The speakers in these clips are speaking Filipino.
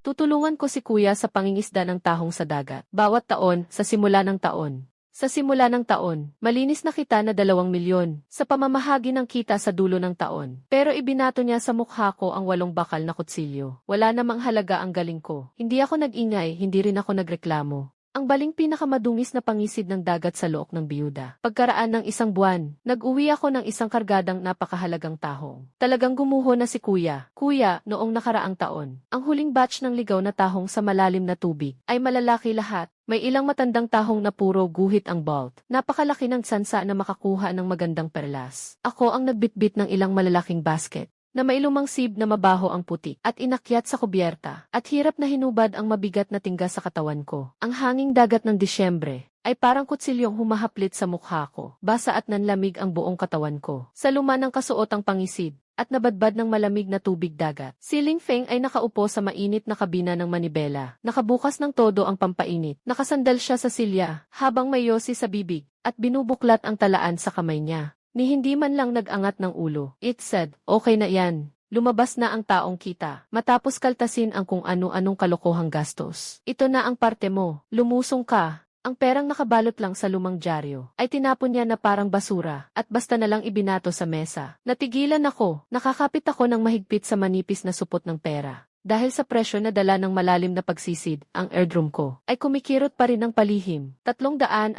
Tutulungan ko si kuya sa pangingisda ng tahong sa dagat. Bawat taon, sa simula ng taon. Sa simula ng taon, malinis na kita na 2 milyon sa pamamahagi ng kita sa dulo ng taon. Pero ibinato niya sa mukha ko ang 8 bakal na kutsilyo. Wala namang halaga ang galing ko. Hindi ako nag-ingay, hindi rin ako nagreklamo. Ang baling pinakamadungis na pangisid ng dagat sa look ng biyuda. Pagkaraan ng 1 buwan, nag-uwi ako ng isang kargadang napakahalagang tahong. Talagang gumuho na si kuya. Kuya, noong nakaraang taon, ang huling batch ng ligaw na tahong sa malalim na tubig ay malalaki lahat. May ilang matandang tahong na puro guhit ang bolt. Napakalaki ng tsansa na makakuha ng magandang perlas. Ako ang nagbitbit ng ilang malalaking basket na may lumang sib na mabaho ang putik at inakyat sa kubyerta at hirap na hinubad ang mabigat na tingga sa katawan ko. Ang hanging dagat ng Disyembre ay parang kutsilyong humahaplit sa mukha ko. Basa at nanlamig ang buong katawan ko. Sa luma ng kasuotang pangisid at nabadbad ng malamig na tubig dagat. Si Ling Feng ay nakaupo sa mainit na kabina ng manibela. Nakabukas ng todo ang pampainit. Nakasandal siya sa silya habang may yosi sa bibig at binubuklat ang talaan sa kamay niya. Ni hindi man lang nag-angat ng ulo. It said, okay na yan. Lumabas na ang taong kita. Matapos kaltasin ang kung ano-anong kalokohang gastos. Ito na ang parte mo. Lumusong ka. Ang perang nakabalot lang sa lumang dyaryo ay tinapon niya na parang basura at basta na lang ibinato sa mesa. Natigilan ako. Nakakapit ako ng mahigpit sa manipis na supot ng pera. Dahil sa presyo na dala ng malalim na pagsisid, ang airdrome ko ay kumikirot pa rin ng palihim. 365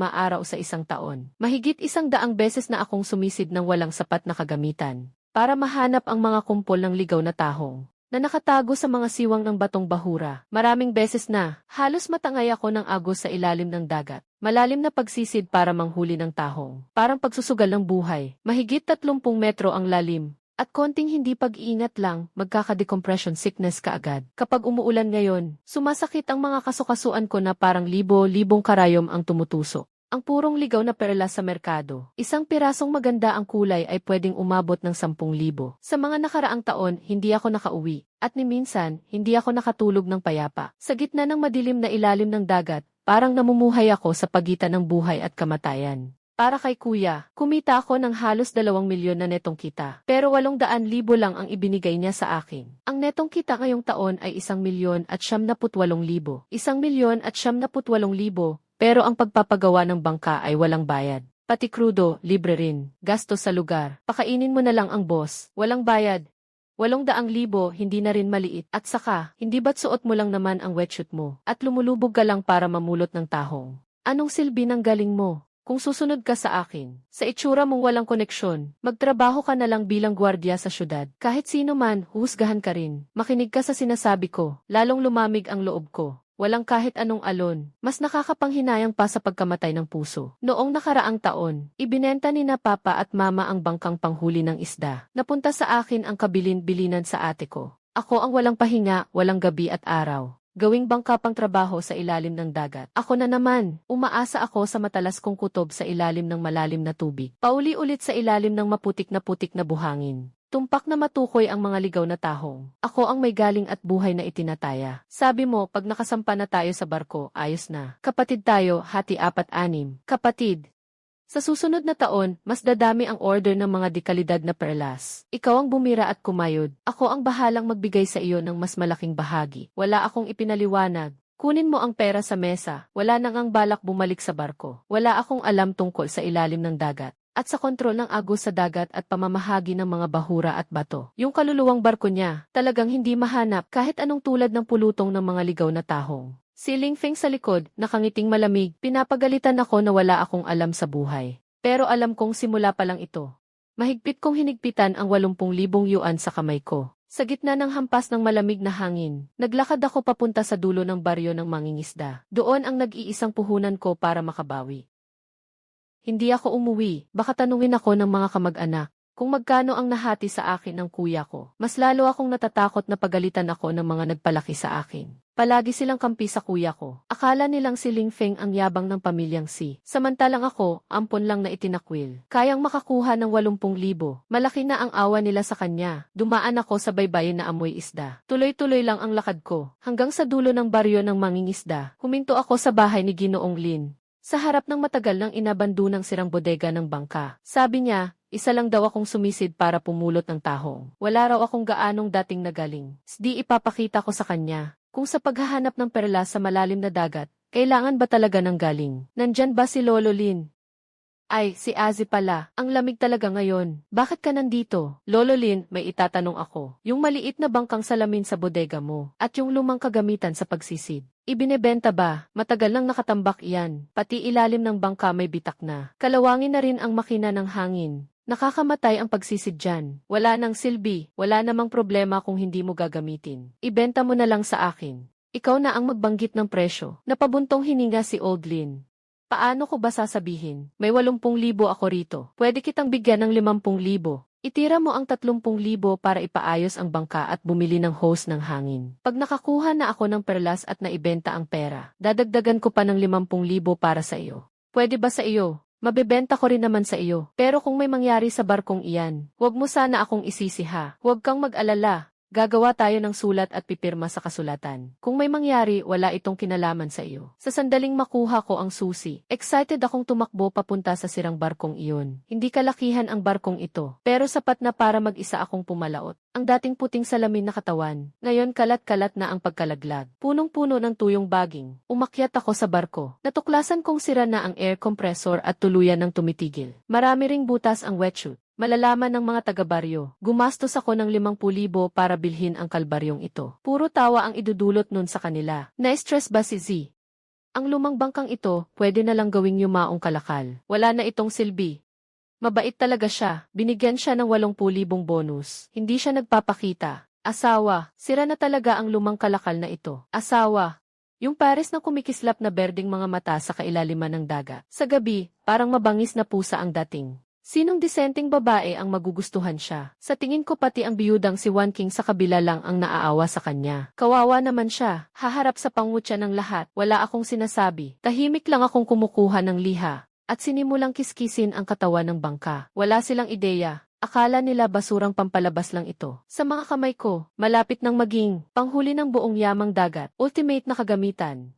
araw sa isang taon. Mahigit 100 beses na akong sumisid ng walang sapat na kagamitan para mahanap ang mga kumpol ng ligaw na tahong na nakatago sa mga siwang ng batong bahura. Maraming beses na, halos matangay ako ng agos sa ilalim ng dagat. Malalim na pagsisid para manghuli ng tahong. Parang pagsusugal ng buhay. Mahigit 30 metro ang lalim. At konting hindi pag-iingat lang, magkaka-decompression sickness kaagad. Kapag umuulan ngayon, sumasakit ang mga kasukasuan ko na parang libo-libong karayom ang tumutusok. Ang purong ligaw na perlas sa merkado. Isang pirasong maganda ang kulay ay pwedeng umabot ng 10,000. Sa mga nakaraang taon, hindi ako nakauwi. At ni minsan, hindi ako nakatulog ng payapa. Sa gitna ng madilim na ilalim ng dagat, parang namumuhay ako sa pagitan ng buhay at kamatayan. Para kay kuya, kumita ako ng halos 2 milyon na netong kita. Pero 800,000 lang ang ibinigay niya sa akin. Ang netong kita ngayong taon ay 1,078,000. 1,078,000, pero ang pagpapagawa ng bangka ay walang bayad. Pati krudo, libre rin. Gasto sa lugar. Pakainin mo na lang ang boss. Walang bayad. 800,000, hindi na rin maliit. At saka, hindi ba't suot mo lang naman ang wetsuit mo? At lumulubog ka lang para mamulot ng tahong. Anong silbi ng galing mo? Kung susunod ka sa akin, sa itsura mong walang koneksyon, magtrabaho ka na lang bilang gwardiya sa syudad. Kahit sino man, husgahan ka rin. Makinig ka sa sinasabi ko, lalong lumamig ang loob ko. Walang kahit anong alon, mas nakakapanghinayang pa sa pagkamatay ng puso. Noong nakaraang taon, ibinenta ni na papa at mama ang bangkang panghuli ng isda. Napunta sa akin ang kabilin-bilinan sa ate ko. Ako ang walang pahinga, walang gabi at araw. Gawing bangka pang trabaho sa ilalim ng dagat. Ako na naman, umaasa ako sa matalas kong kutob sa ilalim ng malalim na tubig. Pauli-ulit sa ilalim ng maputik na buhangin. Tumpak na matukoy ang mga ligaw na tahong. Ako ang may galing at buhay na itinataya. Sabi mo, pag nakasampa na tayo sa barko, ayos na. Kapatid tayo, hati 4-6. Kapatid. Sa susunod na taon, mas dadami ang order ng mga dekalidad na perlas. Ikaw ang bumira at kumayod. Ako ang bahalang magbigay sa iyo ng mas malaking bahagi. Wala akong ipinaliwanag. Kunin mo ang pera sa mesa. Wala nang ang balak bumalik sa barko. Wala akong alam tungkol sa ilalim ng dagat. At sa kontrol ng agos sa dagat at pamamahagi ng mga bahura at bato. Yung kaluluwang barko niya, talagang hindi mahanap kahit anong tulad ng pulutong ng mga ligaw na tahong. Si Ling Feng sa likod, nakangiting malamig, pinapagalitan ako na wala akong alam sa buhay. Pero alam kong simula pa lang ito. Mahigpit kong hinigpitan ang 80,000 yuan sa kamay ko. Sa gitna ng hampas ng malamig na hangin, naglakad ako papunta sa dulo ng baryo ng mangingisda. Doon ang nag-iisang puhunan ko para makabawi. Hindi ako umuwi, baka tanungin ako ng mga kamag-anak. Kung magkano ang nahati sa akin ng kuya ko, mas lalo akong natatakot na pagalitan ako ng mga nagpalaki sa akin. Palagi silang kampi sa kuya ko. Akala nilang si Ling Feng ang yabang ng pamilyang si. Samantalang ako, ampon lang na itinakwil. Kayang makakuha ng 80,000. Malaki na ang awa nila sa kanya. Dumaan ako sa baybayin na amoy isda. Tuloy-tuloy lang ang lakad ko. Hanggang sa dulo ng baryo ng mangingisda, huminto ako sa bahay ni Ginoong Lin. Sa harap ng matagal nang inabandunang sirang bodega ng bangka. Sabi niya, Isa lang daw akong sumisid para pumulot ng tahong. Wala raw akong gaanong dating nagaling. Di ipapakita ko sa kanya. Kung sa paghahanap ng perlas sa malalim na dagat, kailangan ba talaga ng galing? Nandyan ba si Lolo Lin? Ay, si Azi pala. Ang lamig talaga ngayon. Bakit ka nandito? Lolo Lin, may itatanong ako. Yung maliit na bangkang salamin sa bodega mo, at yung lumang kagamitan sa pagsisid. Ibinebenta ba? Matagal nang nakatambak iyan. Pati ilalim ng bangka may bitak na. Kalawangin na rin ang makina ng hangin. Nakakamatay ang pagsisid dyan. Wala nang silbi. Wala namang problema kung hindi mo gagamitin. Ibenta mo na lang sa akin. Ikaw na ang magbanggit ng presyo. Napabuntong hininga si Old Lin. Paano ko ba sasabihin? May 80,000 ako rito. Pwede kitang bigyan ng 50,000. Itira mo ang 30,000 para ipaayos ang bangka at bumili ng hose ng hangin. Pag nakakuha na ako ng perlas at naibenta ang pera, dadagdagan ko pa ng 50,000 para sa iyo. Pwede ba sa iyo? Mabebenta ko rin naman sa iyo. Pero kung may mangyari sa barkong iyan, huwag mo sana akong isisi ha. Huwag kang mag-alala. Gagawa tayo ng sulat at pipirma sa kasulatan. Kung may mangyari, wala itong kinalaman sa iyo. Sa sandaling makuha ko ang susi, excited akong tumakbo papunta sa sirang barkong iyon. Hindi kalakihan ang barkong ito, pero sapat na para mag-isa akong pumalaot. Ang dating puting salamin na katawan, ngayon kalat-kalat na ang pagkalaglag. Punong-puno ng tuyong baging. Umakyat ako sa barko. Natuklasan kong sira na ang air compressor at tuluyan ng tumitigil. Marami ring butas ang wetsuit. Malalaman ng mga taga-baryo. Gumastos ako ng 50,000 para bilhin ang kalbaryong ito. Puro tawa ang idudulot nun sa kanila. Na-stress ba si Z? Ang lumang bangkang ito, pwede na lang gawing yumaong kalakal. Wala na itong silbi. Mabait talaga siya. Binigyan siya ng 80,000 bonus. Hindi siya nagpapakita. Asawa. Sira na talaga ang lumang kalakal na ito. Asawa. Yung pares na kumikislap na berdeng mga mata sa kailaliman ng dagat. Sa gabi, parang mabangis na pusa ang dating. Sinong disenteng babae ang magugustuhan siya? Sa tingin ko pati ang biyudang si Wan King sa kabila lang ang naaawa sa kanya. Kawawa naman siya. Haharap sa pangutya ng lahat. Wala akong sinasabi. Tahimik lang akong kumukuha ng liha. At sinimulang kiskisin ang katawan ng bangka. Wala silang ideya. Akala nila basurang pampalabas lang ito. Sa mga kamay ko, malapit nang maging panghuli ng buong yamang dagat. Ultimate na kagamitan.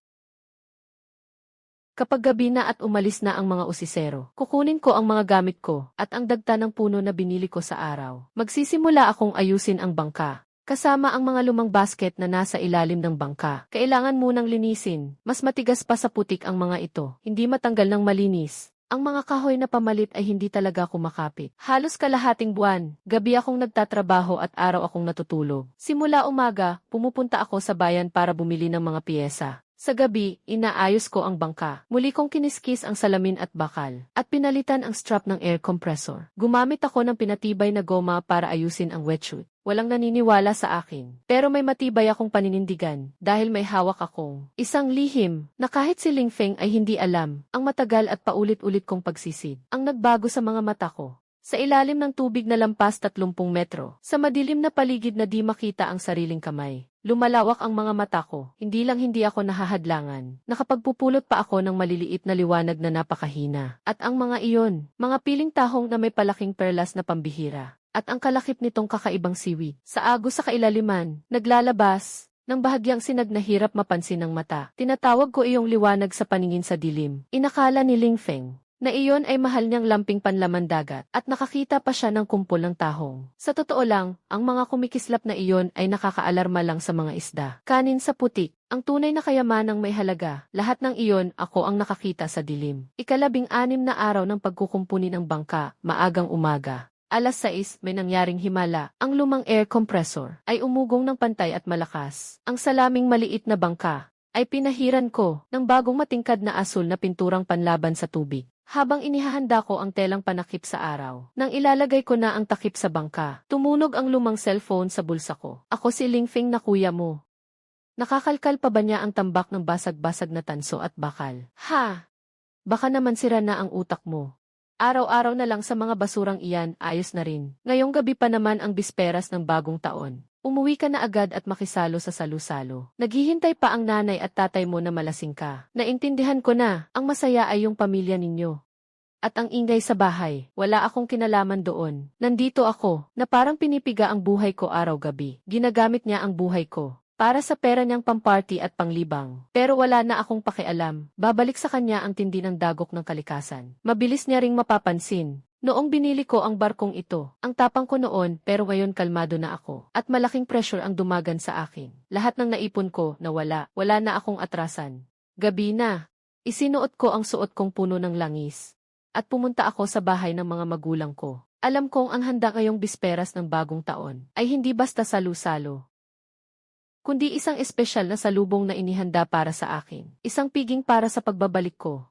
Kapag gabi na at umalis na ang mga usisero, kukunin ko ang mga gamit ko at ang dagta ng puno na binili ko sa araw. Magsisimula akong ayusin ang bangka. Kasama ang mga lumang basket na nasa ilalim ng bangka. Kailangan munang linisin. Mas matigas pa sa putik ang mga ito. Hindi matanggal ng malinis. Ang mga kahoy na pamalit ay hindi talaga kumakapit. Halos kalahating buwan, gabi akong nagtatrabaho at araw akong natutulog. Simula umaga, pumupunta ako sa bayan para bumili ng mga piyesa. Sa gabi, inaayos ko ang bangka. Muli kong kiniskis ang salamin at bakal, at pinalitan ang strap ng air compressor. Gumamit ako ng pinatibay na goma para ayusin ang wetsuit. Walang naniniwala sa akin. Pero may matibay akong paninindigan, dahil may hawak akong isang lihim, na kahit si Ling Feng ay hindi alam, ang matagal at paulit-ulit kong pagsisid. Ang nagbago sa mga mata ko. Sa ilalim ng tubig na lampas 30 metro, sa madilim na paligid na di makita ang sariling kamay. Lumalawak ang mga mata ko, hindi ako nahahadlangan. Nakapagpupulot pa ako ng maliliit na liwanag na napakahina. At ang mga iyon, mga piling tahong na may palaking perlas na pambihira. At ang kalakip nitong kakaibang siwid. Sa agos sa kailaliman, naglalabas, nang bahagyang sinag na hirap mapansin ng mata. Tinatawag ko iyong liwanag sa paningin sa dilim. Inakala ni Ling Feng na iyon ay mahal niyang lamping panlaman dagat at nakakita pa siya ng kumpol ng tahong. Sa totoo lang, ang mga kumikislap na iyon ay nakakaalarma lang sa mga isda. Kanin sa putik, ang tunay na kayamanang may halaga. Lahat ng iyon ako ang nakakita sa dilim. 16 na araw ng pagkukumpuni ng bangka, maagang umaga. 6:00 may nangyaring himala. Ang lumang air compressor ay umugong ng pantay at malakas. Ang salaming maliit na bangka ay pinahiran ko ng bagong matingkad na asul na pinturang panlaban sa tubig. Habang inihahanda ko ang telang panakip sa araw, nang ilalagay ko na ang takip sa bangka, tumunog ang lumang cellphone sa bulsa ko. Ako si Ling Feng na kuya mo. Nakakalkal pa ba niya ang tambak ng basag-basag na tanso at bakal? Ha! Baka naman sira na ang utak mo. Araw-araw na lang sa mga basurang iyan, ayos na rin. Ngayong gabi pa naman ang bisperas ng bagong taon. Umuwi ka na agad at makisalo sa salu-salo. Naghihintay pa ang nanay at tatay mo na malasing ka. Naintindihan ko na, ang masaya ay yung pamilya ninyo. At ang ingay sa bahay, wala akong kinalaman doon. Nandito ako, na parang pinipiga ang buhay ko araw-gabi. Ginagamit niya ang buhay ko para sa pera niyang pamparty at panglibang. Pero wala na akong pakialam. Babalik sa kanya ang tindi ng dagok ng kalikasan. Mabilis niya ring mapapansin Noong binili ko ang barkong ito, ang tapang ko noon pero ngayon kalmado na ako. At malaking pressure ang dumagan sa akin. Lahat ng naipon ko nawala, wala na akong atrasan. Gabi na. Isinuot ko ang suot kong puno ng langis. At pumunta ako sa bahay ng mga magulang ko. Alam kong ang handa ngayong bisperas ng bagong taon ay hindi basta salu-salo, kundi isang espesyal na salubong na inihanda para sa akin. Isang piging para sa pagbabalik ko.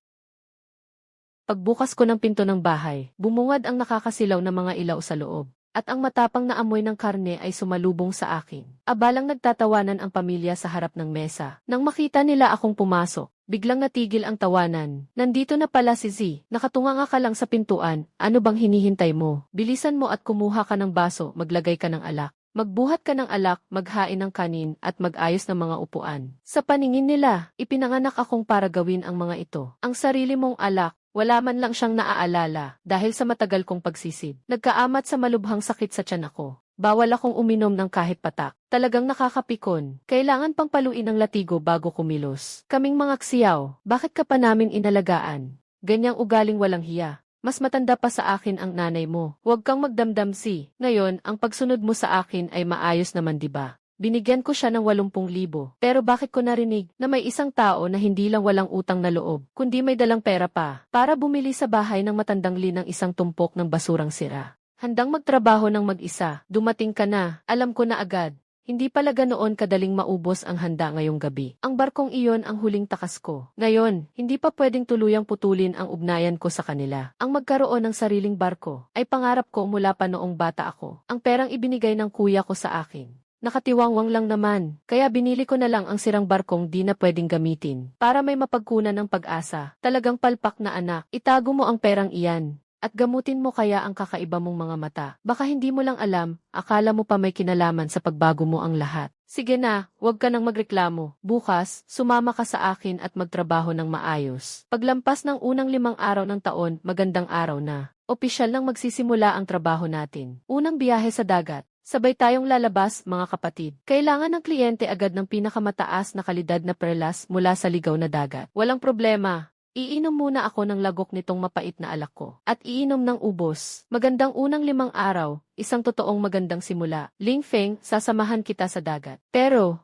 Pagbukas ko ng pinto ng bahay, bumungad ang nakakasilaw na mga ilaw sa loob, at ang matapang na amoy ng karne ay sumalubong sa akin. Abalang nagtatawanan ang pamilya sa harap ng mesa. Nang makita nila akong pumasok, biglang natigil ang tawanan. Nandito na pala si Z. Nakatunganga ka lang sa pintuan, ano bang hinihintay mo? Bilisan mo at kumuha ka ng baso, maglagay ka ng alak. Magbuhat ka ng alak, maghain ng kanin, at mag-ayos ng mga upuan. Sa paningin nila, ipinanganak akong para gawin ang mga ito. Ang sarili mong alak, wala man lang siyang naaalala dahil sa matagal kong pagsisid. Nagkaamat sa malubhang sakit sa tiyan ako. Bawal akong uminom ng kahit patak. Talagang nakakapikon. Kailangan pang paluin ang latigo bago kumilos. Kaming mga ksiyaw, bakit ka pa namin inalagaan? Ganyang ugaling walang hiya. Mas matanda pa sa akin ang nanay mo. Huwag kang magdamdam si. Ngayon, ang pagsunod mo sa akin ay maayos naman diba? Binigyan ko siya ng 80,000. Pero bakit ko narinig na may isang tao na hindi lang walang utang na loob, kundi may dalang pera pa, para bumili sa bahay ng matandang ng isang tumpok ng basurang sira. Handang magtrabaho ng mag-isa, dumating ka na, alam ko na agad. Hindi pala ganoon kadaling maubos ang handa ngayong gabi. Ang barkong iyon ang huling takas ko. Ngayon, hindi pa pwedeng tuluyang putulin ang ugnayan ko sa kanila. Ang magkaroon ng sariling barko ay pangarap ko mula pa noong bata ako. Ang perang ibinigay ng kuya ko sa akin. Nakatiwangwang lang naman, kaya binili ko na lang ang sirang barkong di na pwedeng gamitin. Para may mapagkunan ng pag-asa, talagang palpak na anak, itago mo ang perang iyan. At gamutin mo kaya ang kakaiba mong mga mata. Baka hindi mo lang alam, akala mo pa may kinalaman sa pagbago mo ang lahat. Sige na, huwag ka nang magreklamo. Bukas, sumama ka sa akin at magtrabaho ng maayos. Paglampas ng unang 5 araw ng taon, magandang araw na. Opisyal nang magsisimula ang trabaho natin. Unang biyahe sa dagat. Sabay tayong lalabas, mga kapatid. Kailangan ng kliyente agad ng pinakamataas na kalidad na perlas mula sa ligaw na dagat. Walang problema. Iinom muna ako ng lagok nitong mapait na alak ko. At iinom ng ubos. Magandang unang 5 araw, isang totoong magandang simula. Ling Feng, sasamahan kita sa dagat. Pero,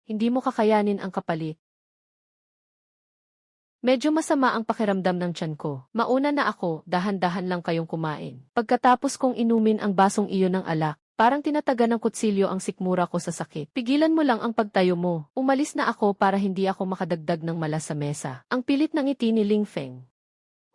hindi mo kakayanin ang kapalit. Medyo masama ang pakiramdam ng tiyan ko. Mauna na ako, dahan-dahan lang kayong kumain. Pagkatapos kong inumin ang basong iyon ng alak, parang tinataga ng kutsilyo ang sikmura ko sa sakit. Pigilan mo lang ang pagtayo mo. Umalis na ako para hindi ako makadagdag ng malas sa mesa. Ang pilit ng ngiti ni Ling Feng.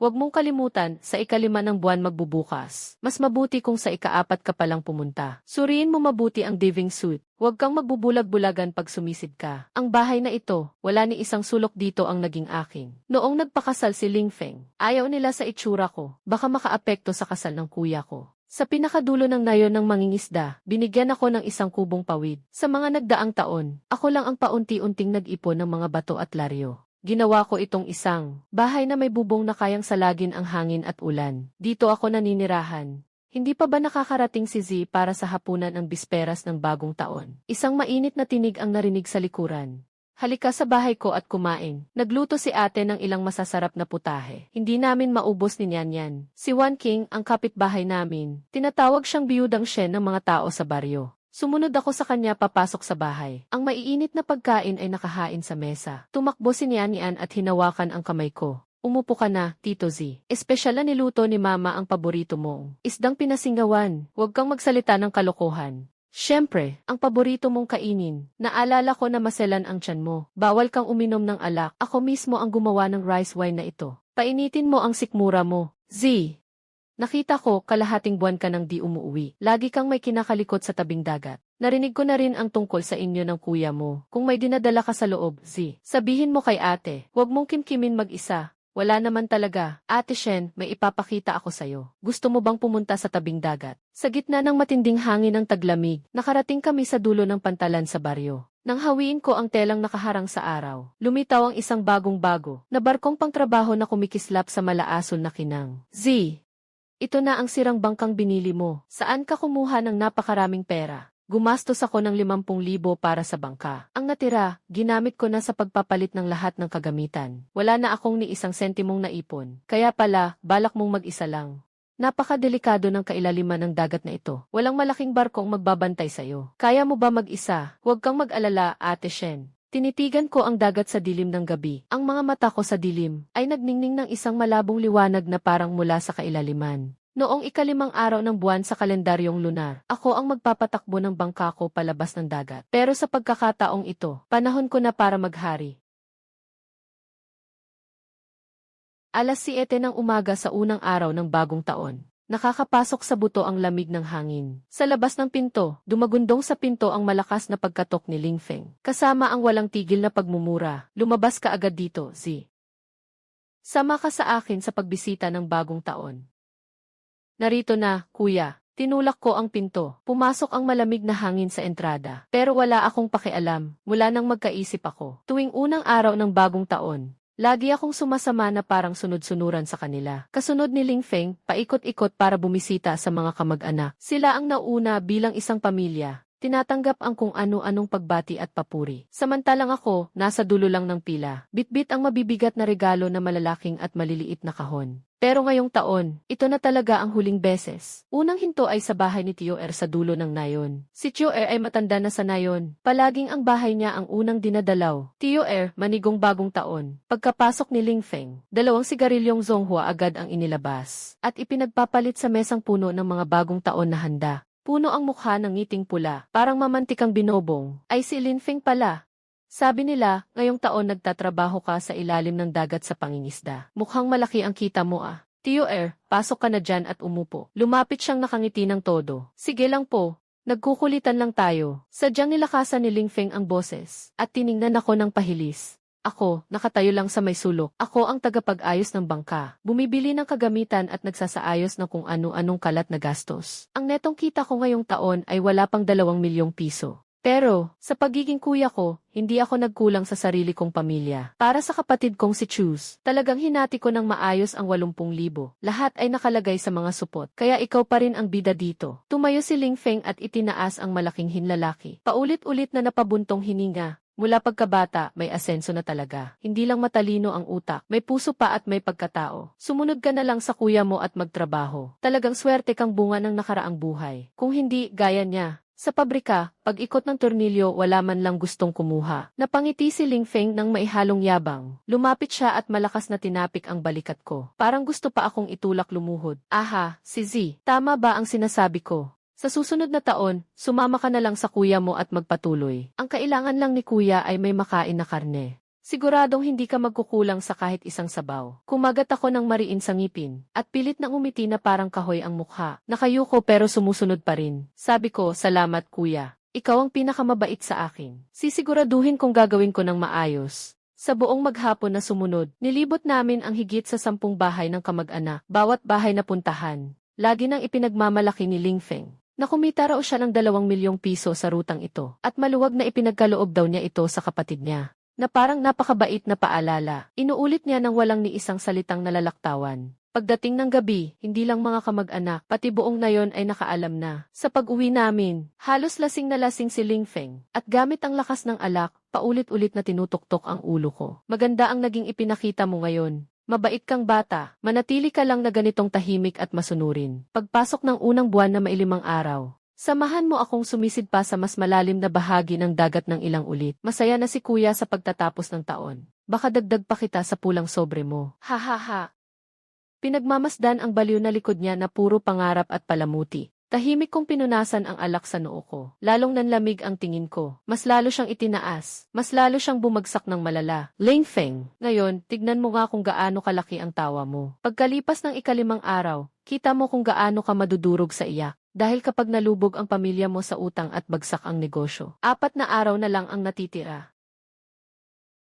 Huwag mong kalimutan, sa ika-5 ng buwan magbubukas. Mas mabuti kung sa ika-4 ka palang pumunta. Suriin mo mabuti ang diving suit. Huwag kang magbubulag-bulagan pag sumisid ka. Ang bahay na ito, wala ni isang sulok dito ang naging akin. Noong nagpakasal si Ling Feng, ayaw nila sa itsura ko. Baka makaapekto sa kasal ng kuya ko. Sa pinakadulo ng nayon ng mangingisda, binigyan ako ng isang kubong pawid. Sa mga nagdaang taon, ako lang ang paunti-unting nag-ipon ng mga bato at laryo. Ginawa ko itong isang bahay na may bubong na kayang salagin ang hangin at ulan. Dito ako naninirahan. Hindi pa ba nakakarating si Z para sa hapunan ng bisperas ng bagong taon? Isang mainit na tinig ang narinig sa likuran. Halika sa bahay ko at kumain. Nagluto si ate ng ilang masasarap na putahe. Hindi namin maubos ni Nyanyan. Si Wan King, ang kapitbahay namin. Tinatawag siyang biyudang Shen ng mga tao sa baryo. Sumunod ako sa kanya papasok sa bahay. Ang maiinit na pagkain ay nakahain sa mesa. Tumakbo si Nyanyan at hinawakan ang kamay ko. Umupo ka na, Tito Z. Espesyal na niluto ni Mama ang paborito mong isdang pinasingawan. Huwag kang magsalita ng kalokohan. Siyempre, ang paborito mong kainin. Naalala ko na maselan ang tiyan mo. Bawal kang uminom ng alak. Ako mismo ang gumawa ng rice wine na ito. Painitin mo ang sikmura mo. Z. Nakita ko, kalahating buwan ka nang di umuwi. Lagi kang may kinakalikot sa tabing dagat. Narinig ko na rin ang tungkol sa inyo ng kuya mo. Kung may dinadala ka sa loob, Z. Sabihin mo kay ate. Huwag mong kimkimin mag-isa. Wala naman talaga. Ate Shen, may ipapakita ako sa'yo. Gusto mo bang pumunta sa tabing dagat? Sa gitna ng matinding hangin ng taglamig, nakarating kami sa dulo ng pantalan sa baryo. Nang hawiin ko ang telang nakaharang sa araw, lumitaw ang isang bagong-bago na barkong pangtrabaho na kumikislap sa malaasol na kinang. Z. Ito na ang sirang bangkang binili mo. Saan ka kumuha ng napakaraming pera? Gumastos ako ng 50,000 para sa bangka. Ang natira, ginamit ko na sa pagpapalit ng lahat ng kagamitan. Wala na akong ni isang sentimong naipon. Kaya pala, balak mong mag-isa lang. Napakadelikado ng kailaliman ng dagat na ito. Walang malaking barkong magbabantay sa'yo. Kaya mo ba mag-isa? Huwag kang mag-alala, Ate Shen. Tinitigan ko ang dagat sa dilim ng gabi. Ang mga mata ko sa dilim ay nagningning ng isang malabong liwanag na parang mula sa kailaliman. Noong ika-5 araw ng buwan sa kalendaryong lunar, ako ang magpapatakbo ng bangka ko palabas ng dagat. Pero sa pagkakataong ito, panahon ko na para maghari. Alas 7 ng umaga sa unang araw ng bagong taon. Nakakapasok sa buto ang lamig ng hangin. Sa labas ng pinto, dumagundong sa pinto ang malakas na pagkatok ni Ling Feng. Kasama ang walang tigil na pagmumura. Lumabas ka agad dito, Zi. Sama ka sa akin sa pagbisita ng bagong taon. Narito na, kuya. Tinulak ko ang pinto. Pumasok ang malamig na hangin sa entrada. Pero wala akong pakialam. Mula nang magkaisip ako. Tuwing unang araw ng bagong taon, lagi akong sumasama na parang sunod-sunuran sa kanila. Kasunod ni Ling Feng, paikot-ikot para bumisita sa mga kamag-anak. Sila ang nauna bilang isang pamilya. Tinatanggap ang kung ano-anong pagbati at papuri. Samantalang ako, nasa dulo lang ng pila. Bitbit ang mabibigat na regalo na malalaking at maliliit na kahon. Pero ngayong taon, ito na talaga ang huling beses. Unang hinto ay sa bahay ni Tio Er sa dulo ng nayon. Si Tio Er ay matanda na sa nayon. Palaging ang bahay niya ang unang dinadalaw. Tio Er, manigong bagong taon. Pagkapasok ni Ling Feng, 2 sigarilyong Zonghua agad ang inilabas. At ipinagpapalit sa mesang puno ng mga bagong taon na handa. Puno ang mukha ng ngiting pula, parang mamantikang binobong. Ay si Ling Feng pala. Sabi nila, ngayong taon nagtatrabaho ka sa ilalim ng dagat sa pangingisda. Mukhang malaki ang kita mo ah. Tio Er, pasok ka na dyan at umupo. Lumapit siyang nakangiti ng todo. Sige lang po. Nagkukulitan lang tayo. Sadyang nilakasan ni Ling Feng ang boses. At tiningnan ako ng pahilis. Ako, nakatayo lang sa may sulok. Ako ang tagapag-ayos ng bangka. Bumibili ng kagamitan at nagsasaayos ng kung ano-anong kalat na gastos. Ang netong kita ko ngayong taon ay wala pang 2 milyong piso. Pero, sa pagiging kuya ko, hindi ako nagkulang sa sarili kong pamilya. Para sa kapatid kong si Chus, talagang hinati ko ng maayos ang 80,000. Lahat ay nakalagay sa mga supot. Kaya ikaw pa rin ang bida dito. Tumayo si Ling Feng at itinaas ang malaking hinlalaki. Paulit-ulit na napabuntong hininga. Mula pagkabata, may asenso na talaga. Hindi lang matalino ang utak, may puso pa at may pagkatao. Sumunod ka na lang sa kuya mo at magtrabaho. Talagang swerte kang bunga ng nakaraang buhay. Kung hindi, gaya niya. Sa pabrika, pag-ikot ng tornilyo wala man lang gustong kumuha. Napangiti si Ling Feng ng maihalong yabang. Lumapit siya at malakas na tinapik ang balikat ko. Parang gusto pa akong itulak lumuhod. Aha, si Z, tama ba ang sinasabi ko? Sa susunod na taon, sumama ka na lang sa kuya mo at magpatuloy. Ang kailangan lang ni kuya ay may makain na karne. Siguradong hindi ka magkukulang sa kahit isang sabaw. Kumagat ako ng mariin sa ngipin, at pilit nang umiti na parang kahoy ang mukha. Nakayuko pero sumusunod pa rin. Sabi ko, salamat kuya. Ikaw ang pinakamabait sa akin. Sisiguraduhin kong gagawin ko ng maayos. Sa buong maghapon na sumunod, nilibot namin ang higit sa 10 bahay ng kamag-anak. Bawat bahay na puntahan, lagi nang ipinagmamalaki ni Ling Feng. Nakumita raw siya ng 2 milyong piso sa rutang ito, at maluwag na ipinagkaloob daw niya ito sa kapatid niya. Na parang napakabait na paalala. Inuulit niya nang walang ni isang salitang nalalaktawan. Pagdating ng gabi, hindi lang mga kamag-anak, pati buong nayon ay nakaalam na. Sa pag-uwi namin, halos lasing na lasing si Ling Feng, at gamit ang lakas ng alak, paulit-ulit na tinutuktok ang ulo ko. Maganda ang naging ipinakita mo ngayon. Mabait kang bata, manatili ka lang na ganitong tahimik at masunurin. Pagpasok ng unang buwan na mailimang araw, samahan mo akong sumisid pa sa mas malalim na bahagi ng dagat ng ilang ulit. Masaya na si kuya sa pagtatapos ng taon. Baka dagdag pa kita sa pulang sobre mo. Ha ha ha. Pinagmamasdan ang baliw na likod niya na puro pangarap at palamuti. Tahimik kong pinunasan ang alak sa noo ko. Lalong nanlamig ang tingin ko. Mas lalo siyang itinaas. Mas lalo siyang bumagsak ng malala. Ling Feng, ngayon, tignan mo nga kung gaano kalaki ang tawa mo. Pagkalipas ng ika-5 araw, kita mo kung gaano ka madudurog sa iyak. Dahil kapag nalubog ang pamilya mo sa utang at bagsak ang negosyo, 4 na araw na lang ang natitira.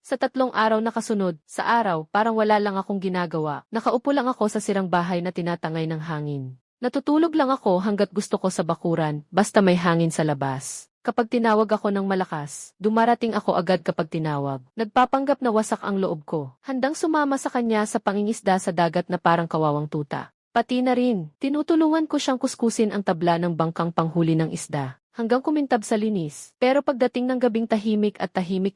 Sa 3 araw na kasunod, sa araw, parang wala lang akong ginagawa. Nakaupo lang ako sa sirang bahay na tinatangay ng hangin. Natutulog lang ako hanggat gusto ko sa bakuran, basta may hangin sa labas. Kapag tinawag ako ng malakas, dumarating ako agad kapag tinawag. Nagpapanggap na wasak ang loob ko. Handang sumama sa kanya sa pangingisda sa dagat na parang kawawang tuta. Pati na rin, tinutulungan ko siyang kuskusin ang tabla ng bangkang panghuli ng isda, hanggang kumintab sa linis. Pero pagdating ng gabing tahimik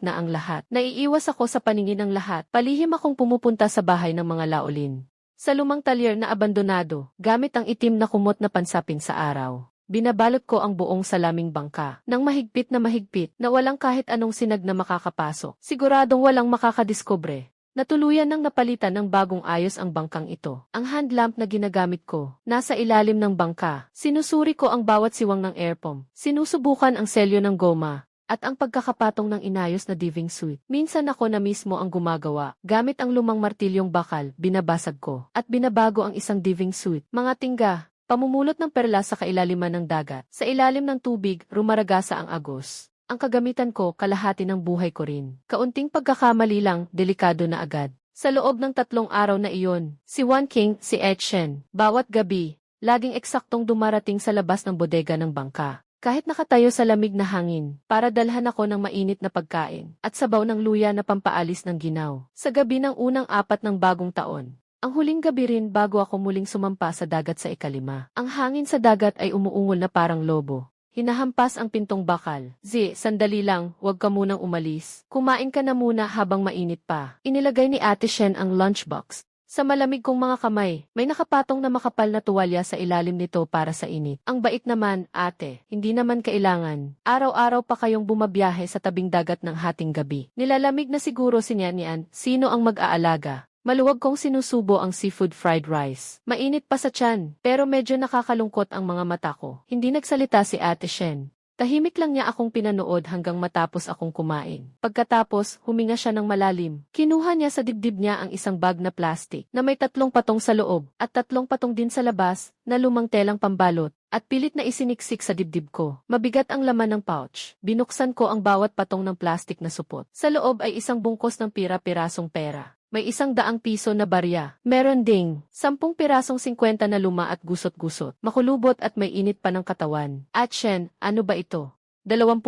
na ang lahat, naiiwas ako sa paningin ng lahat. Palihim akong pumupunta sa bahay ng mga laolin. Sa lumang talyer na abandonado, gamit ang itim na kumot na pansapin sa araw. Binabalot ko ang buong salaming bangka, nang mahigpit na walang kahit anong sinag na makakapasok. Siguradong walang makakadiskubre. Natuluyan nang napalitan ng bagong ayos ang bangkang ito. Ang hand lamp na ginagamit ko, nasa ilalim ng bangka. Sinusuri ko ang bawat siwang ng air pump. Sinusubukan ang selyo ng goma, at ang pagkakapatong ng inayos na diving suit. Minsan ako na mismo ang gumagawa. Gamit ang lumang martilyong bakal, binabasag ko, at binabago ang isang diving suit. Mga tingga, pamumulot ng perla sa kailaliman ng dagat. Sa ilalim ng tubig, rumaragasa ang agos. Ang kagamitan ko, kalahati ng buhay ko rin. Kaunting pagkakamali lang, delikado na agad. Sa loob ng 3 araw na iyon, si Juan King, si Etienne, bawat gabi, laging eksaktong dumarating sa labas ng bodega ng bangka. Kahit nakatayo sa lamig na hangin, para dalhan ako ng mainit na pagkain, at sabaw ng luya na pampaalis ng ginaw. Sa gabi ng unang 4 ng bagong taon, ang huling gabi rin bago ako muling sumampa sa dagat sa ika-5, ang hangin sa dagat ay umuungol na parang lobo. Hinahampas ang pintong bakal. Sandali lang, huwag ka munang umalis. Kumain ka na muna habang mainit pa. Inilagay ni Ate Shen ang lunchbox. Sa malamig kong mga kamay, may nakapatong na makapal na tuwalya sa ilalim nito para sa init. Ang bait naman, ate, hindi naman kailangan. Araw-araw pa kayong bumabiyahe sa tabing dagat ng hating gabi. Nilalamig na siguro si Nian, sino ang mag-aalaga? Maluwag kong sinusubo ang seafood fried rice. Mainit pa sa tiyan, pero medyo nakakalungkot ang mga mata ko. Hindi nagsalita si Ate Shen. Tahimik lang niya akong pinanood hanggang matapos akong kumain. Pagkatapos, huminga siya ng malalim. Kinuha niya sa dibdib niya ang isang bag na plastic na may 3 patong sa loob at 3 patong din sa labas na lumang telang pambalot at pilit na isiniksik sa dibdib ko. Mabigat ang laman ng pouch. Binuksan ko ang bawat patong ng plastic na supot. Sa loob ay isang bungkos ng pira-pirasong pera. May 100 piso na barya. Meron ding 10 pirasong 50 na luma at gusot-gusot. Makulubot at may init pa ng katawan. At Shen, ano ba ito? 20,000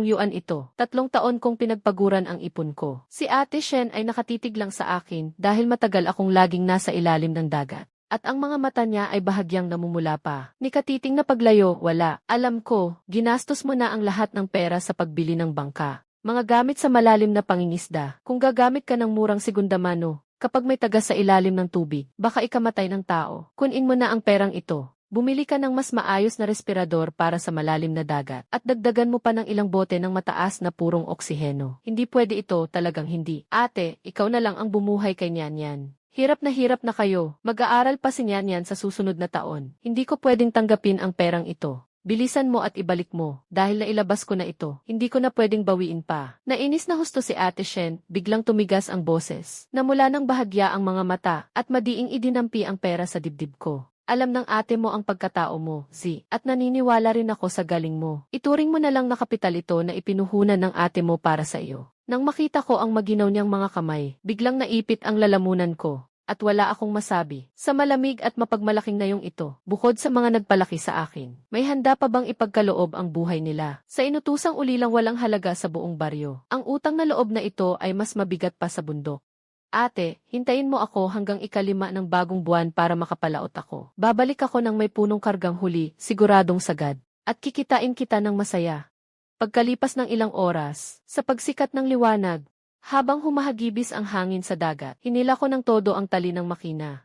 yuan ito. 3 taon kong pinagpaguran ang ipon ko. Si Ate Shen ay nakatitig lang sa akin dahil matagal akong laging nasa ilalim ng dagat. At ang mga mata niya ay bahagyang namumula pa. Ni katiting na paglayo, wala. Alam ko, ginastos mo na ang lahat ng pera sa pagbili ng bangka. Mga gamit sa malalim na pangingisda. Kung gagamit ka ng murang segunda mano, kapag may taga sa ilalim ng tubig, baka ikamatay ng tao. Kunin mo na ang perang ito. Bumili ka ng mas maayos na respirador para sa malalim na dagat. At dagdagan mo pa ng ilang bote ng mataas na purong oksiheno. Hindi pwede ito, talagang hindi. Ate, ikaw na lang ang bumuhay kay Nian. Hirap na kayo. Mag-aaral pa si Nian sa susunod na taon. Hindi ko pwedeng tanggapin ang perang ito. Bilisan mo at ibalik mo, dahil nailabas ko na ito. Hindi ko na pwedeng bawiin pa. Nainis na husto si Ate Shen, biglang tumigas ang boses. Namula ng bahagya ang mga mata, at madiing idinampi ang pera sa dibdib ko. Alam ng ate mo ang pagkatao mo, at naniniwala rin ako sa galing mo. Ituring mo na lang na kapital ito na ipinuhunan ng ate mo para sa iyo. Nang makita ko ang maginaw niyang mga kamay, biglang naipit ang lalamunan ko. At wala akong masabi. Sa malamig at mapagmalaking nayong ito, bukod sa mga nagpalaki sa akin, may handa pa bang ipagkaloob ang buhay nila? Sa inutusang ulilang walang halaga sa buong baryo, ang utang na loob na ito ay mas mabigat pa sa bundok. Ate, hintayin mo ako hanggang ika-5 ng bagong buwan para makapalaot ako. Babalik ako ng may punong kargang huli, siguradong sagad. At kikitain kita ng masaya. Pagkalipas ng ilang oras, sa pagsikat ng liwanag, habang humahagibis ang hangin sa dagat, hinila ko ng todo ang tali ng makina.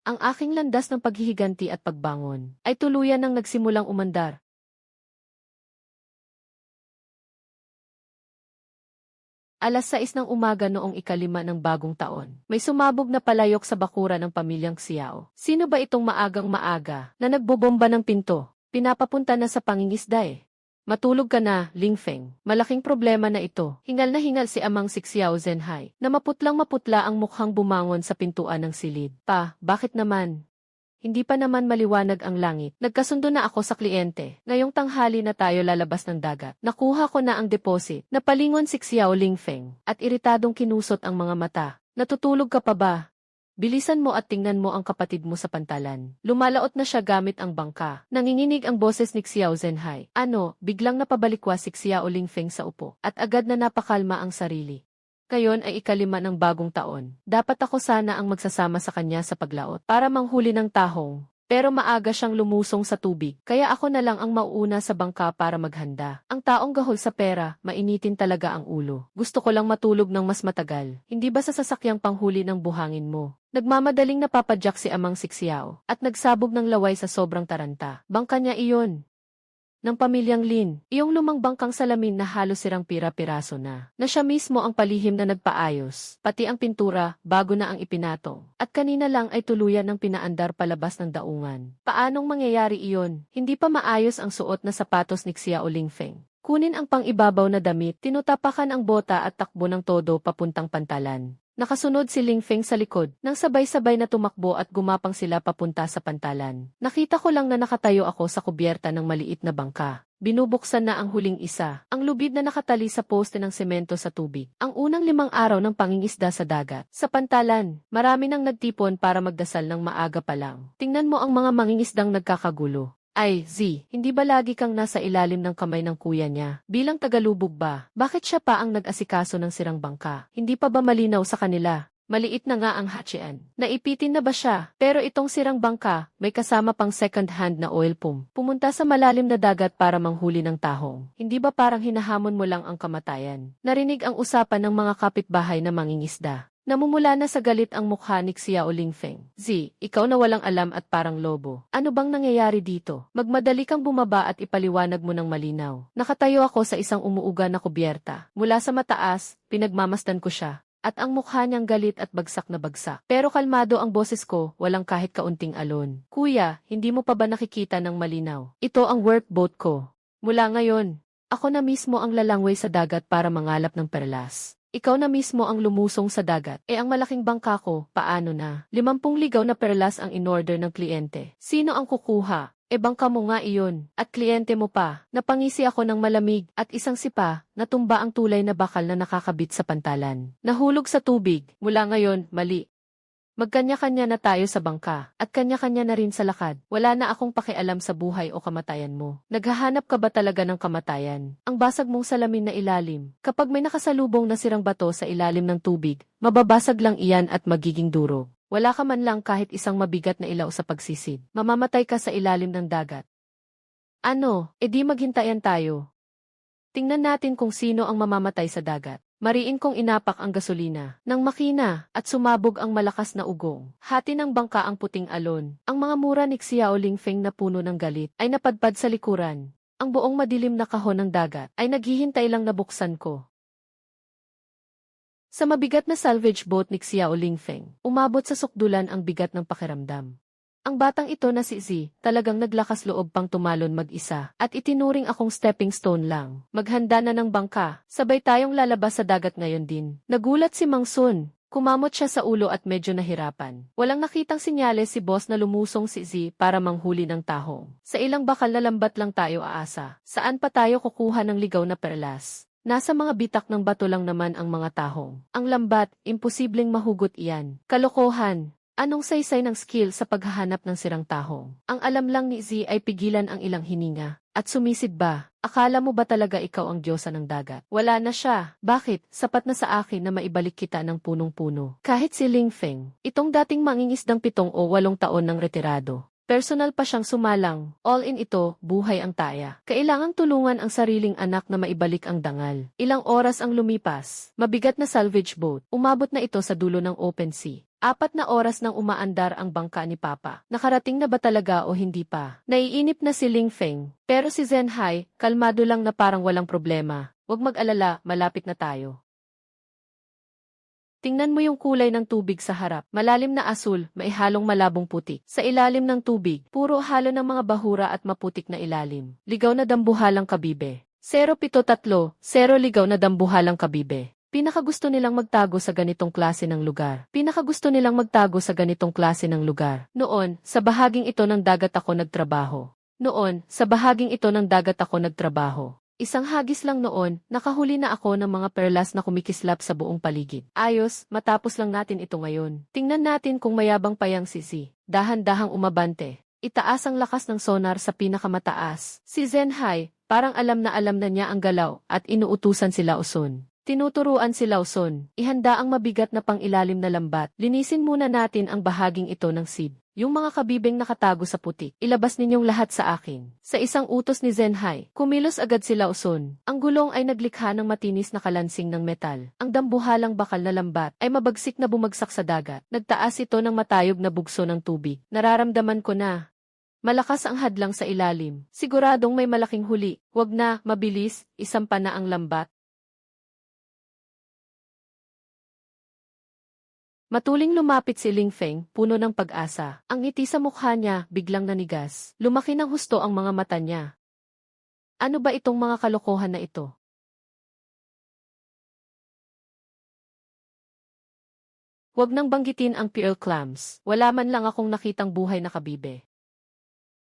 Ang aking landas ng paghihiganti at pagbangon ay tuluyan ng nagsimulang umandar. Alas 6 ng umaga noong ika-5 ng bagong taon, may sumabog na palayok sa bakuran ng pamilyang Xiao. Sino ba itong maagang maaga na nagbobomba ng pinto? Pinapapunta na sa pangingisda eh. Matulog ka na, Lingfeng. Malaking problema na ito. Hingal na hingal si amang si Xiao Zhenhai, na maputlang-maputla ang mukhang bumangon sa pintuan ng silid. Pa, bakit naman? Hindi pa naman maliwanag ang langit. Nagkasundo na ako sa kliyente. Ngayong tanghali na tayo lalabas ng dagat. Nakuha ko na ang deposit. Napalingon si Xiao Lingfeng, at iritadong kinusot ang mga mata. Natutulog ka pa ba? Bilisan mo at tingnan mo ang kapatid mo sa pantalan. Lumalaot na siya gamit ang bangka. Nanginginig ang boses ni Xiao Zhenhai. Biglang napabalikwa si Xiao Lingfeng sa upo, at agad na napakalma ang sarili. Ngayon ay ika-5 ng bagong taon. Dapat ako sana ang magsasama sa kanya sa paglaot para manghuli ng tahong. Pero maaga siyang lumusong sa tubig, kaya ako na lang ang mauuna sa bangka para maghanda. Ang taong gahol sa pera, mainitin talaga ang ulo. Gusto ko lang matulog ng mas matagal. Hindi ba sa sasakyang panghuli ng buhangin mo? Nagmamadaling napapadyak si Amang Siksiao at nagsabog ng laway sa sobrang taranta. Bangka niya iyon. Ng pamilyang Lin, iyong lumang bangkang salamin na halos sirang pira-piraso na siya mismo ang palihim na nagpaayos, pati ang pintura, bago na ang ipinatong. At kanina lang ay tuluyan ng pinaandar palabas ng daungan. Paanong mangyayari iyon? Hindi pa maayos ang suot na sapatos ni Xiao Lingfeng. Kunin ang pang-ibabaw na damit, tinutapakan ang bota at takbo ng todo papuntang pantalan. Nakasunod si Lingfeng sa likod, nang sabay-sabay na tumakbo at gumapang sila papunta sa pantalan. Nakita ko lang na nakatayo ako sa kubyerta ng maliit na bangka. Binubuksan na ang huling isa, ang lubid na nakatali sa poste ng semento sa tubig. Ang unang 5 araw ng pangingisda sa dagat. Sa pantalan, marami nang nagtipon para magdasal ng maaga pa lang. Tingnan mo ang mga mangingisdang nagkakagulo. Ay, Z, hindi ba lagi kang nasa ilalim ng kamay ng kuya niya? Bilang tagalubog ba? Bakit siya pa ang nag-asikaso ng sirang bangka? Hindi pa ba malinaw sa kanila? Maliit na nga ang hatchian. Naipitin na ba siya? Pero itong sirang bangka, may kasama pang second-hand na oil pump. Pumunta sa malalim na dagat para manghuli ng tahong. Hindi ba parang hinahamon mo lang ang kamatayan? Narinig ang usapan ng mga kapitbahay na mangingisda. Namumula na sa galit ang mukha ni Xiao Lingfeng. Z, ikaw na walang alam at parang lobo. Ano bang nangyayari dito? Magmadali kang bumaba at ipaliwanag mo ng malinaw. Nakatayo ako sa isang umuuga na kubyerta. Mula sa mataas, pinagmamasdan ko siya. At ang mukha niyang galit at bagsak na bagsak. Pero kalmado ang boses ko, walang kahit kaunting alon. Kuya, hindi mo pa ba nakikita ng malinaw? Ito ang workboat ko. Mula ngayon, ako na mismo ang lalangway sa dagat para mangalap ng perlas. Ikaw na mismo ang lumusong sa dagat. Ang malaking bangka ko, paano na? 50 ligaw na perlas ang in-order ng kliyente. Sino ang kukuha? Bangka mo nga iyon. At kliyente mo pa. Napangisi ako ng malamig at isang sipa, natumba ang tulay na bakal na nakakabit sa pantalan. Nahulog sa tubig. Mula ngayon, mali. Magkanya-kanya na tayo sa bangka, at kanya-kanya na rin sa lakad. Wala na akong pakialam sa buhay o kamatayan mo. Naghahanap ka ba talaga ng kamatayan? Ang basag mong salamin na ilalim. Kapag may nakasalubong na sirang bato sa ilalim ng tubig, mababasag lang iyan at magiging durog. Wala ka man lang kahit isang mabigat na ilaw sa pagsisid. Mamamatay ka sa ilalim ng dagat. Ano, edi maghintayan tayo. Tingnan natin kung sino ang mamamatay sa dagat. Mariin kong inapak ang gasolina ng makina at sumabog ang malakas na ugong. Hati ng bangka ang puting alon. Ang mga mura ni Xiao Lingfeng na puno ng galit ay napadpad sa likuran. Ang buong madilim na kahon ng dagat ay naghihintay lang na buksan ko. Sa mabigat na salvage boat ni Xiao Lingfeng, umabot sa sukdulan ang bigat ng pakiramdam. Ang batang ito na si Z, talagang naglakas loob pang tumalon mag-isa, at itinuring akong stepping stone lang. Maghanda na ng bangka, sabay tayong lalabas sa dagat ngayon din. Nagulat si Mang Sun. Kumamot siya sa ulo at medyo nahirapan. Walang nakitang sinyales si boss na lumusong si Z para manghuli ng tahong. Sa ilang bakal na lambat lang tayo aasa. Saan pa tayo kukuha ng ligaw na perlas? Nasa mga bitak ng bato lang naman ang mga tahong. Ang lambat, imposibleng mahugot iyan. Kalokohan. Anong saysay ng skill sa paghahanap ng sirang tahong? Ang alam lang ni Z ay pigilan ang ilang hininga. At sumisid ba? Akala mo ba talaga ikaw ang diyosa ng dagat? Wala na siya. Bakit? Sapat na sa akin na maibalik kita ng punong-puno. Kahit si Lingfeng, itong dating mangingisdang 7 o 8 taon ng retirado. Personal pa siyang sumalang. All in ito, buhay ang taya. Kailangang tulungan ang sariling anak na maibalik ang dangal. Ilang oras ang lumipas. Mabigat na salvage boat. Umabot na ito sa dulo ng open sea. 4 na oras nang umaandar ang bangka ni Papa. Nakarating na ba talaga o hindi pa? Naiinip na si Lingfeng. Pero si Zenhai, kalmado lang na parang walang problema. Huwag mag-alala, malapit na tayo. Tingnan mo yung kulay ng tubig sa harap. Malalim na asul, may halong malabong putik. Sa ilalim ng tubig, puro halo ng mga bahura at maputik na ilalim. Ligaw na dambuhalang kabibe. 073, 0 ligaw na dambuhalang kabibe. Pinakagusto nilang magtago sa ganitong klase ng lugar. Pinakagusto nilang magtago sa ganitong klase ng lugar. Noon, sa bahaging ito ng dagat ako nagtrabaho. Isang hagis lang noon, nakahuli na ako ng mga perlas na kumikislap sa buong paligid. Ayos, matapos lang natin ito ngayon. Tingnan natin kung mayabang pa yang sisi. Dahan-dahang umabante. Itaas ang lakas ng sonar sa pinakamataas. Si Zenhai, parang alam na niya ang galaw at inuutusan si Lawson. Tinuturuan si Lawson, ihanda ang mabigat na pang-ilalim na lambat. Linisin muna natin ang bahaging ito ng seed. Yung mga kabibeng nakatago sa putik, ilabas ninyong lahat sa akin. Sa isang utos ni Zenhai, kumilos agad sila uson. Ang gulong ay naglikha ng matinis na kalansing ng metal. Ang dambuhalang bakal na lambat ay mabagsik na bumagsak sa dagat. Nagtaas ito ng matayog na bugso ng tubig. Nararamdaman ko na. Malakas ang hadlang sa ilalim. Siguradong may malaking huli. Huwag na, mabilis, isampa na ang lambat. Matuling lumapit si Ling Feng, puno ng pag-asa. Ang ngiti sa mukha niya, biglang nanigas. Lumaki ng husto ang mga mata niya. Ano ba itong mga kalokohan na ito? Huwag nang banggitin ang pearl clams. Wala man lang akong nakitang buhay na kabibe.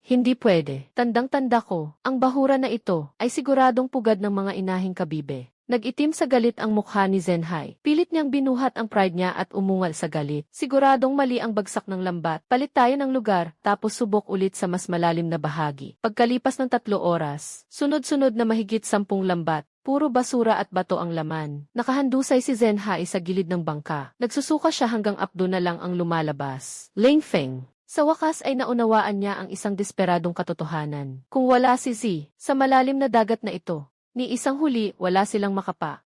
Hindi pwede. Tandang-tanda ko, ang bahura na ito ay siguradong pugad ng mga inahing kabibe. Nag-itim sa galit ang mukha ni Zenhai. Pilit niyang binuhat ang pride niya at umungal sa galit. Siguradong mali ang bagsak ng lambat. Palit tayo ng lugar, tapos subok ulit sa mas malalim na bahagi. Pagkalipas ng 3 oras, sunod-sunod na mahigit 10 lambat. Puro basura at bato ang laman. Nakahandusay si Zenhai sa gilid ng bangka. Nagsusuka siya hanggang apdo na lang ang lumalabas. Ling Feng. Sa wakas ay naunawaan niya ang isang desperadong katotohanan. Kung wala si Z, sa malalim na dagat na ito, ni isang huli, wala silang makapa.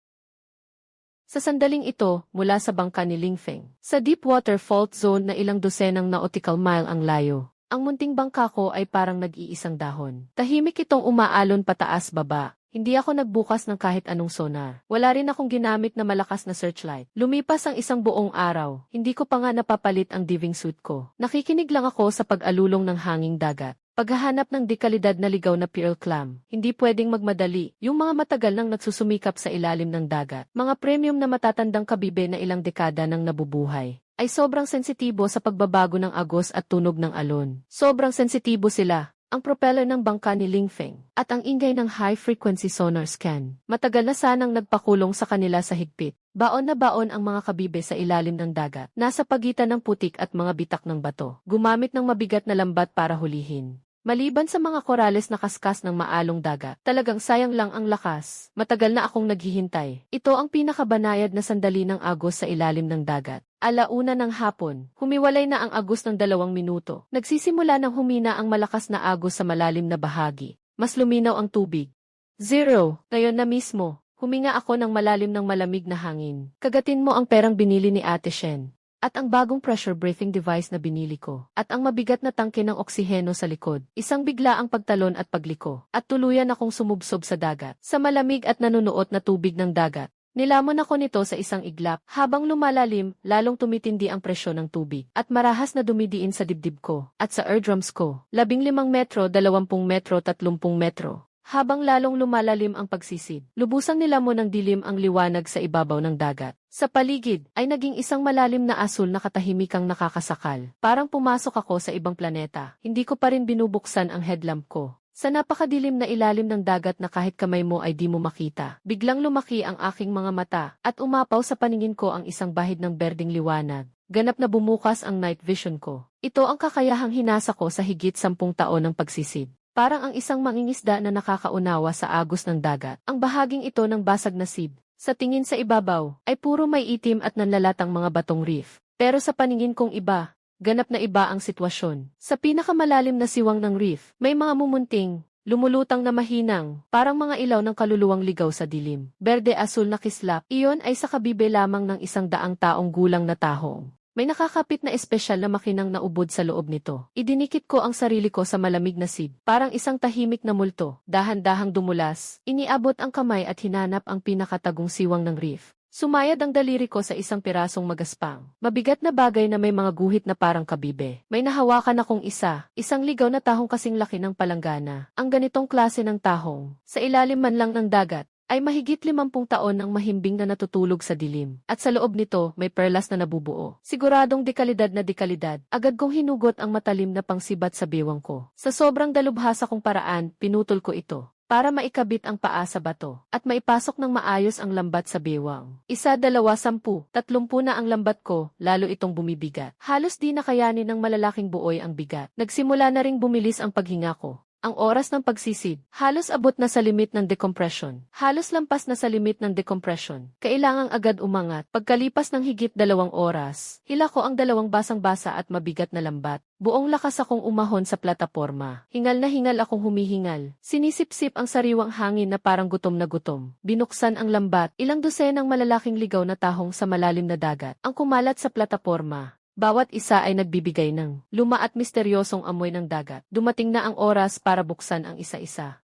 Sa sandaling ito, mula sa bangka ni Ling Feng, sa Deepwater Fault Zone na ilang dosenang nautical mile ang layo, ang munting bangka ko ay parang nag-iisang dahon. Tahimik itong umaalon pataas baba. Hindi ako nagbukas ng kahit anong sonar. Wala rin akong ginamit na malakas na searchlight. Lumipas ang isang buong araw. Hindi ko pa nga napapalit ang diving suit ko. Nakikinig lang ako sa pag-alulong ng hanging dagat. Paghahanap ng dekalidad na ligaw na pearl clam, hindi pwedeng magmadali. Yung mga matagal nang nagsusumikap sa ilalim ng dagat, mga premium na matatandang kabibe na ilang dekada nang nabubuhay, ay sobrang sensitibo sa pagbabago ng agos at tunog ng alon. Sobrang sensitibo sila. Ang propeller ng bangka ni Ling Feng, at ang ingay ng high-frequency sonar scan. Matagal na sanang nagpakulong sa kanila sa higpit. Baon na baon ang mga kabibe sa ilalim ng dagat, nasa pagitan ng putik at mga bitak ng bato. Gumamit ng mabigat na lambat para hulihin. Maliban sa mga korales na kaskas ng maalong dagat, talagang sayang lang ang lakas. Matagal na akong naghihintay. Ito ang pinakabanayad na sandali ng agos sa ilalim ng dagat. 1:00 ng hapon, humiwalay na ang agos ng 2 minuto. Nagsisimula ng humina ang malakas na agos sa malalim na bahagi. Mas luminaw ang tubig. 0. Ngayon na mismo, huminga ako ng malalim ng malamig na hangin. Kagatin mo ang perang binili ni Ate Shen. At ang bagong pressure breathing device na binili ko. At ang mabigat na tangke ng oksiheno sa likod. Isang bigla ang pagtalon at pagliko. At tuluyan akong sumubsob sa dagat. Sa malamig at nanunuot na tubig ng dagat. Nilamon ako nito sa isang iglap. Habang lumalalim, lalong tumitindi ang presyon ng tubig. At marahas na dumidiin sa dibdib ko. At sa eardrums ko. 15 metro, 20 metro, 30 metro. Habang lalong lumalalim ang pagsisid, lubusang nilamon ng dilim ang liwanag sa ibabaw ng dagat. Sa paligid, ay naging isang malalim na asul na katahimikang nakakasakal. Parang pumasok ako sa ibang planeta. Hindi ko pa rin binubuksan ang headlamp ko. Sa napakadilim na ilalim ng dagat na kahit kamay mo ay di mo makita. Biglang lumaki ang aking mga mata, at umapaw sa paningin ko ang isang bahid ng berdeng liwanag. Ganap na bumukas ang night vision ko. Ito ang kakayahang hinasa ko sa higit 10 taon ng pagsisid. Parang ang isang mangingisda na nakakaunawa sa agos ng dagat. Ang bahaging ito ng basag na sib, sa tingin sa ibabaw, ay puro may itim at nanlalatang mga batong reef. Pero sa paningin kong iba, ganap na iba ang sitwasyon. Sa pinakamalalim na siwang ng reef, may mga mumunting, lumulutang na mahinang, parang mga ilaw ng kaluluwang ligaw sa dilim. Berde-asul na kislap, iyon ay sa kabibe lamang ng 100 taong gulang na tahong. May nakakapit na espesyal na makinang naubod sa loob nito. Idinikit ko ang sarili ko sa malamig na sib. Parang isang tahimik na multo. Dahan-dahang dumulas. Iniabot ang kamay at hinanap ang pinakatagong siwang ng reef. Sumayad ang daliri ko sa isang pirasong magaspang. Mabigat na bagay na may mga guhit na parang kabibe. May nahawakan akong isang ligaw na tahong kasing laki ng palanggana. Ang ganitong klase ng tahong, sa ilalim man lang ng dagat, ay mahigit 50 taon ang mahimbing na natutulog sa dilim. At sa loob nito, may perlas na nabubuo. Siguradong dekalidad na dekalidad. Agad kong hinugot ang matalim na pangsibat sa bewang ko. Sa sobrang dalubhasa kong paraan, pinutol ko ito. Para maikabit ang paa sa bato. At maipasok ng maayos ang lambat sa bewang. 1, 2, 10, 30 na ang lambat ko, lalo itong bumibigat. Halos di nakayanin ng malalaking buoy ang bigat. Nagsimula na ring bumilis ang paghinga ko. Ang oras ng pagsisid, halos abot na sa limit ng decompression. Halos lampas na sa limit ng decompression. Kailangang agad umangat. Pagkalipas ng higit 2 oras, hila ko ang 2 basang-basa at mabigat na lambat. Buong lakas akong umahon sa plataporma. Hingal na hingal akong humihingal. Sinisip-sip ang sariwang hangin na parang gutom na gutom. Binuksan ang lambat. Ilang dosenang malalaking ligaw na tahong sa malalim na dagat ang kumalat sa plataporma. Bawat isa ay nagbibigay ng luma at misteryosong amoy ng dagat. Dumating na ang oras para buksan ang isa-isa.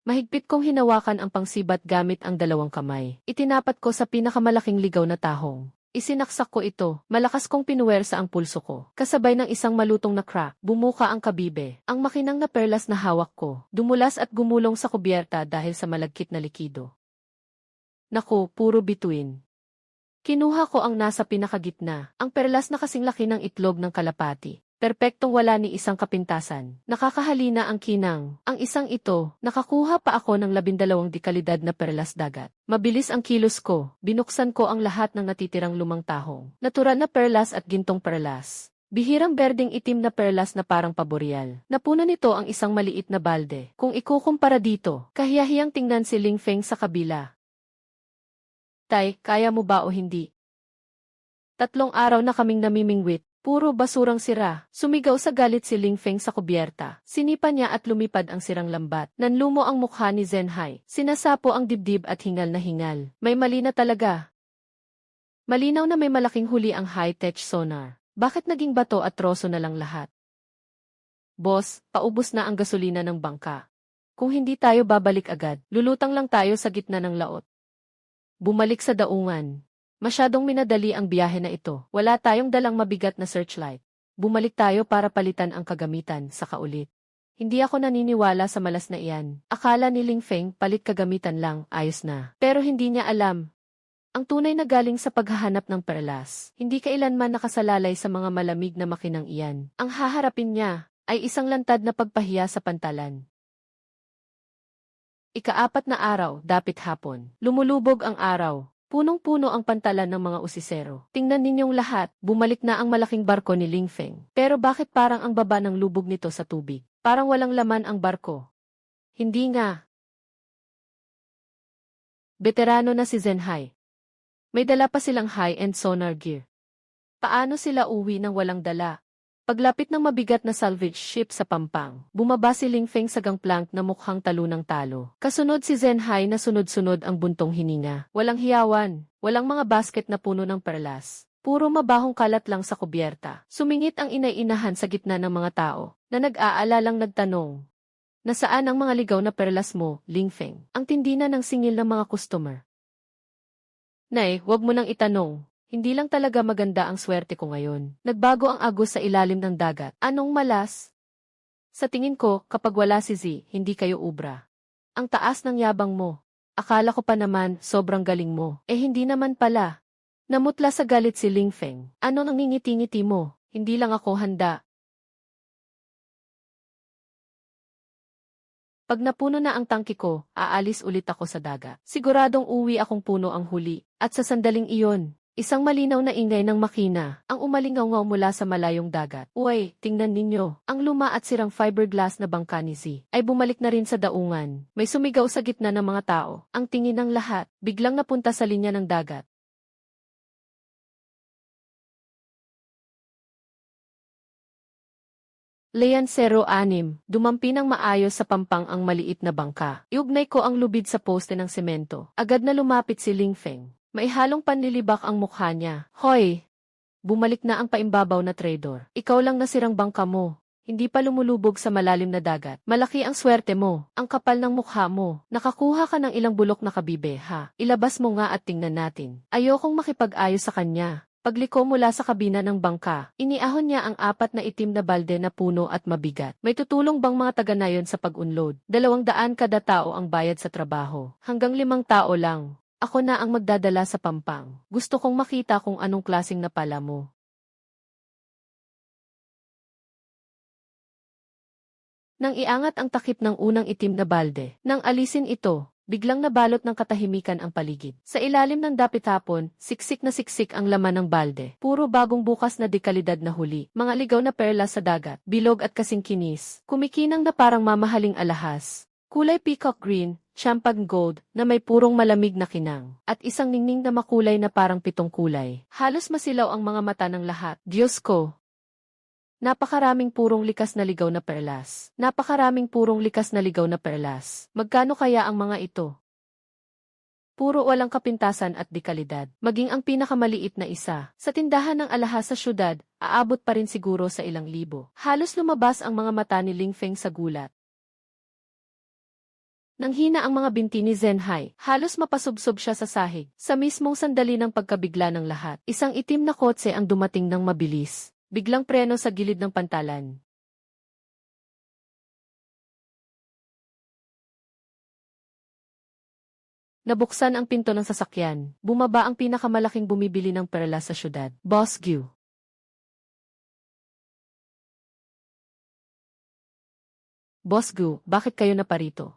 Mahigpit kong hinawakan ang pangsibat gamit ang 2 kamay. Itinapat ko sa pinakamalaking ligaw na tahong. Isinaksak ko ito, malakas kong pinuwersa ang pulso ko. Kasabay ng isang malutong na crack, bumuka ang kabibe. Ang makinang na perlas na hawak ko, dumulas at gumulong sa kubyerta dahil sa malagkit na likido. Naku, puro bituin. Kinuha ko ang nasa pinakagitna, ang perlas na kasing laki ng itlog ng kalapati. Perpektong wala ni isang kapintasan. Nakakahalina ang kinang. Ang isang ito, nakakuha pa ako ng 12 dekalidad na perlas dagat. Mabilis ang kilos ko, binuksan ko ang lahat ng natitirang lumang tahong. Natural na perlas at gintong perlas. Bihirang berdeng itim na perlas na parang paboreal. Napuno nito ang isang maliit na balde. Kung ikukumpara dito, kahiyahiyang tingnan si Ling Feng sa kabila. Tay, kaya mo ba o hindi? 3 araw na kaming namimingwit, puro basurang sira. Sumigaw sa galit si Ling Feng sa kubyerta. Sinipa niya at lumipad ang sirang lambat. Nanlumo ang mukha ni Zenhai. Sinasapo ang dibdib at hingal na hingal. May mali na talaga. Malinaw na may malaking huli ang high-tech sonar. Bakit naging bato at troso na lang lahat? Boss, paubos na ang gasolina ng bangka. Kung hindi tayo babalik agad, lulutang lang tayo sa gitna ng laot. Bumalik sa daungan. Masyadong minadali ang biyahe na ito. Wala tayong dalang mabigat na searchlight. Bumalik tayo para palitan ang kagamitan sa kaulit. Hindi ako naniniwala sa malas na iyan. Akala ni Ling Feng palit kagamitan lang, ayos na. Pero hindi niya alam. Ang tunay na galing sa paghahanap ng perlas. Hindi kailanman nakasalalay sa mga malamig na makinang iyan. Ang haharapin niya ay isang lantad na pagpahiya sa pantalan. Ika-4 na araw, dapit hapon. Lumulubog ang araw. Punong-puno ang pantalan ng mga usisero. Tingnan ninyong lahat, bumalik na ang malaking barko ni Ling Feng. Pero bakit parang ang baba ng lubog nito sa tubig? Parang walang laman ang barko. Hindi nga. Veterano na si Zenhai. May dala pa silang high-end sonar gear. Paano sila uwi nang walang dala? Paglapit ng mabigat na salvage ship sa pampang, bumaba si Ling Feng sa gangplank na mukhang talunang talo. Kasunod si Zenhai na sunod-sunod ang buntong hininga. Walang hiyawan, walang mga basket na puno ng perlas. Puro mabahong kalat lang sa kubyerta. Sumingit ang inay-inahan sa gitna ng mga tao, na nag-aalalang nagtanong. Nasaan ang mga ligaw na perlas mo, Ling Feng? Ang tindi na ng singil ng mga customer. Nay, wag mo nang itanong. Hindi lang talaga maganda ang swerte ko ngayon. Nagbago ang agos sa ilalim ng dagat. Anong malas? Sa tingin ko, kapag wala si Z, hindi kayo ubra. Ang taas ng yabang mo. Akala ko pa naman, sobrang galing mo. Eh hindi naman pala. Namutla sa galit si Ling Feng. Ano nang ngingiti-ngiti mo? Hindi lang ako handa. Pag napuno na ang tangke ko, aalis ulit ako sa dagat. Siguradong uwi akong puno ang huli. At sa sandaling iyon, isang malinaw na ingay ng makina, ang umalingaw-ngaw mula sa malayong dagat. Uy, tingnan ninyo, ang luma at sirang fiberglass na bangka ni Z ay bumalik na rin sa daungan. May sumigaw sa gitna ng mga tao. Ang tingin ng lahat, biglang napunta sa linya ng dagat. Leon 06, dumampi ng maayos sa pampang ang maliit na bangka. Iugnay ko ang lubid sa poste ng semento. Agad na lumapit si Ling Feng. May halong panlilibak ang mukha niya. Hoy! Bumalik na ang paimbabaw na trader. Ikaw lang nasirang bangka mo. Hindi pa lumulubog sa malalim na dagat. Malaki ang swerte mo. Ang kapal ng mukha mo. Nakakuha ka ng ilang bulok na kabibe, ha? Ilabas mo nga at tingnan natin. Ayokong makipag-ayos sa kanya. Pagliko mula sa kabina ng bangka, iniahon niya ang 4 na itim na balde na puno at mabigat. May tutulong bang mga taga-nayon sa pag-unload? 200 kada tao ang bayad sa trabaho. Hanggang 5 tao lang. Ako na ang magdadala sa pampang. Gusto kong makita kung anong klaseng napala mo. Nang iangat ang takip ng unang itim na balde, nang alisin ito, biglang nabalot ng katahimikan ang paligid. Sa ilalim ng dapit-hapon, siksik na siksik ang laman ng balde. Puro bagong bukas na dekalidad na huli. Mga ligaw na perlas sa dagat, bilog at kasing kinis. Kumikinang na parang mamahaling alahas. Kulay peacock green, champagne gold, na may purong malamig na kinang. At isang ningning na makulay na parang 7 kulay. Halos masilaw ang mga mata ng lahat. Diyos ko! Napakaraming purong likas na ligaw na perlas. Napakaraming purong likas na ligaw na perlas. Magkano kaya ang mga ito? Puro walang kapintasan at dekalidad. Maging ang pinakamaliit na isa. Sa tindahan ng alahas sa syudad, aabot pa rin siguro sa ilang libo. Halos lumabas ang mga mata ni Ling Feng sa gulat. Nanghina ang mga binti ni Zenhai. Halos mapasubsob siya sa sahig. Sa mismong sandali ng pagkabigla ng lahat, isang itim na kotse ang dumating ng mabilis. Biglang preno sa gilid ng pantalan. Nabuksan ang pinto ng sasakyan. Bumaba ang pinakamalaking bumibili ng perlas sa syudad. Boss Gu. Boss Gu, bakit kayo naparito?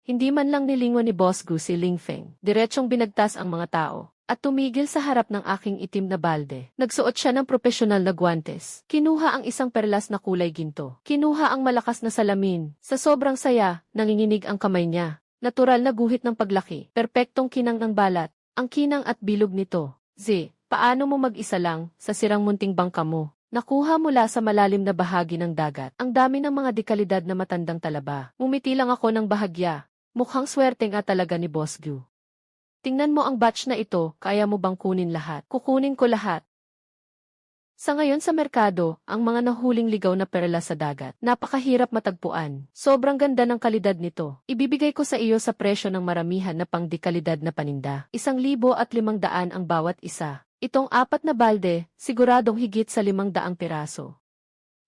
Hindi man lang nilingon ni Boss Gu si Ling Feng. Diretsyong binagtas ang mga tao. At tumigil sa harap ng aking itim na balde. Nagsuot siya ng propesyonal na guwantes. Kinuha ang isang perlas na kulay ginto. Kinuha ang malakas na salamin. Sa sobrang saya, nanginginig ang kamay niya. Natural na guhit ng paglaki. Perpektong kinang ng balat. Ang kinang at bilog nito. Paano mo mag-isa lang sa sirang munting bangka mo? Nakuha mula sa malalim na bahagi ng dagat. Ang dami ng mga dekalidad na matandang talaba. Ngumiti lang ako ng bahagya. Mukhang swerte nga talaga ni Boss Gu. Tingnan mo ang batch na ito, kaya mo bang kunin lahat? Kukunin ko lahat. Sa ngayon sa merkado, ang mga nahuling ligaw na perlas sa dagat, napakahirap matagpuan. Sobrang ganda ng kalidad nito. Ibibigay ko sa iyo sa presyo ng maramihan na pangdekalidad na paninda. 1,500 ang bawat isa. Itong 4 na balde, siguradong higit sa 500 piraso.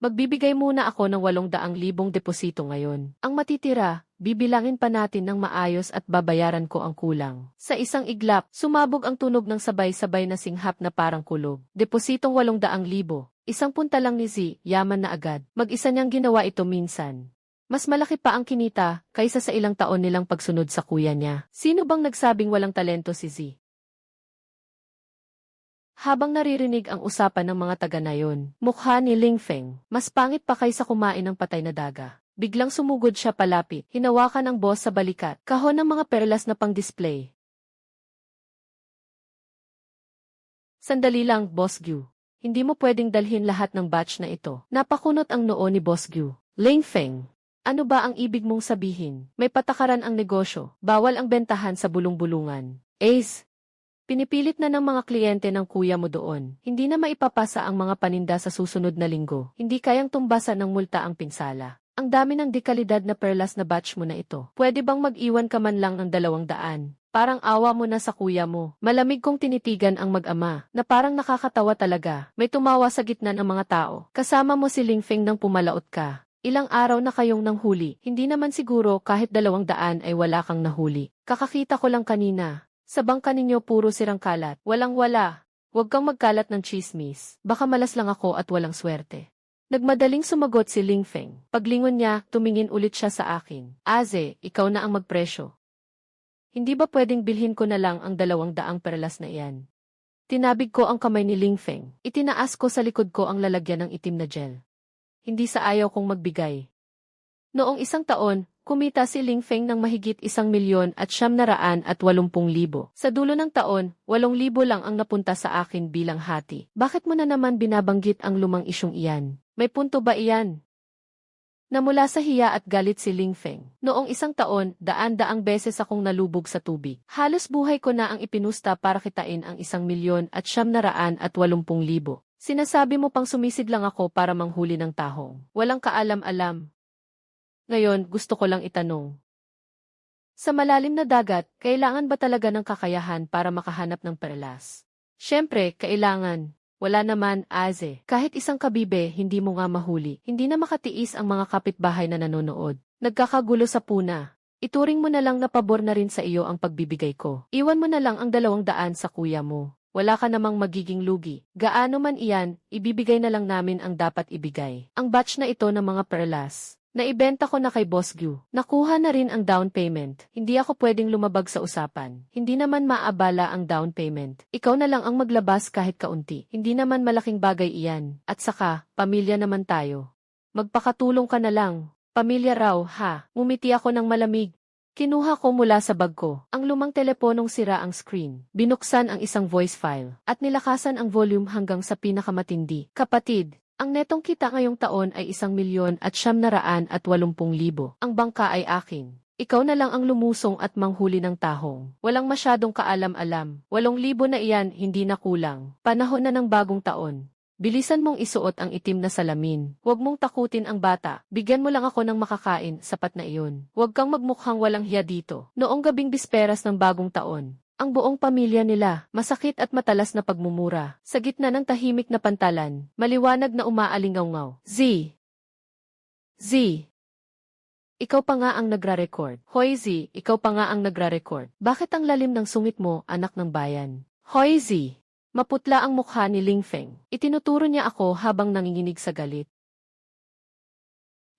Magbibigay muna ako ng 800,000 deposito ngayon. Ang matitira, bibilangin pa natin ng maayos at babayaran ko ang kulang. Sa isang iglap, sumabog ang tunog ng sabay-sabay na singhap na parang kulog. Depositong 800,000. Isang punta lang ni Z, yaman na agad. Mag-isa niyang ginawa ito minsan. Mas malaki pa ang kinita kaysa sa ilang taon nilang pagsunod sa kuya niya. Sino bang nagsabing walang talento si Z? Habang naririnig ang usapan ng mga taga na yon, mukha ni Ling Feng, mas pangit pa kaysa kumain ng patay na daga. Biglang sumugod siya palapit, hinawakan ang boss sa balikat, kahon ng mga perlas na pang-display. Sandali lang, Boss Gu. Hindi mo pwedeng dalhin lahat ng batch na ito. Napakunot ang noo ni Boss Gu. Ling Feng, ano ba ang ibig mong sabihin? May patakaran ang negosyo, bawal ang bentahan sa bulong-bulungan. Ace, pinipilit na ng mga kliyente ng kuya mo doon. Hindi na maipapasa ang mga paninda sa susunod na linggo. Hindi kayang tumbasan ng multa ang pinsala. Ang dami ng dekalidad na perlas na batch mo na ito. Pwede bang mag-iwan ka man lang ng 200? Parang awa mo na sa kuya mo. Malamig kong tinitigan ang mag-ama, na parang nakakatawa talaga. May tumawa sa gitna ng mga tao. Kasama mo si Ling Feng nang pumalaot ka. Ilang araw na kayong nanghuli. Hindi naman siguro kahit 200 ay wala kang nahuli. Kakakita ko lang kanina. Sa bangka ninyo puro sirang kalat. Walang-wala. Huwag kang magkalat ng chismis. Baka malas lang ako at walang swerte. Nagmadaling sumagot si Ling Feng. Paglingon niya, tumingin ulit siya sa akin. Aze, ikaw na ang magpresyo. Hindi ba pwedeng bilhin ko na lang ang 200 perlas na iyan? Tinabig ko ang kamay ni Ling Feng. Itinaas ko sa likod ko ang lalagyan ng itim na gel. Hindi sa ayaw kong magbigay. Noong isang taon, kumita si Ling Feng ng mahigit 1,980,000. Sa dulo ng taon, 8,000 lang ang napunta sa akin bilang hati. Bakit mo na naman binabanggit ang lumang isyong iyan? May punto ba iyan? Namula sa hiya at galit si Ling Feng. Noong isang taon, daan-daang beses akong nalubog sa tubig. Halos buhay ko na ang ipinusta para kitain ang 1,980,000. Sinasabi mo pang sumisid lang ako para manghuli ng tahong. Walang kaalam-alam. Ngayon, gusto ko lang itanong. Sa malalim na dagat, kailangan ba talaga ng kakayahan para makahanap ng perlas? Siyempre, kailangan. Wala naman, Aze. Kahit isang kabibe, hindi mo nga mahuli. Hindi na makatiis ang mga kapitbahay na nanonood. Nagkakagulo sa puna. Ituring mo na lang na pabor na rin sa iyo ang pagbibigay ko. Iwan mo na lang ang 200 sa kuya mo. Wala ka namang magiging lugi. Gaano man iyan, ibibigay na lang namin ang dapat ibigay. Ang batch na ito ng mga perlas. Naibenta ko na kay Boss Gu. Nakuha na rin ang down payment. Hindi ako pwedeng lumabag sa usapan. Hindi naman maabala ang down payment. Ikaw na lang ang maglabas kahit kaunti. Hindi naman malaking bagay iyan. At saka, pamilya naman tayo. Magpakatulong ka na lang. Pamilya raw, ha? Ngumiti ako ng malamig. Kinuha ko mula sa bag ko ang lumang teleponong sira ang screen. Binuksan ang isang voice file at nilakasan ang volume hanggang sa pinakamatindi. Kapatid, ang netong kita ngayong taon ay 1,980,000. Ang bangka ay akin. Ikaw na lang ang lumusong at manghuli ng tahong. Walang masyadong kaalam-alam. 8,000 na iyan, hindi na kulang. Panahon na ng bagong taon. Bilisan mong isuot ang itim na salamin. Huwag mong takutin ang bata. Bigyan mo lang ako ng makakain, sapat na iyon. Huwag kang magmukhang walang hiya dito. Noong gabing bisperas ng bagong taon, ang buong pamilya nila, masakit at matalas na pagmumura. Sa gitna ng tahimik na pantalan, maliwanag na umaalingaw-ngaw. Z. Ikaw pa nga ang nagra-record. Hoy Z, ikaw pa nga ang nagra-record. Bakit ang lalim ng sungit mo, anak ng bayan? Hoy Z. Maputla ang mukha ni Ling Feng. Itinuturo niya ako habang nanginginig sa galit.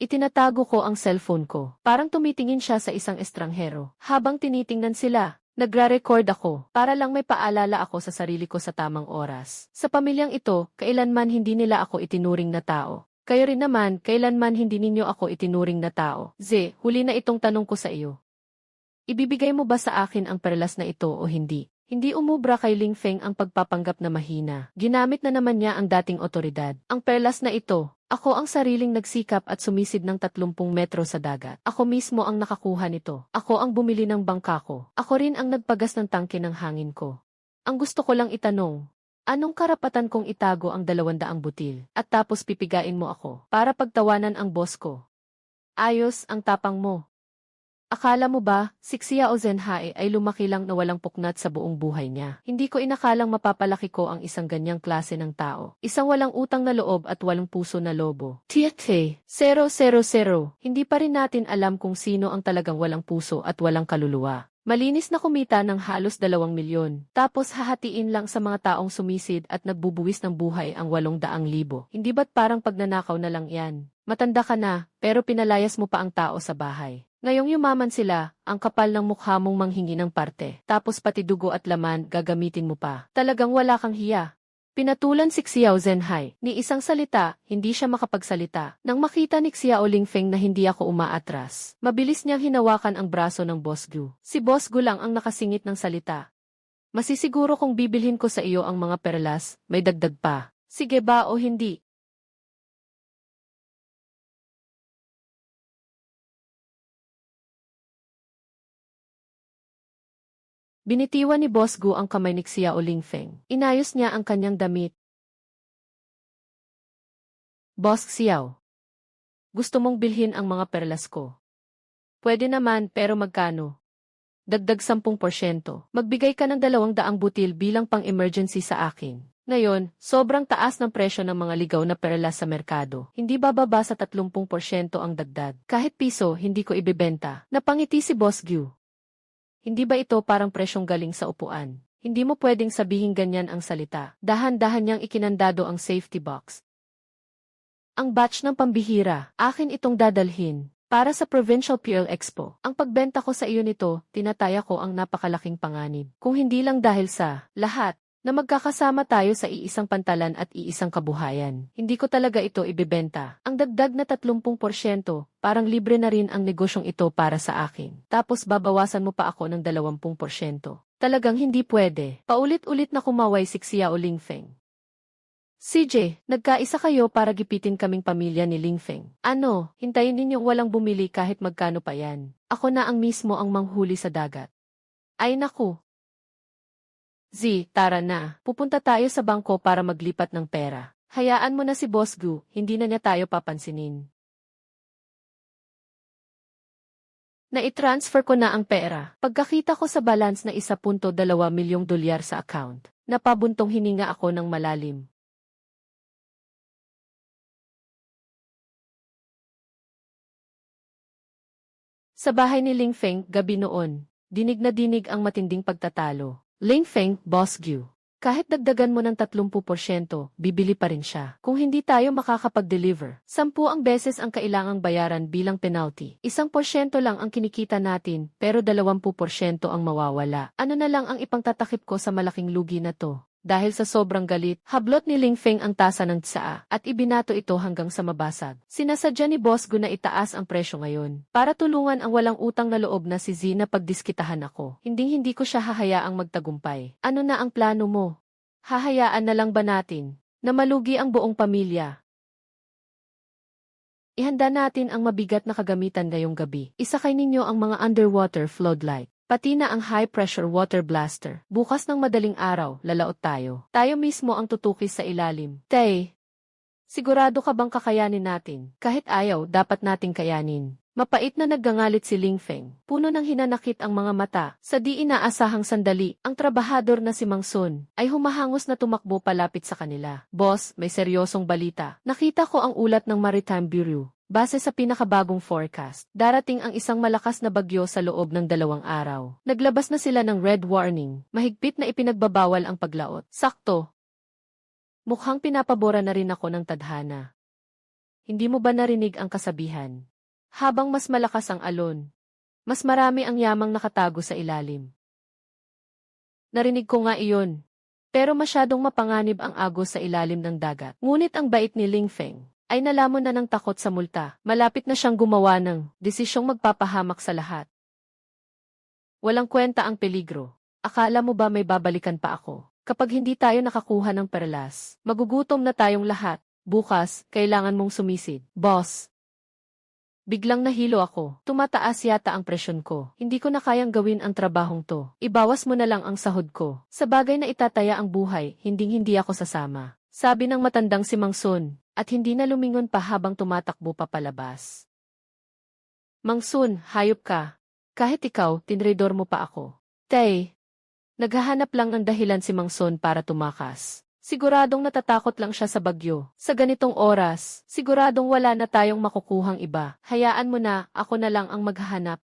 Itinatago ko ang cellphone ko. Parang tumitingin siya sa isang estranghero. Habang tinitingnan sila, nagra-record ako para lang may paalala ako sa sarili ko sa tamang oras. Sa pamilyang ito, kailanman hindi nila ako itinuring na tao. Kayo rin naman, kailanman hindi ninyo ako itinuring na tao. Z, huli na itong tanong ko sa iyo. Ibibigay mo ba sa akin ang perlas na ito o hindi? Hindi umubra kay Ling Feng ang pagpapanggap na mahina. Ginamit na naman niya ang dating otoridad. Ang perlas na ito, ako ang sariling nagsikap at sumisid ng 30 metro sa dagat. Ako mismo ang nakakuha nito. Ako ang bumili ng bangka ko. Ako rin ang nagpagas ng tangke ng hangin ko. Ang gusto ko lang itanong, anong karapatan kong itago ang 200 butil at tapos pipigain mo ako para pagtawanan ang boss ko? Ayos ang tapang mo. Akala mo ba, si Xiao Zhenhai ay lumaki lang na walang puknat sa buong buhay niya? Hindi ko inakalang mapapalaki ko ang isang ganyang klase ng tao. Isang walang utang na loob at walang puso na lobo. Tiethe, 000. Hindi pa rin natin alam kung sino ang talagang walang puso at walang kaluluwa. Malinis na kumita ng halos 2 milyon. Tapos hahatiin lang sa mga taong sumisid at nagbubuwis ng buhay ang 800,000. Hindi ba't parang pagnanakaw na lang yan? Matanda ka na, pero pinalayas mo pa ang tao sa bahay. Ngayong yumaman sila, ang kapal ng mukha mong manghingi ng parte. Tapos pati dugo at laman gagamitin mo pa. Talagang wala kang hiya. Pinatulan si Xiao Zhenhai. Ni isang salita, hindi siya makapagsalita. Nang makita ni Xiao Ling Feng na hindi ako umaatras, mabilis niyang hinawakan ang braso ng Boss Gu. Si Boss Gu lang ang nakasingit ng salita. Masisiguro kung bibilhin ko sa iyo ang mga perlas, may dagdag pa. Sige ba o hindi? Binitiwan ni Boss Gu ang kamay ni Xiao Ling Feng. Inayos niya ang kanyang damit. Boss Xiao, gusto mong bilhin ang mga perlas ko? Pwede naman, pero magkano? Dagdag 10%. Magbigay ka ng 200 butil bilang pang-emergency sa akin. Ngayon, sobrang taas ng presyo ng mga ligaw na perlas sa merkado. Hindi bababa sa 30% ang dagdag. Kahit piso, hindi ko ibebenta. Napangiti si Boss Gu. Hindi ba ito parang presyong galing sa upuan? Hindi mo pwedeng sabihin ganyan ang salita. Dahan-dahan niyang ikinandado ang safety box. Ang batch ng pambihira, akin itong dadalhin. Para sa Provincial PL Expo, ang pagbenta ko sa iyo nito, tinataya ko ang napakalaking panganib. Kung hindi lang dahil sa lahat, na magkakasama tayo sa iisang pantalan at iisang kabuhayan. Hindi ko talaga ito ibebenta. Ang dagdag na 30%, parang libre na rin ang negosyong ito para sa akin. Tapos babawasan mo pa ako ng 20%. Talagang hindi pwede. Paulit-ulit na kumaway si Xiao Ling Feng. CJ, nagkaisa kayo para gipitin kaming pamilya ni Ling Feng. Ano, hintayin ninyong walang bumili kahit magkano pa yan. Ako na ang mismo ang manghuli sa dagat. Ay naku. Z, tara na. Pupunta tayo sa bangko para maglipat ng pera. Hayaan mo na si Boss Gu, hindi na niya tayo papansinin. Nai-transfer ko na ang pera. Pagkakita ko sa balance na 1.2 milyong dolyar sa account, napabuntong hininga ako ng malalim. Sa bahay ni Ling Feng, gabi noon, dinig na dinig ang matinding pagtatalo. Ling Feng, Boss Gu. Kahit dagdagan mo ng 30%, bibili pa rin siya. Kung hindi tayo makakapag-deliver, 10 beses ang kailangang bayaran bilang penalty. 1% lang ang kinikita natin, pero 20% ang mawawala. Ano na lang ang ipangtatakip ko sa malaking lugi na to? Dahil sa sobrang galit, hablot ni Ling Feng ang tasa ng tsaa at ibinato ito hanggang sa mabasag. Sinasadya ni Boss Gu na itaas ang presyo ngayon para tulungan ang walang utang na loob na si Z na pagdiskitahan ako. Hindi ko siya hahayaang magtagumpay. Ano na ang plano mo? Hahayaan na lang ba natin na malugi ang buong pamilya? Ihanda natin ang mabigat na kagamitan ngayong gabi. Isakay ninyo ang mga underwater floodlight. Pati na ang high-pressure water blaster. Bukas ng madaling araw, lalaot tayo. Tayo mismo ang tutukis sa ilalim. Tay, sigurado ka bang kakayanin natin? Kahit ayaw, dapat nating kayanin. Mapait na naggangalit si Ling Feng. Puno ng hinanakit ang mga mata. Sa di inaasahang sandali, ang trabahador na si Mang Sun ay humahangos na tumakbo palapit sa kanila. Boss, may seryosong balita. Nakita ko ang ulat ng Maritime Bureau. Base sa pinakabagong forecast, darating ang isang malakas na bagyo sa loob ng 2 araw. Naglabas na sila ng red warning. Mahigpit na ipinagbabawal ang paglaot. Sakto. Mukhang pinapabora na rin ako ng tadhana. Hindi mo ba narinig ang kasabihan? Habang mas malakas ang alon, mas marami ang yamang nakatago sa ilalim. Narinig ko nga iyon. Pero masyadong mapanganib ang agos sa ilalim ng dagat. Ngunit ang bait ni Ling Feng ay nalamon na ng takot sa multa. Malapit na siyang gumawa ng desisyong magpapahamak sa lahat. Walang kwenta ang peligro. Akala mo ba may babalikan pa ako? Kapag hindi tayo nakakuha ng perlas, magugutom na tayong lahat. Bukas, kailangan mong sumisid. Boss. Biglang nahilo ako. Tumataas yata ang presyon ko. Hindi ko na kayang gawin ang trabahong to. Ibawas mo na lang ang sahod ko. Sa bagay na itataya ang buhay, hindi ako sasama. Sabi ng matandang si Mang Sun. At hindi na lumingon pa habang tumatakbo pa palabas. Mang Sun, hayop ka. Kahit ikaw, tinredor mo pa ako. Tay, naghahanap lang ng dahilan si Mang Sun para tumakas. Siguradong natatakot lang siya sa bagyo. Sa ganitong oras, siguradong wala na tayong makukuhang iba. Hayaan mo na, ako na lang ang maghahanap.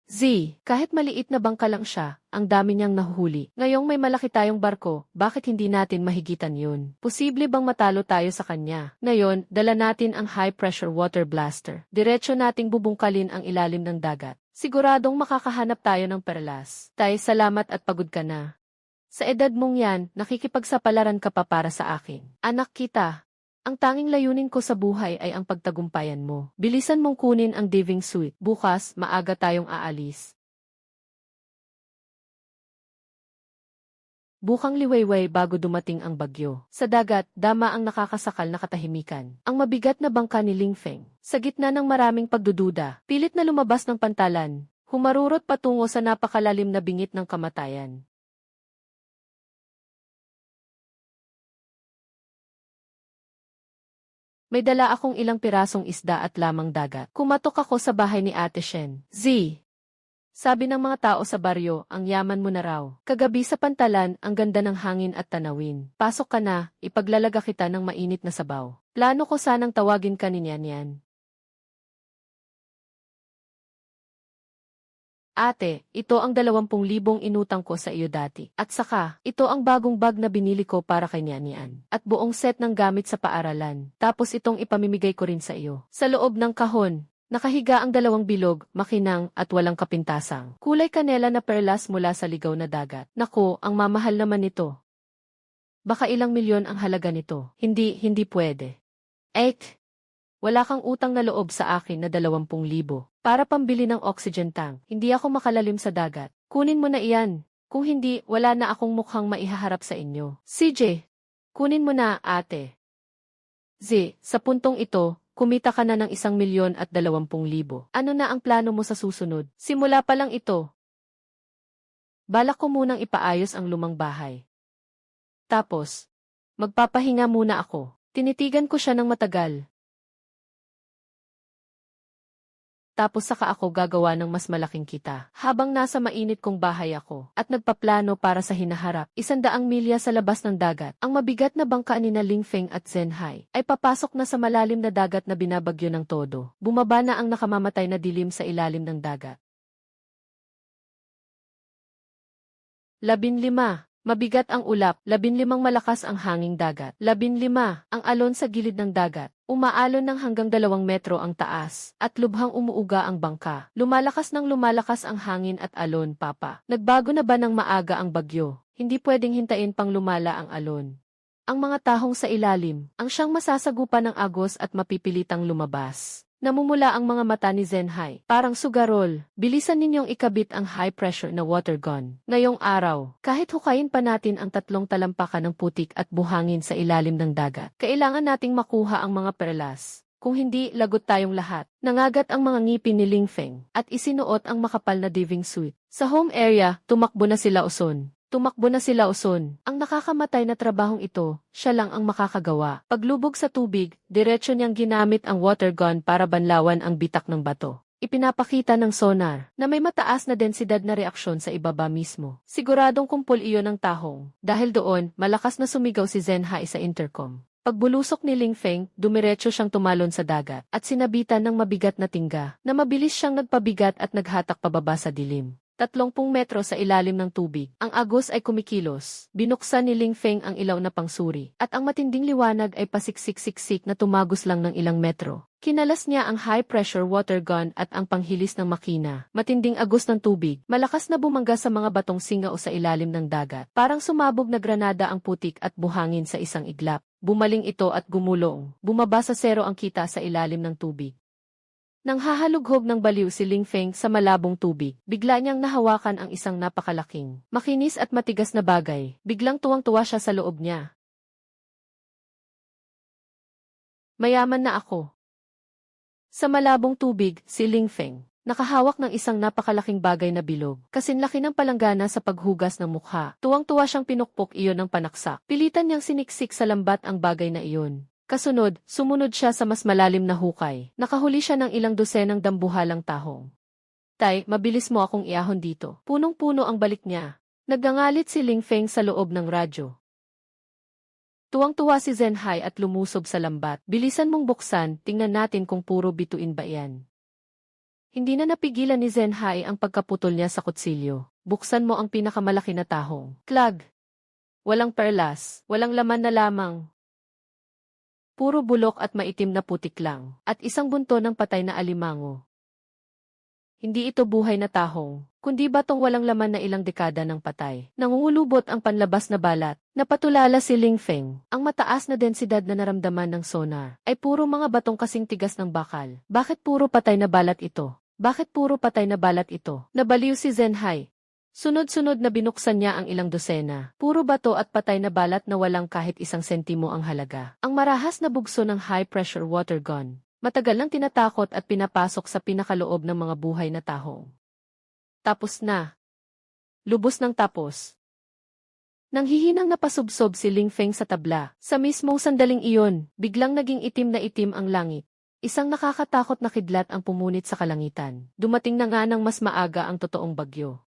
Z, kahit maliit na bangka lang siya, ang dami niyang nahuhuli. Ngayong may malaki tayong barko, bakit hindi natin mahigitan yun? Posible bang matalo tayo sa kanya? Ngayon, dala natin ang high-pressure water blaster. Diretso nating bubungkalin ang ilalim ng dagat. Siguradong makakahanap tayo ng perlas. Tay, salamat at pagod ka na. Sa edad mong yan, nakikipagsapalaran ka pa para sa akin. Anak kita. Ang tanging layunin ko sa buhay ay ang pagtagumpayan mo. Bilisan mong kunin ang diving suite. Bukas, maaga tayong aalis. Bukang liwayway bago dumating ang bagyo. Sa dagat, dama ang nakakasakal na katahimikan. Ang mabigat na bangka ni Ling Feng. Sa gitna ng maraming pagdududa, pilit na lumabas ng pantalan. Humarurot patungo sa napakalalim na bingit ng kamatayan. May dala akong ilang pirasong isda at lamang dagat. Kumatok ako sa bahay ni Ate Shen. Z. Sabi ng mga tao sa baryo, ang yaman mo na raw. Kagabi sa pantalan, ang ganda ng hangin at tanawin. Pasok ka na, ipaglalaga kita ng mainit na sabaw. Plano ko sanang tawagin ka ni Nian. Ate, ito ang 20,000 inutang ko sa iyo dati. At saka, ito ang bagong bag na binili ko para kay Nian. At buong set ng gamit sa paaralan. Tapos itong ipamimigay ko rin sa iyo. Sa loob ng kahon, nakahiga ang 2 bilog, makinang at walang kapintasang. Kulay kanela na perlas mula sa ligaw na dagat. Naku, ang mamahal naman nito. Baka ilang milyon ang halaga nito. Hindi pwede. Wala kang utang na loob sa akin na 20,000. Para pambili ng oxygen tank, hindi ako makalalim sa dagat. Kunin mo na iyan. Kung hindi, wala na akong mukhang maihaharap sa inyo. CJ, kunin mo na, ate. Z, sa puntong ito, kumita ka na ng 1,020,000. Ano na ang plano mo sa susunod? Simula pa lang ito. Balak ko munang ipaayos ang lumang bahay. Tapos, magpapahinga muna ako. Tinitigan ko siya ng matagal. Tapos saka ako gagawa ng mas malaking kita. Habang nasa mainit kong bahay ako, at nagpaplano para sa hinaharap, 100 milya sa labas ng dagat, ang mabigat na bangka ni Ling Feng at Zenhai, ay papasok na sa malalim na dagat na binabagyo ng todo. Bumaba na ang nakamamatay na dilim sa ilalim ng dagat. 15. Mabigat ang ulap, 15 malakas ang hanging dagat. 15 ang alon sa gilid ng dagat. Umaalon ng hanggang 2 metro ang taas, at lubhang umuuga ang bangka. Lumalakas ang hangin at alon, Papa. Nagbago na ba ng maaga ang bagyo? Hindi pwedeng hintayin pang lumala ang alon. Ang mga tahong sa ilalim, ang siyang masasagupan ng agos at mapipilitang lumabas. Namumula ang mga mata ni Zenhai. Parang sugarol, bilisan ninyong ikabit ang high-pressure na water gun. Ngayong araw, kahit hukayin pa natin ang 3 talampakan ng putik at buhangin sa ilalim ng dagat, kailangan nating makuha ang mga perlas. Kung hindi, lagot tayong lahat. Nangagat ang mga ngipin ni Ling Feng at isinuot ang makapal na diving suit. Sa home area, tumakbo na sila Uson. Ang nakakamatay na trabahong ito, siya lang ang makakagawa. Paglubog sa tubig, diretso niyang ginamit ang water gun para banlawan ang bitak ng bato. Ipinapakita ng sonar na may mataas na densidad na reaksyon sa ibaba mismo. Siguradong kumpol iyon ng tahong. Dahil doon, malakas na sumigaw si Zenhai sa intercom. Pagbulusok ni Ling Feng, dumiretso siyang tumalon sa dagat at sinabitan ng mabigat na tingga na mabilis siyang nagpabigat at naghatak pababa sa dilim. 30 metro sa ilalim ng tubig. Ang agos ay kumikilos. Binuksan ni Ling Feng ang ilaw na pangsuri, at ang matinding liwanag ay pasiksik-siksik na tumagos lang ng ilang metro. Kinalas niya ang high-pressure water gun at ang panghilis ng makina. Matinding agos ng tubig, malakas na bumangga sa mga batong singa o sa ilalim ng dagat. Parang sumabog na granada ang putik at buhangin sa isang iglap. Bumaling ito at gumulong. Bumaba sa zero ang kita sa ilalim ng tubig. Nang hahalughog ng baliw si Ling Feng sa malabong tubig, bigla niyang nahawakan ang isang napakalaking, makinis at matigas na bagay. Biglang tuwang-tuwa siya sa loob niya. Mayaman na ako. Sa malabong tubig, si Ling Feng, nakahawak ng isang napakalaking bagay na bilog. Kasinlaki ng palanggana sa paghugas ng mukha. Tuwang-tuwa siyang pinukpok iyon ng panaksak. Pilitan niyang siniksik sa lambat ang bagay na iyon. Kasunod, sumunod siya sa mas malalim na hukay. Nakahuli siya ng ilang dosenang dambuhalang tahong. Tay, mabilis mo akong iahon dito. Punong-puno ang balik niya. Nagngangalit si Ling Feng sa loob ng radyo. Tuwang-tuwa si Zenhai at lumusob sa lambat. Bilisan mong buksan, tingnan natin kung puro bituin ba yan. Hindi na napigilan ni Zenhai ang pagkaputol niya sa kutsilyo. Buksan mo ang pinakamalaki na tahong. Clag! Walang perlas, walang laman na lamang. Puro bulok at maitim na putik lang, at isang bunto ng patay na alimango. Hindi ito buhay na tahong, kundi batong walang laman na ilang dekada ng patay. Nangungulubot ang panlabas na balat. Napatulala si Ling Feng. Ang mataas na densidad na naramdaman ng sonar ay puro mga batong kasing tigas ng bakal. Bakit puro patay na balat ito? Nabaliw si Zenhai. Sunod-sunod na binuksan niya ang ilang dosena. Puro bato at patay na balat na walang kahit isang sentimo ang halaga. Ang marahas na bugso ng high-pressure water gun. Matagal nang tinatakot at pinapasok sa pinakaloob ng mga buhay na tahong. Tapos na. Lubos ng tapos. Nanghihinang napasubsob si Ling Feng sa tabla. Sa mismong sandaling iyon, biglang naging itim na itim ang langit. Isang nakakatakot na kidlat ang pumunit sa kalangitan. Dumating na nga ng mas maaga ang totoong bagyo.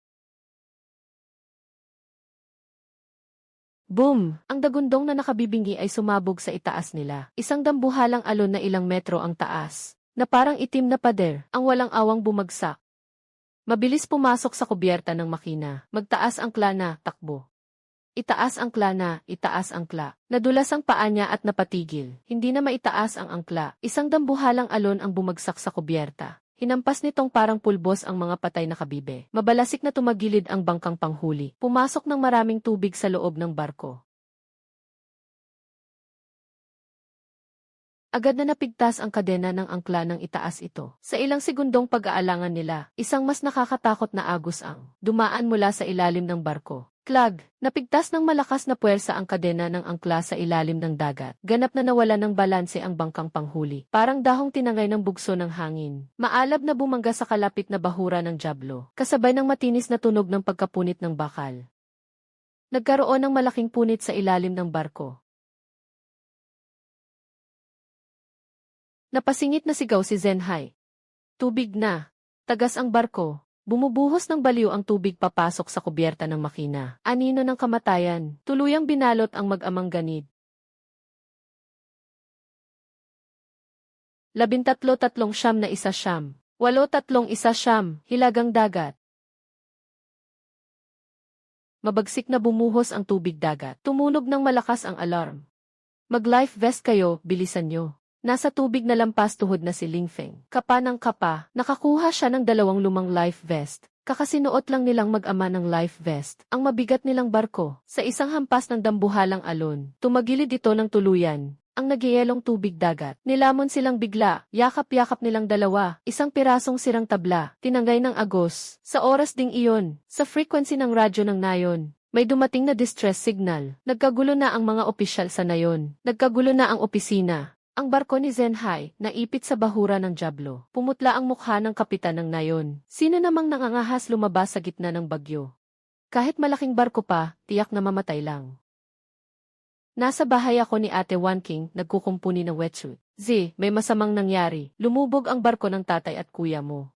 Boom! Ang dagundong na nakabibingi ay sumabog sa itaas nila. Isang dambuhalang alon na ilang metro ang taas, na parang itim na pader, ang walang awang bumagsak. Mabilis pumasok sa kubyerta ng makina. Magtaas ang klana, takbo. Itaas ang klana, itaas ang kla. Nadulas ang paa niya at napatigil. Hindi na maitaas ang angkla. Isang dambuhalang alon ang bumagsak sa kubyerta. Hinampas nitong parang pulbos ang mga patay na kabibe. Mabalasik na tumagilid ang bangkang panghuli. Pumasok ng maraming tubig sa loob ng barko. Agad na napigtas ang kadena ng angkla ng itaas ito. Sa ilang segundong pag-aalangan nila, isang mas nakakatakot na agos ang dumaan mula sa ilalim ng barko. Clag! Napigtas ng malakas na puwersa ang kadena ng angkla sa ilalim ng dagat. Ganap na nawala ng balanse ang bangkang panghuli. Parang dahong tinangay ng bugso ng hangin. Maalab na bumangga sa kalapit na bahura ng dyablo. Kasabay ng matinis na tunog ng pagkapunit ng bakal. Nagkaroon ng malaking punit sa ilalim ng barko. Napasingit na sigaw si Zenhai. Tubig na. Tagas ang barko. Bumubuhos ng baliw ang tubig papasok sa kubyerta ng makina. Anino ng kamatayan. Tuluyang binalot ang mag-amang ganid. 13-3 na 1 8-3-1 hilagang dagat. Mabagsik na bumuhos ang tubig dagat. Tumunog ng malakas ang alarm. Mag-life vest kayo, bilisan nyo. Nasa tubig na lampas tuhod na si Lingfeng. Kapa ng kapa, nakakuha siya ng 2 lumang life vest. Kakasinuot lang nilang mag-ama ng life vest. Ang mabigat nilang barko, sa isang hampas ng dambuhalang alon, tumagilid ito ng tuluyan. Ang nagyayelong tubig dagat. Nilamon silang bigla, yakap-yakap nilang dalawa, isang pirasong sirang tabla, tinanggay ng agos. Sa oras ding iyon, sa frequency ng radyo ng nayon, may dumating na distress signal. Nagkagulo na ang mga opisyal sa nayon. Nagkagulo na ang opisina. Ang barko ni Zenhai, naipit sa bahura ng Diablo. Pumutla ang mukha ng kapitan ng nayon. Sino namang nangangahas lumabas sa gitna ng bagyo? Kahit malaking barko pa, tiyak na mamatay lang. Nasa bahay ako ni Ate Wanking, nagkukumpuni ng wetsuit. May masamang nangyari. Lumubog ang barko ng tatay at kuya mo.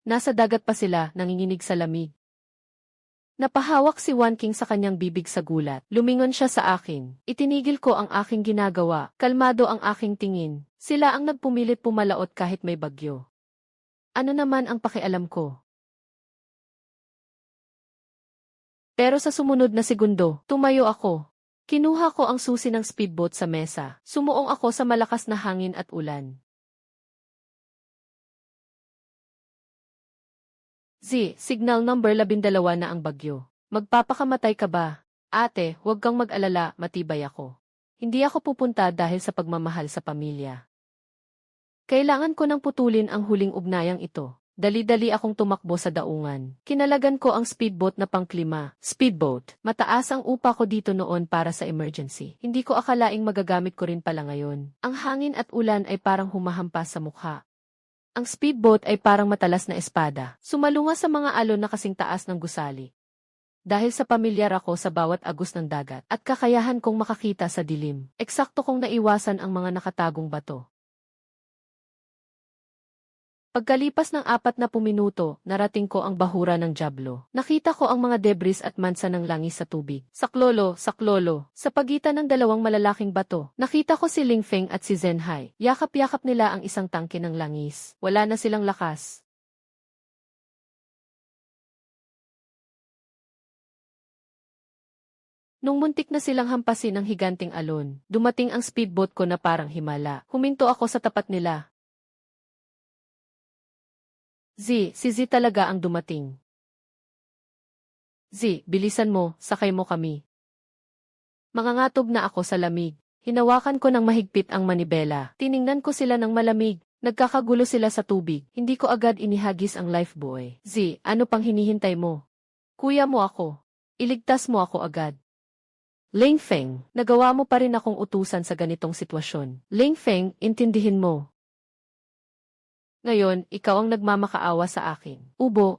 Nasa dagat pa sila, nanginginig sa lamig. Napahawak si Wanking sa kanyang bibig sa gulat. Lumingon siya sa akin. Itinigil ko ang aking ginagawa. Kalmado ang aking tingin. Sila ang nagpumilit pumalaot kahit may bagyo. Ano naman ang pakialam ko? Pero sa sumunod na segundo, tumayo ako. Kinuha ko ang susi ng speedboat sa mesa. Sumuong ako sa malakas na hangin at ulan. Signal number 12 na ang bagyo. Magpapakamatay ka ba? Ate, huwag kang mag-alala, matibay ako. Hindi ako pupunta dahil sa pagmamahal sa pamilya. Kailangan ko nang putulin ang huling ugnayang ito. Dali-dali akong tumakbo sa daungan. Kinalagan ko ang speedboat na pangklima. Speedboat. Mataas ang upa ko dito noon para sa emergency. Hindi ko akalaing magagamit ko rin pala ngayon. Ang hangin at ulan ay parang humahampas sa mukha. Ang speedboat ay parang matalas na espada. Sumalunga sa mga alon na kasing taas ng gusali. Dahil sa pamilyar ako sa bawat agos ng dagat at kakayahan kong makakita sa dilim, eksakto kong naiwasan ang mga nakatagong bato. Pagkalipas ng 40 minuto, narating ko ang bahura ng Diablo. Nakita ko ang mga debris at mansa ng langis sa tubig. Saklolo, sa pagitan ng 2 malalaking bato, nakita ko si Lingfeng at si Zenhai. Yakap-yakap nila ang isang tangke ng langis. Wala na silang lakas. Nung muntik na silang hampasin ng higanting alon, dumating ang speedboat ko na parang himala. Huminto ako sa tapat nila. Si Z talaga ang dumating. Bilisan mo, sakay mo kami. Mangangatog na ako sa lamig. Hinawakan ko ng mahigpit ang manibela. Tiningnan ko sila ng malamig. Nagkakagulo sila sa tubig. Hindi ko agad inihagis ang lifebuoy. Ano pang hinihintay mo? Kuya mo ako. Iligtas mo ako agad. Lingfeng, nagawa mo pa rin akong utusan sa ganitong sitwasyon. Lingfeng, intindihin mo. Ngayon, ikaw ang nagmamakaawa sa akin. Ubo.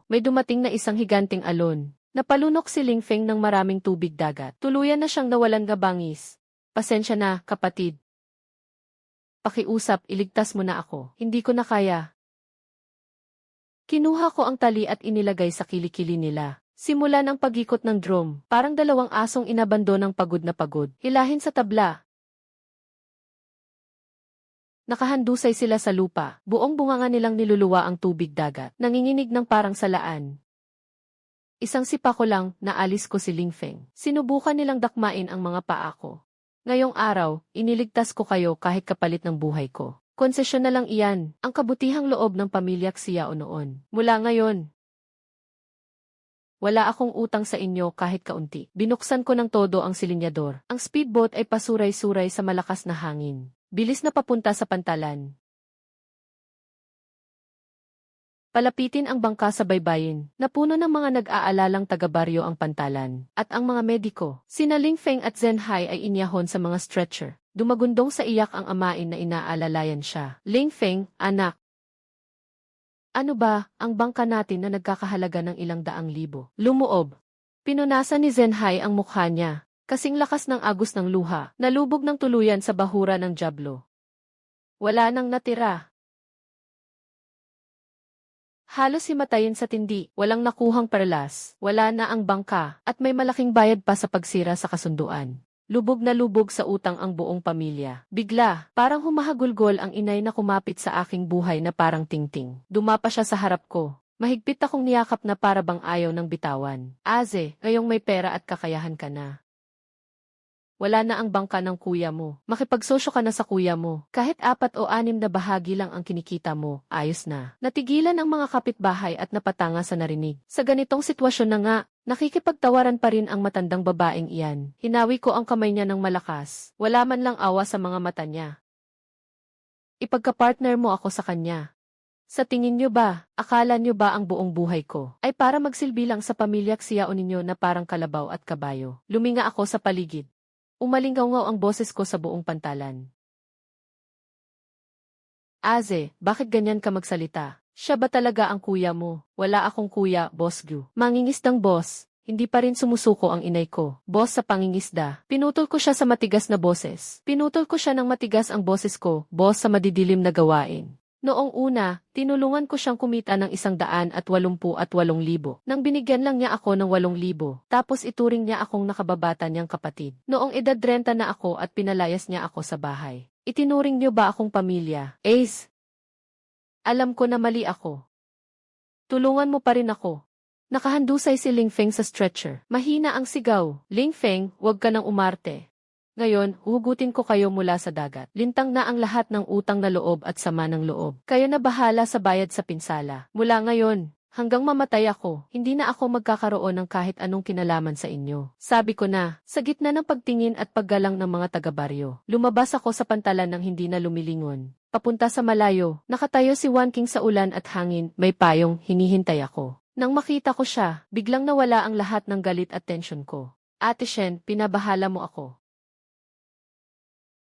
May dumating na isang higanting alon. Napalunok si Lingfeng ng maraming tubig dagat. Tuluyan na siyang nawalan ng bangis. Pasensya na, kapatid. Pakiusap, iligtas mo na ako. Hindi ko na kaya. Kinuha ko ang tali at inilagay sa kilikili nila. Simula ng pag-ikot ng drum, parang 2 asong inabandonang pagod na pagod. Hilahin sa tabla. Nakahandusay sila sa lupa, buong bunganga nilang niluluwa ang tubig dagat, nanginginig ng parang salaan. Isang sipa ko lang, naalis ko si Lingfeng. Sinubukan nilang dakmain ang mga paa ko. Ngayong araw, iniligtas ko kayo kahit kapalit ng buhay ko. Konsesyon na lang iyan, ang kabutihang loob ng pamilya Xiao noon. Mula ngayon, wala akong utang sa inyo kahit kaunti. Binuksan ko ng todo ang silinyador. Ang speedboat ay pasuray-suray sa malakas na hangin. Bilis na papunta sa pantalan. Palapitin ang bangka sa baybayin, na puno ng mga nag-aalalang taga-baryo ang pantalan, at ang mga mediko. Sina Lingfeng at Zenhai ay inyahon sa mga stretcher. Dumagundong sa iyak ang amain na inaalalayan siya. Lingfeng, anak. Ano ba, ang bangka natin na nagkakahalaga ng ilang daang libo? Lumuob. Pinunasan ni Zenhai ang mukha niya. Kasing lakas ng agos ng luha, nalubog ng tuluyan sa bahura ng Diablo. Wala nang natira. Halos himatayin sa tindi, walang nakuhang perlas, wala na ang bangka, at may malaking bayad pa sa pagsira sa kasunduan. Lubog na lubog sa utang ang buong pamilya. Bigla, parang humahagulgol ang inay na kumapit sa aking buhay na parang tingting. Dumapa siya sa harap ko. Mahigpit akong niyakap na para bang ayaw ng bitawan. Aze, ngayong may pera at kakayahan ka na. Wala na ang bangka ng kuya mo. Makipagsosyo ka na sa kuya mo. Kahit 4 o 6 na bahagi lang ang kinikita mo, ayos na. Natigilan ang mga kapitbahay at napatanga sa narinig. Sa ganitong sitwasyon na nga, nakikipagtawaran pa rin ang matandang babaeng iyan. Hinawi ko ang kamay niya ng malakas. Wala man lang awa sa mga mata niya. Ipagka-partner mo ako sa kanya. Sa tingin niyo ba, akala niyo ba ang buong buhay ko ay para magsilbi lang sa pamilyak siyao ninyo na parang kalabaw at kabayo? Luminga ako sa paligid. Umalingaw-ngaw ang boses ko sa buong pantalan. Aze, bakit ganyan ka magsalita? Siya ba talaga ang kuya mo? Wala akong kuya, Boss Gu. Mangingisdang boss. Hindi pa rin sumusuko ang inay ko. Boss sa pangingisda. Pinutol ko siya sa matigas na boses. Pinutol ko siya ng matigas ang boses ko, boss sa madidilim na gawain. Noong una, tinulungan ko siyang kumita ng 188,000. Nang binigyan lang niya ako ng 8,000, tapos ituring niya akong nakababata niyang kapatid. Noong edad 30 na ako at pinalayas niya ako sa bahay. Itinuring niyo ba akong pamilya? Ace, alam ko na mali ako. Tulungan mo pa rin ako. Nakahandusay si Ling Feng sa stretcher. Mahina ang sigaw. Ling Feng, huwag ka nang umarte. Ngayon, huhugutin ko kayo mula sa dagat. Lintang na ang lahat ng utang na loob at sama ng loob. Kayo na bahala sa bayad sa pinsala. Mula ngayon, hanggang mamatay ako, hindi na ako magkakaroon ng kahit anong kinalaman sa inyo. Sabi ko na, sa gitna ng pagtingin at paggalang ng mga taga-baryo, lumabas ako sa pantalan ng hindi na lumilingon. Papunta sa malayo, nakatayo si Wan King sa ulan at hangin, may payong, hinihintay ako. Nang makita ko siya, biglang nawala ang lahat ng galit at tensyon ko. Ate Shen, pinabahala mo ako.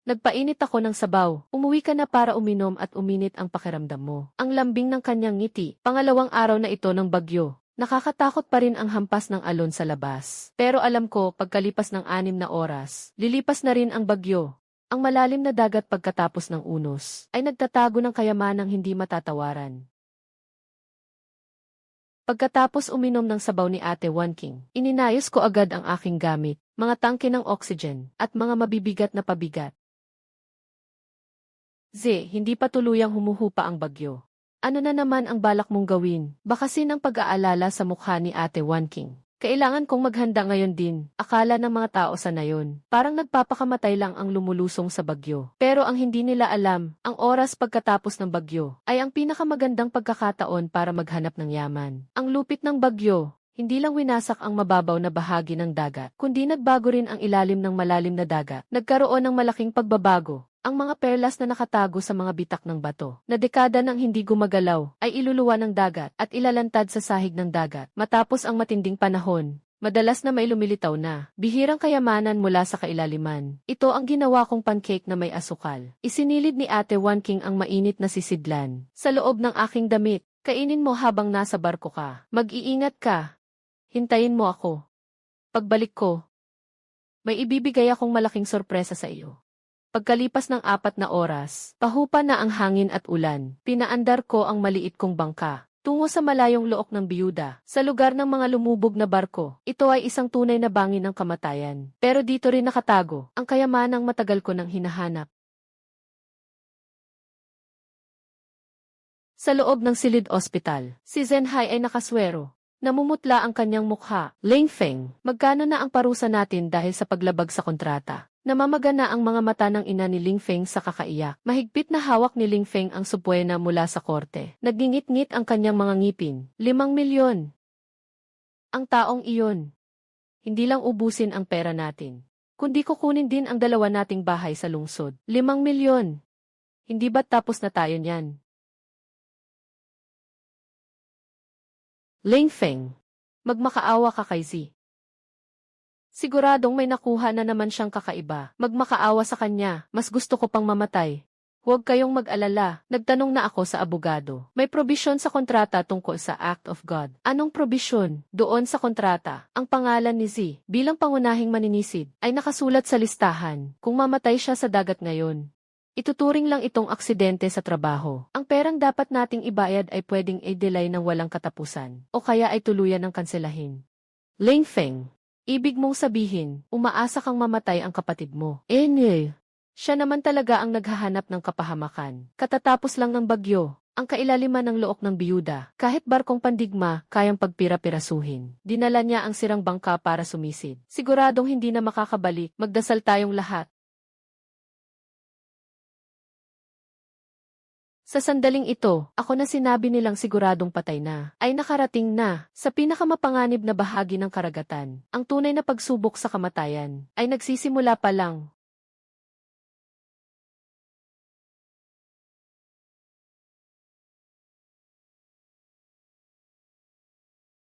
Nagpainit ako ng sabaw. Umuwi ka na para uminom at uminit ang pakiramdam mo. Ang lambing ng kanyang ngiti. Pangalawang araw na ito ng bagyo. Nakakatakot pa rin ang hampas ng alon sa labas. Pero alam ko, pagkalipas ng 6 na oras, lilipas na rin ang bagyo. Ang malalim na dagat pagkatapos ng unos, ay nagtatago ng kayamanang hindi matatawaran. Pagkatapos uminom ng sabaw ni Ate Wan King, ininayos ko agad ang aking gamit, mga tangke ng oxygen, at mga mabibigat na pabigat. Hindi pa tuluyang humuhupa ang bagyo. Ano na naman ang balak mong gawin? Bakasin ang pag-aalala sa mukha ni Ate Wan King. Kailangan kong maghanda ngayon din. Akala ng mga tao sa nayon, parang nagpapakamatay lang ang lumulusong sa bagyo. Pero ang hindi nila alam, ang oras pagkatapos ng bagyo, ay ang pinakamagandang pagkakataon para maghanap ng yaman. Ang lupit ng bagyo, hindi lang winasak ang mababaw na bahagi ng dagat, kundi nagbago rin ang ilalim ng malalim na dagat. Nagkaroon ng malaking pagbabago. Ang mga perlas na nakatago sa mga bitak ng bato, na dekada nang hindi gumagalaw, ay iluluwa ng dagat at ilalantad sa sahig ng dagat. Matapos ang matinding panahon, madalas na may lumilitaw na bihirang kayamanan mula sa kailaliman. Ito ang ginawa kong pancake na may asukal. Isinilid ni Ate Wan King ang mainit na sisidlan sa loob ng aking damit. Kainin mo habang nasa barko ka. Mag-iingat ka. Hintayin mo ako. Pagbalik ko, may ibibigay akong malaking sorpresa sa iyo. Pagkalipas ng 4 na oras, pahupa na ang hangin at ulan, pinaandar ko ang maliit kong bangka, tungo sa malayong look ng biyuda, sa lugar ng mga lumubog na barko. Ito ay isang tunay na bangin ng kamatayan. Pero dito rin nakatago, ang kayamanang matagal ko nang hinahanap. Sa loob ng silid ospital, si Zenhai ay nakaswero. Namumutla ang kanyang mukha. Ling Feng, magkano na ang parusa natin dahil sa paglabag sa kontrata? Namamagana ang mga mata ng ina ni Ling Feng sa kakaiyak. Mahigpit na hawak ni Ling Feng ang supwena mula sa korte. Nagingit-ngit ang kanyang mga ngipin. 5 milyon. Ang taong iyon. Hindi lang ubusin ang pera natin, kundi kukunin din ang 2 nating bahay sa lungsod. 5 milyon. Hindi ba't tapos na tayo niyan? Ling Feng, magmakaawa ka kay Z. Siguradong may nakuha na naman siyang kakaiba. Magmakaawa sa kanya, mas gusto ko pang mamatay. Huwag kayong mag-alala, nagtanong na ako sa abogado. May probisyon sa kontrata tungkol sa Act of God. Anong probisyon? Doon sa kontrata, ang pangalan ni Z, bilang pangunahing maninisid, ay nakasulat sa listahan. Kung mamatay siya sa dagat ngayon, ituturing lang itong aksidente sa trabaho. Ang perang dapat nating ibayad ay pwedeng i-delay ng walang katapusan, o kaya ay tuluyan ng kanselahin. Ling Feng, ibig mong sabihin, umaasa kang mamatay ang kapatid mo. Siya naman talaga ang naghahanap ng kapahamakan. Katatapos lang ng bagyo, Ang kailaliman ng look ng biyuda, kahit barkong pandigma, kayang pagpira-pirasuhin. Dinala niya ang sirang bangka para sumisid. Siguradong hindi na makakabalik, magdasal tayong lahat. Sa sandaling ito, ako na sinabi nilang siguradong patay na, ay nakarating na sa pinakamapanganib na bahagi ng karagatan. Ang tunay na pagsubok sa kamatayan ay nagsisimula pa lang.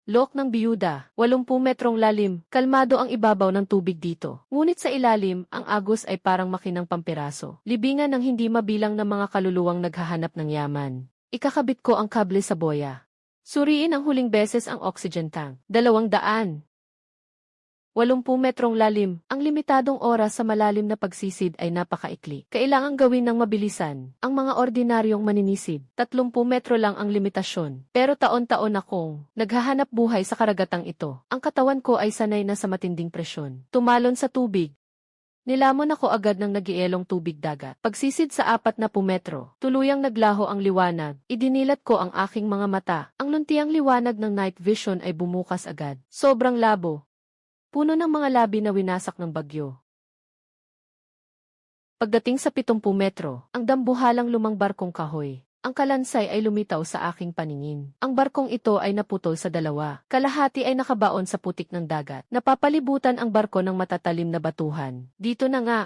Look ng biyuda, 80 metrong lalim, kalmado ang ibabaw ng tubig dito. Ngunit sa ilalim, ang agos ay parang makinang pampiraso. Libingan ng hindi mabilang na mga kaluluwang naghahanap ng yaman. Ikakabit ko ang kable sa boya. Suriin ang huling beses ang oxygen tank. 200. 80 metrong lalim, ang limitadong oras sa malalim na pagsisid ay napakaikli. Kailangang gawin ng mabilisan. Ang mga ordinaryong maninisid, 30 metro lang ang limitasyon. Pero taon-taon akong naghahanap buhay sa karagatang ito. Ang katawan ko ay sanay na sa matinding presyon. Tumalon sa tubig. Nilamon ako agad ng nagielong tubig dagat. Pagsisid sa 40 metro, tuluyang naglaho ang liwanag. Idinilat ko ang aking mga mata. Ang luntiang liwanag ng night vision ay bumukas agad. Sobrang labo. Puno ng mga labi na winasak ng bagyo. Pagdating sa 70 metro, ang dambuhalang lumang barkong kahoy. Ang kalansay ay lumitaw sa aking paningin. Ang barkong ito ay naputol sa dalawa. Kalahati ay nakabaon sa putik ng dagat. Napapalibutan ang barko ng matatalim na batuhan. Dito na nga.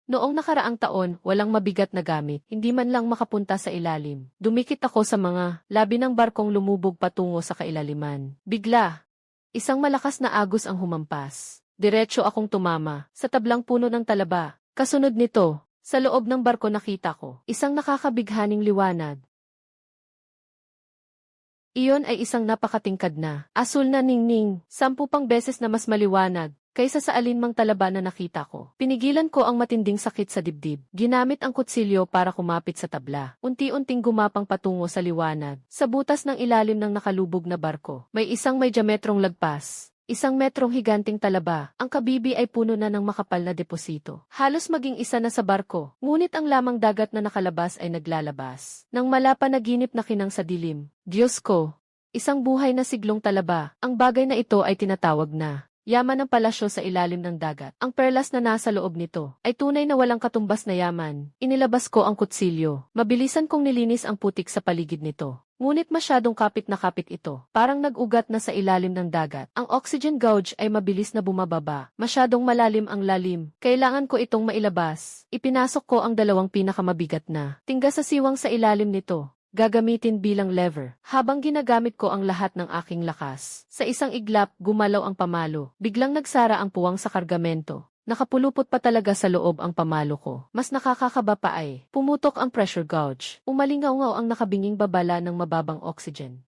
Noong nakaraang taon, walang mabigat na gamit, hindi man lang makapunta sa ilalim. Dumikit ako sa mga labi ng barkong lumubog patungo sa kailaliman. Bigla. Isang malakas na agos ang humampas. Diretso akong tumama, sa tablang puno ng talaba. Kasunod nito, sa loob ng barko nakita ko, isang nakakabighaning liwanag. Iyon ay isang napakatingkad na, asul na ningning, 10 pang beses na mas maliwanag, kaysa sa alinmang talaba na nakita ko. Pinigilan ko ang matinding sakit sa dibdib. Ginamit ang kutsilyo para kumapit sa tabla. Unti-unting gumapang patungo sa liwanag. Sa butas ng ilalim ng nakalubog na barko, may isang may diametrong lagpas. 1 metrong higanting talaba. Ang kabibi ay puno na ng makapal na deposito. Halos maging isa na sa barko. Ngunit ang lamang dagat na nakalabas ay naglalabas. Nang malapanaginip na kinang sa dilim. Diyos ko! Isang buhay na siglong talaba. Ang bagay na ito ay tinatawag na yaman ng palasyo sa ilalim ng dagat. Ang perlas na nasa loob nito ay tunay na walang katumbas na yaman. Inilabas ko ang kutsilyo. Mabilisan kong nilinis ang putik sa paligid nito. Ngunit masyadong kapit na kapit ito. Parang nag-ugat na sa ilalim ng dagat. Ang oxygen gauge ay mabilis na bumababa. Masyadong malalim ang lalim. Kailangan ko itong mailabas. Ipinasok ko ang 2 pinakamabigat na tingga sa siwang sa ilalim nito. Gagamitin bilang lever. Habang ginagamit ko ang lahat ng aking lakas. Sa isang iglap, gumalaw ang pamalo. Biglang nagsara ang puwang sa kargamento. Nakapulupot pa talaga sa loob ang pamalo ko. Mas nakakakaba pa ay, pumutok ang pressure gauge. Umalingaw-ngaw ang nakabinging babala ng mababang oxygen.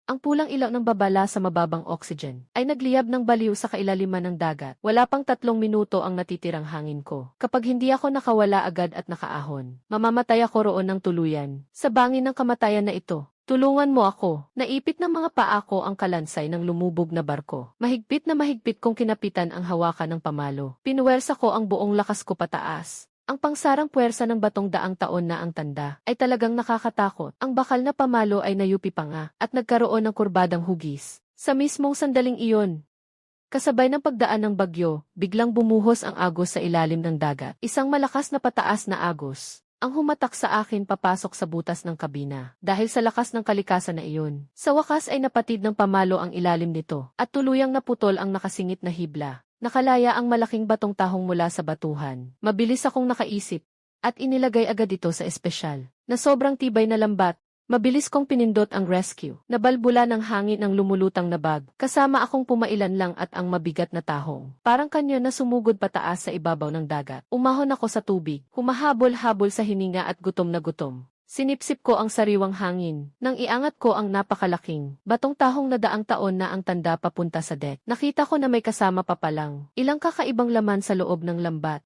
Ang pulang ilaw ng babala sa mababang oxygen ay nagliyab ng baliw sa kailaliman ng dagat. Wala pang 3 minuto ang natitirang hangin ko. Kapag hindi ako nakawala agad at nakaahon, mamamatay ako roon ng tuluyan. Sa bangin ng kamatayan na ito, tulungan mo ako. Naipit ng mga paa ko ang kalansay ng lumubog na barko. Mahigpit na mahigpit kong kinapitan ang hawakan ng pamalo. Pinuwersa ko ang buong lakas ko pataas. Ang pangsarang puwersa ng batong 100 taon na ang tanda ay talagang nakakatakot. Ang bakal na pamalo ay nayupi pa nga at nagkaroon ng kurbadang hugis. Sa mismong sandaling iyon, kasabay ng pagdaan ng bagyo, biglang bumuhos ang agos sa ilalim ng dagat. Isang malakas na pataas na agos ang humatak sa akin papasok sa butas ng kabina. Dahil sa lakas ng kalikasan na iyon, sa wakas ay napatid ng pamalo ang ilalim nito at tuluyang naputol ang nakasingit na hibla. Nakalaya ang malaking batong tahong mula sa batuhan. Mabilis akong nakaisip at inilagay agad ito sa espesyal na sobrang tibay na lambat. Mabilis kong pinindot ang rescue. Nabalbula ng hangin ang lumulutang na bag. Kasama akong pumailan lang at ang mabigat na tahong. Parang kanyon na sumugod pataas sa ibabaw ng dagat. Umahon ako sa tubig. Humahabol-habol sa hininga at gutom na gutom. Sinipsip ko ang sariwang hangin. Nang iangat ko ang napakalaking batong tahong na 100 taon na ang tanda papunta sa deck. Nakita ko na may kasama pa palang ilang kakaibang laman sa loob ng lambat.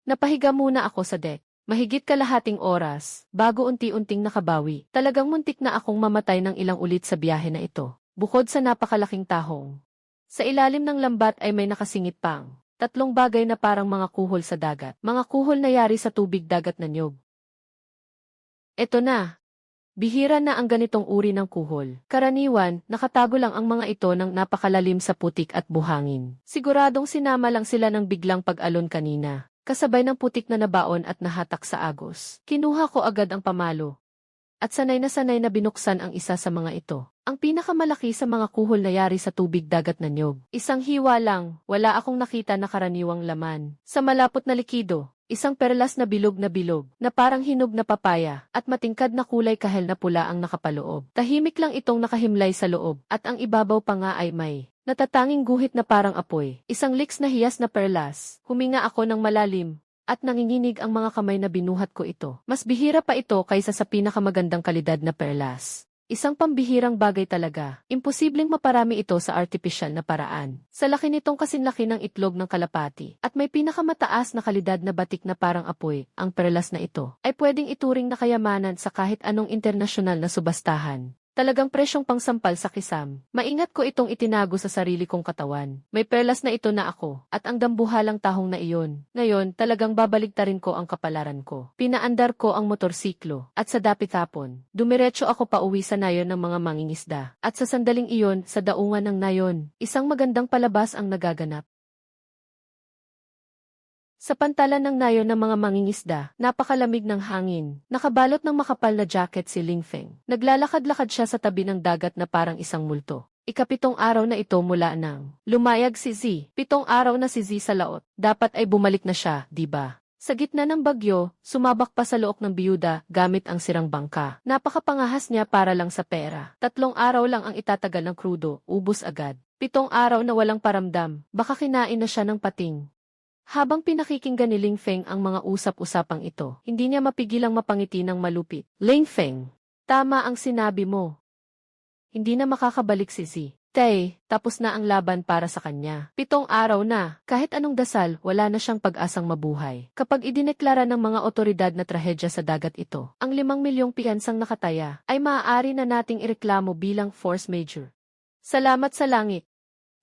Napahiga muna ako sa deck. Mahigit kalahating oras, bago unti-unting nakabawi. Talagang muntik na akong mamatay ng ilang ulit sa biyahe na ito. Bukod sa napakalaking tahong, sa ilalim ng lambat ay may nakasingit pang 3 bagay na parang mga kuhol sa dagat. Mga kuhol na yari sa tubig dagat na niyog. Eto na. Bihira na ang ganitong uri ng kuhol. Karaniwan, nakatago lang ang mga ito ng napakalalim sa putik at buhangin. Siguradong sinama lang sila ng biglang pag-alon kanina. Kasabay ng putik na nabaon at nahatak sa agos. Kinuha ko agad ang pamalo. At sanay na binuksan ang isa sa mga ito. Ang pinakamalaki sa mga kuhol na yari sa tubig dagat na niyog. Isang hiwa lang, wala akong nakita na karaniwang laman. Sa malapot na likido, isang perlas na bilog na parang hinog na papaya, at matingkad na kulay kahel na pula ang nakapaloob. Tahimik lang itong nakahimlay sa loob, at ang ibabaw pa nga ay may natatanging guhit na parang apoy. Isang liks na hiyas na perlas. Huminga ako ng malalim, at nanginginig ang mga kamay na binuhat ko ito. Mas bihira pa ito kaysa sa pinakamagandang kalidad na perlas. Isang pambihirang bagay talaga. Imposibleng maparami ito sa artipisyal na paraan. Sa laki nitong kasinlaki ng itlog ng kalapati, at may pinakamataas na kalidad na batik na parang apoy, ang perlas na ito ay pwedeng ituring na kayamanan sa kahit anong internasyonal na subastahan. Talagang presyong pangsampal sa kisam. Maingat ko itong itinago sa sarili kong katawan. May perlas na ito na ako, at ang dambuhalang tahong na iyon. Ngayon, talagang babaligtarin ko ang kapalaran ko. Pinaandar ko ang motorsiklo, at sa dapit-hapon, dumiretso ako pauwi sa nayon ng mga mangingisda. At sa sandaling iyon, sa daungan ng nayon, isang magandang palabas ang nagaganap. Sa pantalan ng nayon ng mga mangingisda, napakalamig ng hangin. Nakabalot ng makapal na jacket si Lingfeng. Naglalakad-lakad siya sa tabi ng dagat na parang isang multo. Ikapitong araw na ito mula nang lumayag si Z. 7 araw na si Z sa laot. Dapat ay bumalik na siya, di ba? Sa gitna ng bagyo, sumabak pa sa look ng biyuda gamit ang sirang bangka. Napakapangahas niya para lang sa pera. 3 araw lang ang itatagal ng krudo, ubos agad. 7 araw na walang paramdam, baka kinain na siya ng pating. Habang pinakikinggan ni Lingfeng ang mga usap-usapang ito, hindi niya mapigilang mapangiti ng malupit. Lingfeng, tama ang sinabi mo. Hindi na makakabalik si Z. Tay, tapos na ang laban para sa kanya. 7 araw na, kahit anong dasal, wala na siyang pag-asang mabuhay. Kapag idineklara ng mga otoridad na trahedya sa dagat ito, ang 5 milyong piyansang nakataya, ay maaari na nating ireklamo bilang force majeure. Salamat sa langit.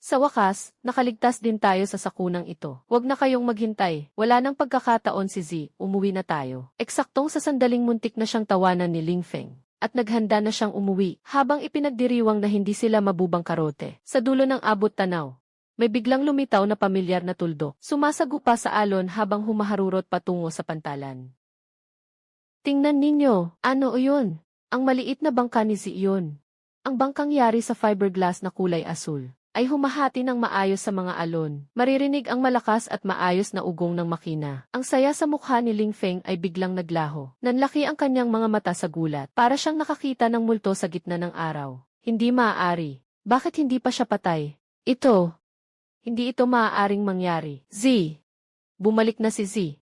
Sa wakas, nakaligtas din tayo sa sakunang ito. Huwag na kayong maghintay. Wala nang pagkakataon si Z, umuwi na tayo. Eksaktong sa sandaling muntik na siyang tawanan ni Lingfeng. At naghanda na siyang umuwi, habang ipinagdiriwang na hindi sila mabubangkarote. Sa dulo ng abot tanaw, may biglang lumitaw na pamilyar na tuldok. Sumasagupa sa alon habang humaharurot patungo sa pantalan. Tingnan ninyo, ano yun? Ang maliit na bangka ni Z yun. Ang bangkang yari sa fiberglass na kulay asul ay humahati ng maayos sa mga alon. Maririnig ang malakas at maayos na ugong ng makina. Ang saya sa mukha ni Lingfeng ay biglang naglaho. Nanlaki ang kanyang mga mata sa gulat. Para siyang nakakita ng multo sa gitna ng araw. Hindi maaari. Bakit hindi pa siya patay? Hindi ito maaaring mangyari. Z. Bumalik na si Z.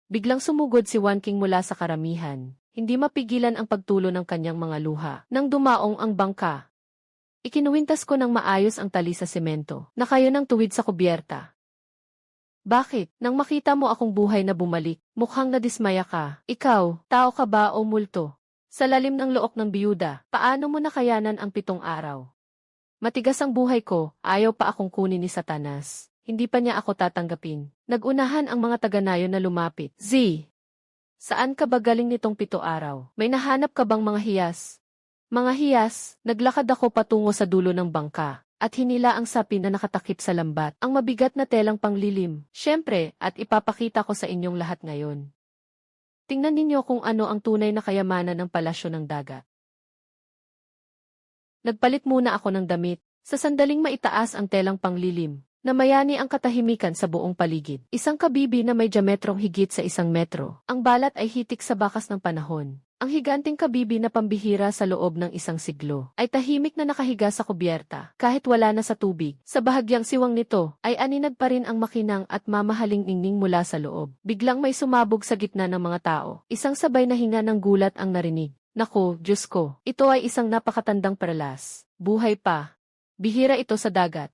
Biglang sumugod si Wan King mula sa karamihan. Hindi mapigilan ang pagtulo ng kanyang mga luha. Nang dumaong ang bangka, ikinuwintas ko ng maayos ang tali sa semento, na kayo ng tuwid sa kubyerta. Bakit? Nang makita mo akong buhay na bumalik, mukhang nadismaya ka. Ikaw, tao ka ba o multo? Sa lalim ng look ng biyuda, paano mo nakayanan ang 7 araw? Matigas ang buhay ko, ayaw pa akong kunin ni Satanas. Hindi pa niya ako tatanggapin. Nagunahan ang mga taga-nayon na lumapit. Z, saan ka ba galing nitong 7 araw? May nahanap ka bang mga hiyas? Mga hiyas, naglakad ako patungo sa dulo ng bangka, at hinila ang sapin na nakatakip sa lambat, ang mabigat na telang panglilim. Siyempre, at ipapakita ko sa inyong lahat ngayon. Tingnan ninyo kung ano ang tunay na kayamanan ng palasyo ng dagat. Nagpalit muna ako ng damit, sa sandaling maitaas ang telang panglilim, na mayani ang katahimikan sa buong paligid. Isang kabibi na may diametrong higit sa 1 metro. Ang balat ay hitik sa bakas ng panahon. Ang higanting kabibi na pambihira sa loob ng 1 siglo ay tahimik na nakahiga sa kubyerta kahit wala na sa tubig. Sa bahagyang siwang nito ay aninag pa rin ang makinang at mamahaling ningning mula sa loob. Biglang may sumabog sa gitna ng mga tao. Isang sabay na hinga ng gulat ang narinig. Naku, Diyos ko, ito ay isang napakatandang perlas. Buhay pa. Bihira ito sa dagat.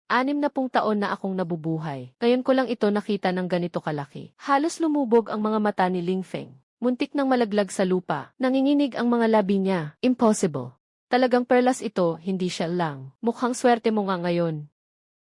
60 taon na akong nabubuhay. Ngayon ko lang ito nakita ng ganito kalaki. Halos lumubog ang mga mata ni Lingfeng. Muntik nang malaglag sa lupa. Nanginginig ang mga labi niya. Impossible. Talagang perlas ito, hindi siya lang. Mukhang swerte mo nga ngayon.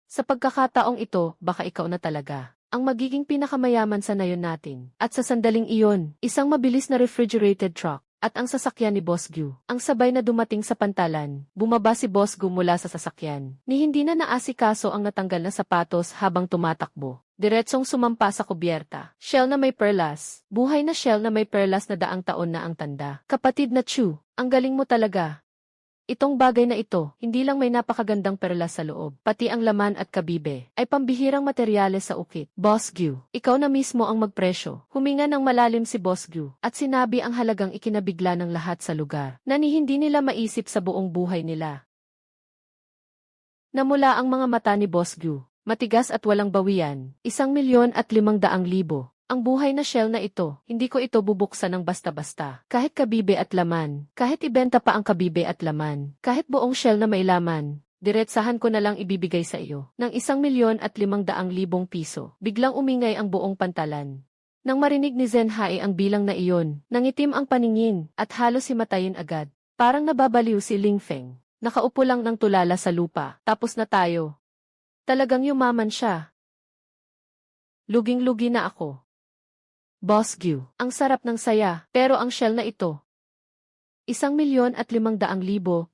Sa pagkakataong ito, baka ikaw na talaga. ang magiging pinakamayaman sa nayon natin. At sa sandaling iyon, isang mabilis na refrigerated truck at ang sasakyan ni Boss Gu. Ang sabay na dumating sa pantalan, bumaba si Boss Gu mula sa sasakyan. Ni hindi na naasikaso ang natanggal na sapatos habang tumatakbo. Diretsong sumampa sa kubyerta. Shell na may perlas. Buhay na shell na may perlas na daang taon na ang tanda. Kapatid na Chu, ang galing mo talaga. Itong bagay na ito, hindi lang may napakagandang perlas sa loob, pati ang laman at kabibe, ay pambihirang materyales sa ukit. Boss Gu, ikaw na mismo ang magpresyo. Huminga ng malalim si Boss Gu, at sinabi ang halagang ikinabigla ng lahat sa lugar, na ni hindi nila maisip sa buong buhay nila. Namula ang mga mata ni Boss Gu, matigas at walang bawian, 1,500,000. Ang buhay na shell na ito, hindi ko ito bubuksan ng basta-basta. Kahit kabibe at laman, kahit ibenta pa ang kabibe at laman, kahit buong shell na may laman, diretsahan ko na lang ibibigay sa iyo ng 1,500,000 piso. Biglang umingay ang buong pantalan. Nang marinig ni Zenhai ang bilang na iyon, nangitim ang paningin at halos himatayin agad. Parang nababaliw si Ling Feng. Nakaupo lang ng tulala sa lupa. Tapos na tayo. Talagang yumaman siya. Luging-lugi na ako. Boss Gu, ang sarap ng saya, pero ang shell na ito, 1,500,000,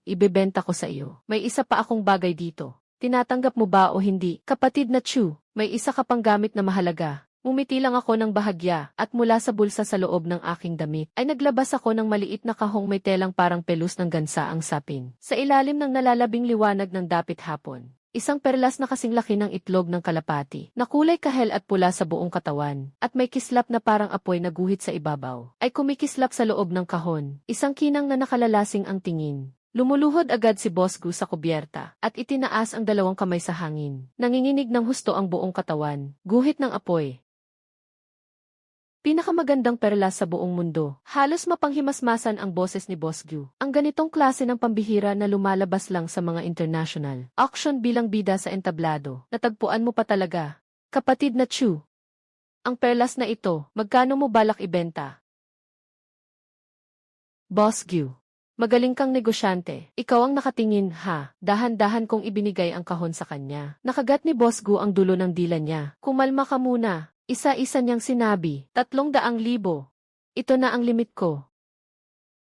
ibebenta ko sa iyo. May isa pa akong bagay dito. Tinatanggap mo ba o hindi? Kapatid na Chu, may isa ka pang gamit na mahalaga. Ngumiti lang ako ng bahagya, at mula sa bulsa sa loob ng aking damit, ay naglabas ako ng maliit na kahong may telang parang pelus ng gansa ang sapin. Sa ilalim ng nalalabing liwanag ng dapit hapon. Isang perlas na kasing laki ng itlog ng kalapati, na kulay kahel at pula sa buong katawan, at may kislap na parang apoy na guhit sa ibabaw, ay kumikislap sa loob ng kahon. Isang kinang na nakalalasing ang tingin. Lumuluhod agad si Boss Gu sa kubyerta, at itinaas ang dalawang kamay sa hangin. Nanginginig ng husto ang buong katawan, guhit ng apoy. Pinakamagandang perlas sa buong mundo. Halos mapanghimasmasan ang boses ni Boss Gu. Ang ganitong klase ng pambihira na lumalabas lang sa mga international auction bilang bida sa entablado. Natagpuan mo pa talaga. Kapatid na Chu. Ang perlas na ito, magkano mo balak ibenta? Boss Gu. Magaling kang negosyante. Ikaw ang nakatingin, ha? Dahan-dahan kong ibinigay ang kahon sa kanya. Nakagat ni Boss Gu ang dulo ng dila niya. Kumalma ka muna. Isa-isa niyang sinabi, 300,000. Ito na ang limit ko.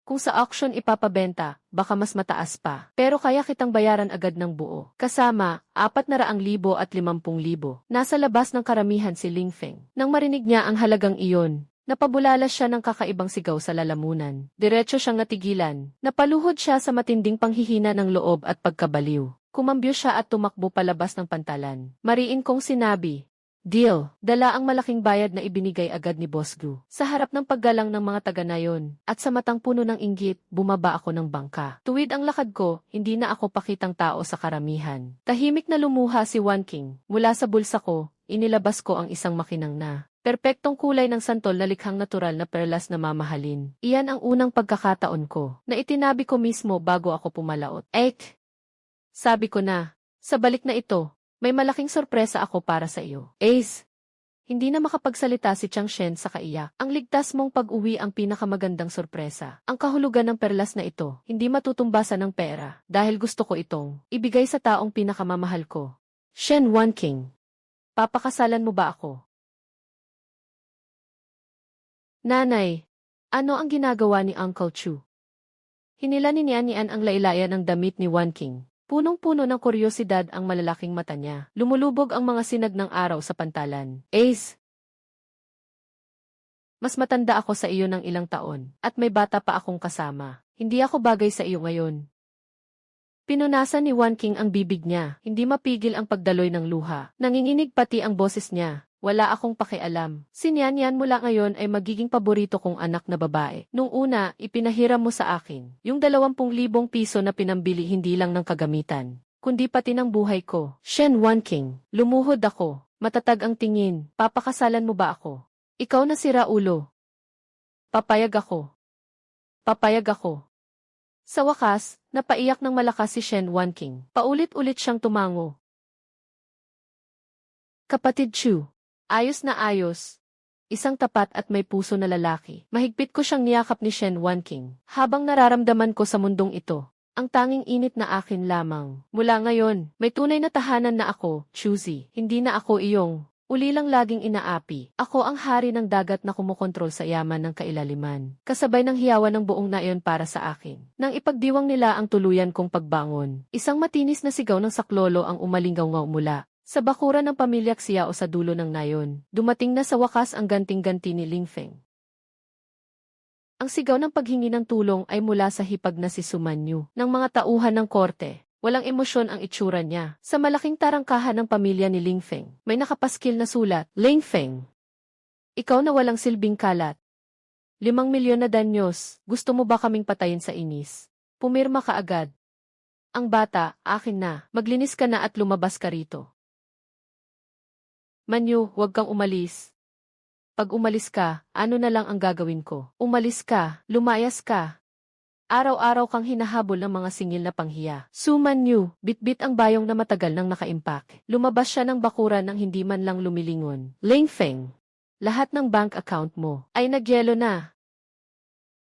Kung sa auction ipapabenta, baka mas mataas pa. Pero kaya kitang bayaran agad ng buo. Kasama, 400,000 at 50,000. Nasa labas ng karamihan si Ling Feng. Nang marinig niya ang halagang iyon, napabulala siya ng kakaibang sigaw sa lalamunan. Diretso siyang natigilan. Napaluhod siya sa matinding panghihina ng loob at pagkabaliw. Kumambyo siya at tumakbo palabas ng pantalan. Mariin kong sinabi, deal. Dala ang malaking bayad na ibinigay agad ni Boss Gu. Sa harap ng paggalang ng mga taga-nayon, at sa matang puno ng inggit, bumaba ako ng bangka. Tuwid ang lakad ko, hindi na ako pakitang tao sa karamihan. Tahimik na lumuha si Wan King. Mula sa bulsa ko, inilabas ko ang isang makinang na perpektong kulay ng santol na likhang natural na perlas na mamahalin. Iyan ang unang pagkakataon ko, na itinabi ko mismo bago ako pumalaot. Sabi ko na, sa balik na ito, may malaking sorpresa ako para sa iyo. Ace! Hindi na makapagsalita si Chang Shen sa kaiyak. Ang ligtas mong pag-uwi ang pinakamagandang sorpresa. Ang kahulugan ng perlas na ito, hindi matutumbasan ng pera, dahil gusto ko itong ibigay sa taong pinakamamahal ko. Shen Wan King. Papakasalan mo ba ako? Nanay, ano ang ginagawa ni Uncle Chu? Hinila ni Nian ang laylayan ng damit ni Wan King. Punong-puno ng kuryosidad ang malalaking mata niya. Lumulubog ang mga sinag ng araw sa pantalan. Ace! Mas matanda ako sa iyo ng ilang taon, at may bata pa akong kasama. Hindi ako bagay sa iyo ngayon. Pinunasan ni Wan King ang bibig niya. Hindi mapigil ang pagdaloy ng luha. Nanginginig pati ang boses niya. Wala akong pakialam. Si Nian mula ngayon ay magiging paborito kong anak na babae. Nung una, ipinahiram mo sa akin yung 20,000 piso na pinambili hindi lang ng kagamitan, kundi pati ng buhay ko. Shen Wan King. Lumuhod ako. Matatag ang tingin. Papakasalan mo ba ako? Ikaw na si Raulo. Papayag ako. Papayag ako. Sa wakas, napaiyak ng malakas si Shen Wan King. Paulit-ulit siyang tumango. Kapatid Chu. Ayos na ayos. Isang tapat at may puso na lalaki. Mahigpit ko siyang niyakap ni Shen Wan King. Habang nararamdaman ko sa mundong ito, ang tanging init na akin lamang. Mula ngayon, may tunay na tahanan na ako, Chuzi. Hindi na ako iyong Uli lang laging inaapi. Ako ang hari ng dagat na kumukontrol sa yaman ng kailaliman. Kasabay ng hiyawan ng buong nayon para sa akin. Nang ipagdiwang nila ang tuluyan kong pagbangon, isang matinis na sigaw ng saklolo ang umalingaw-ngaw mula sa bakuran ng pamilya Xiao sa dulo ng nayon. Dumating na sa wakas ang ganting-ganti ni Ling Feng. Ang sigaw ng paghingi ng tulong ay mula sa hipag na si Sumanyu ng mga tauhan ng korte. Walang emosyon ang itsura niya. Sa malaking tarangkahan ng pamilya ni Ling Feng, may nakapaskil na sulat, Ling Feng, ikaw na walang silbing kalat. 5 milyon na danyos, gusto mo ba kaming patayin sa inis? Pumirma ka agad. Ang bata, akin na, maglinis ka na at lumabas ka rito. Manyu, huwag kang umalis. Pag umalis ka, ano na lang ang gagawin ko? Umalis ka, lumayas ka. Araw-araw kang hinahabol ng mga singil na panghiya. Sumanyu, bitbit ang bayong na matagal nang nakaimpak. Lumabas siya ng bakuran nang hindi man lang lumilingon. Ling Feng, lahat ng bank account mo ay nagyelo na.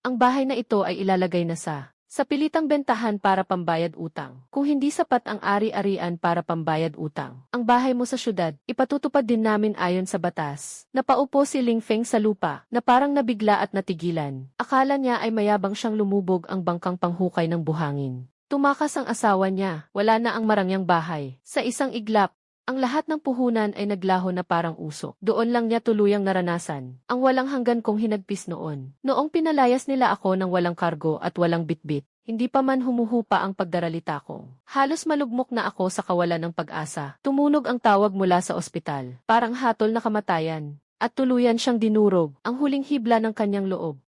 Ang bahay na ito ay ilalagay na sa pilitang bentahan para pambayad utang. Kung hindi sapat ang ari-arian para pambayad utang, ang bahay mo sa syudad, ipatutupad din namin ayon sa batas. Napaupo si Ling Feng sa lupa, na parang nabigla at natigilan. Akala niya ay mayabang siyang lumubog ang bangkang panghukay ng buhangin. Tumakas ang asawa niya, wala na ang marangyang bahay. Sa isang iglap, ang lahat ng puhunan ay naglaho na parang usok. Doon lang niya tuluyang naranasan ang walang hanggan kong hinagpis noon. Noong pinalayas nila ako ng walang kargo at walang bitbit, hindi pa man humuhupa ang pagdaralita ko. Halos malugmok na ako sa kawalan ng pag-asa. Tumunog ang tawag mula sa ospital, parang hatol na kamatayan, at tuluyan siyang dinurog, ang huling hibla ng kanyang loob.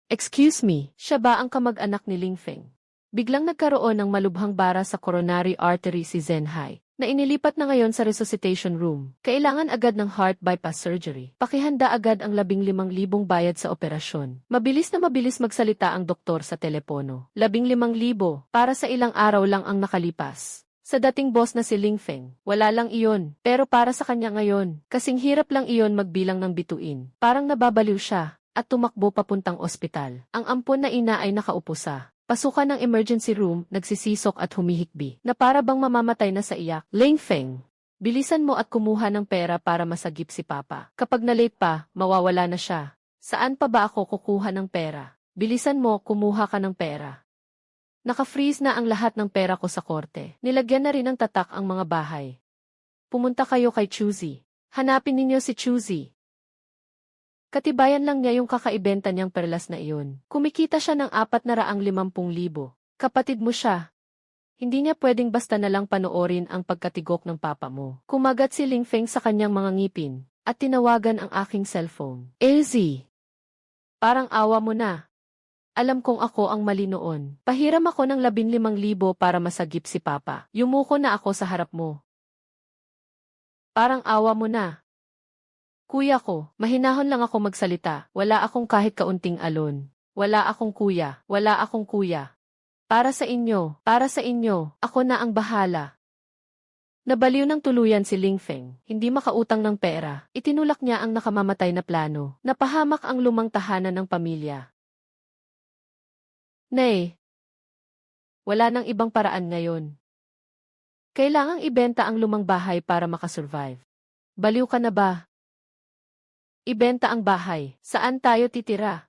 Excuse me, siya ba ang kamag-anak ni Ling Feng? Biglang nagkaroon ng malubhang bara sa coronary artery si Zenhai, na inilipat na ngayon sa resuscitation room. Kailangan agad ng heart bypass surgery. Pakihanda agad ang 15,000 bayad sa operasyon. Mabilis na mabilis magsalita ang doktor sa telepono. 15,000 para sa ilang araw lang ang nakalipas. Sa dating boss na si Ling Feng, wala lang iyon. Pero para sa kanya ngayon, kasing hirap lang iyon magbilang ng bituin. Parang nababaliw siya, at tumakbo papuntang ospital. Ang ampon na ina ay nakaupo sa pasukan ng emergency room, nagsisisok at humihikbi, na para bang mamamatay na sa iyak. Ling Feng, bilisan mo at kumuha ng pera para masagip si Papa. Kapag na-late pa, mawawala na siya. Saan pa ba ako kukuha ng pera? Bilisan mo, kumuha ka ng pera. Naka-freeze na ang lahat ng pera ko sa korte. Nilagyan na rin ng tatak ang mga bahay. Pumunta kayo kay Chuzi. Hanapin ninyo si Chuzi. Katibayan lang niya yung kakaibenta niyang perlas na iyon. Kumikita siya ng 450,000. Kapatid mo siya. Hindi niya pwedeng basta na lang panoorin ang pagkatigok ng papa mo. Kumagat si Ling Feng sa kanyang mga ngipin, at tinawagan ang aking cellphone. LZ. Parang awa mo na. Alam kong ako ang mali noon. Pahiram ako ng 15,000 para masagip si Papa. Yumuko na ako sa harap mo. Parang awa mo na. Kuya ko, mahinahon lang ako magsalita. Wala akong kahit kaunting alon. Wala akong kuya. Wala akong kuya. Para sa inyo, ako na ang bahala. Nabaliw ng tuluyan si Ling Feng. Hindi makautang ng pera. Itinulak niya ang nakamamatay na plano. Napahamak ang lumang tahanan ng pamilya. Nay, wala nang ibang paraan ngayon. Kailangang ibenta ang lumang bahay para makasurvive. Baliw ka na ba? Ibenta ang bahay. Saan tayo titira?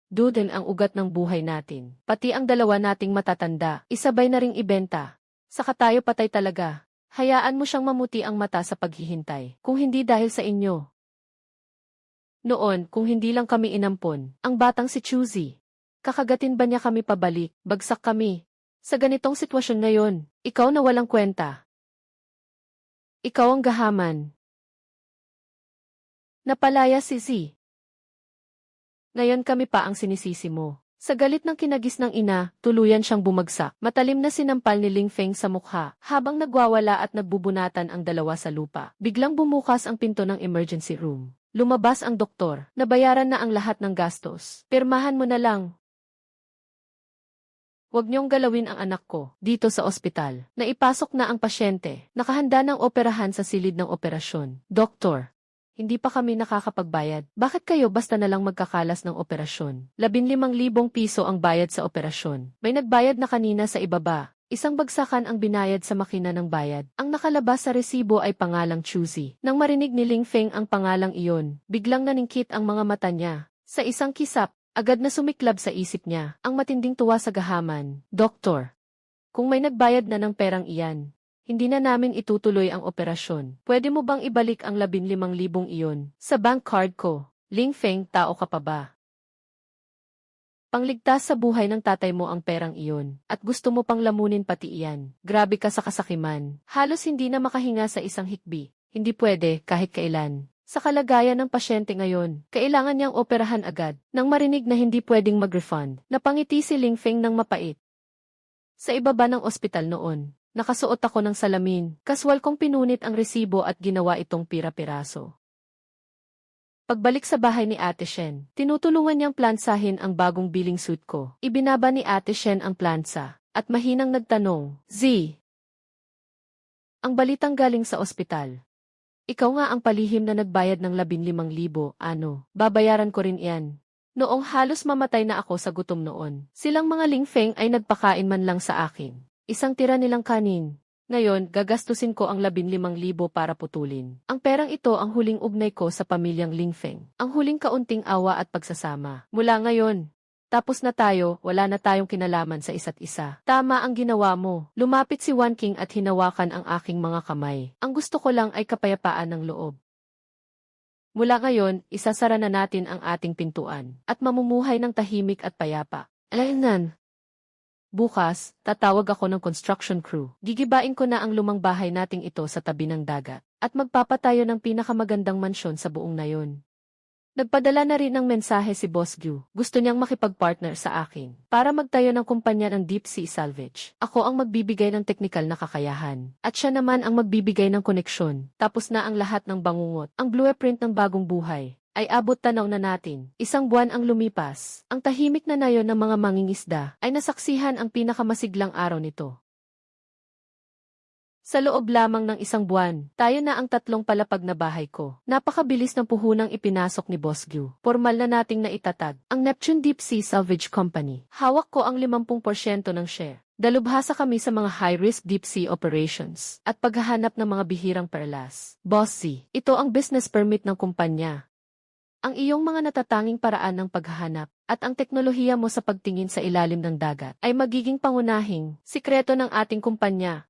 Doon ang ugat ng buhay natin. Pati ang dalawa nating matatanda, isabay na ring ibenta. Saka tayo patay talaga. Hayaan mo siyang mamuti ang mata sa paghihintay, kung hindi dahil sa inyo. Noon, kung hindi lang kami inampon, ang batang si Chuzi. Kakagatin ba niya kami pabalik? Bagsak kami. Sa ganitong sitwasyon ngayon, ikaw na walang kwenta. Ikaw ang gahaman. Napalaya si Z. Ngayon kami pa ang sinisisi mo. Sa galit ng kinagis ng ina, tuluyan siyang bumagsak. Matalim na sinampal ni Ling Feng sa mukha, habang nagwawala at nagbubunatan ang dalawa sa lupa. Biglang bumukas ang pinto ng emergency room. Lumabas ang doktor. Nabayaran na ang lahat ng gastos. Pirmahan mo na lang. Huwag niyong galawin ang anak ko, dito sa ospital. Naipasok na ang pasyente. Nakahanda ng operahan sa silid ng operasyon. Doktor. Hindi pa kami nakakapagbayad. Bakit kayo basta na lang magkakalas ng operasyon? 15,000 piso ang bayad sa operasyon. May nagbayad na kanina sa ibaba. Isang bagsakan ang binayad sa makina ng bayad. Ang nakalabas sa resibo ay pangalang Chuzi. Nang marinig ni Ling Feng ang pangalang iyon, biglang naningkit ang mga mata niya. Sa isang kisap, agad na sumiklab sa isip niya ang matinding tuwa sa gahaman. Doktor, kung may nagbayad na ng perang iyan, hindi na namin itutuloy ang operasyon. Pwede mo bang ibalik ang 15,000 iyon sa bank card ko? Ling Feng, tao ka pa ba? Pangligtas sa buhay ng tatay mo ang perang iyon, at gusto mo pang lamunin pati iyan. Grabe ka sa kasakiman. Halos hindi na makahinga sa isang hikbi. Hindi pwede, kahit kailan. Sa kalagayan ng pasyente ngayon, kailangan niyang operahan agad. Nang marinig na hindi pwedeng mag-refund, napangiti si Ling Feng ng mapait. Sa ibaba ng ospital noon, nakasuot ako ng salamin. Kaswal kong pinunit ang resibo at ginawa itong pira-piraso. Pagbalik sa bahay ni Ate Shen, tinutulungan niyang plansahin ang bagong billing suit ko. Ibinaba ni Ate Shen ang plansa, at mahinang nagtanong, Z, ang balitang galing sa ospital. Ikaw nga ang palihim na nagbayad ng 15,000, ano? Babayaran ko rin iyan. Noong halos mamatay na ako sa gutom noon, silang mga Ling Feng ay nagpakain man lang sa akin. Isang tira nilang kanin. Ngayon, gagastusin ko ang 15,000 para putulin. Ang perang ito ang huling ugnay ko sa pamilyang Ling Feng. Ang huling kaunting awa at pagsasama. Mula ngayon, tapos na tayo, wala na tayong kinalaman sa isa't isa. Tama ang ginawa mo. Lumapit si Wan King at hinawakan ang aking mga kamay. Ang gusto ko lang ay kapayapaan ng loob. Mula ngayon, isasara na natin ang ating pintuan at mamumuhay ng tahimik at payapa. Alaynan. Bukas, tatawag ako ng construction crew. Gigibain ko na ang lumang bahay nating ito sa tabi ng dagat at magpapatayo ng pinakamagandang mansyon sa buong nayon. Nagpadala na rin ng mensahe si Boss Gyu. Gusto niyang makipag-partner sa akin para magtayo ng kumpanya ng Deep Sea Salvage. Ako ang magbibigay ng teknikal na kakayahan at siya naman ang magbibigay ng koneksyon. Tapos na ang lahat ng bangungot. Ang blueprint ng bagong buhay ay abot tanaw na natin. Isang buwan ang lumipas. Ang tahimik na nayon ng mga mangingisda ay nasaksihan ang pinakamasiglang araw nito. Sa loob lamang ng isang buwan, tayo na ang 3 palapag na bahay ko. Napakabilis ng puhunang ipinasok ni Boss Gyu. Formal na nating naitatag ang Neptune Deep Sea Salvage Company. Hawak ko ang 50% ng share. Dalubhasa kami sa mga high-risk deep sea operations at paghahanap ng mga bihirang perlas. Boss Z, ito ang business permit ng kumpanya. Ang iyong mga natatanging paraan ng paghahanap at ang teknolohiya mo sa pagtingin sa ilalim ng dagat ay magiging pangunahing sikreto ng ating kumpanya.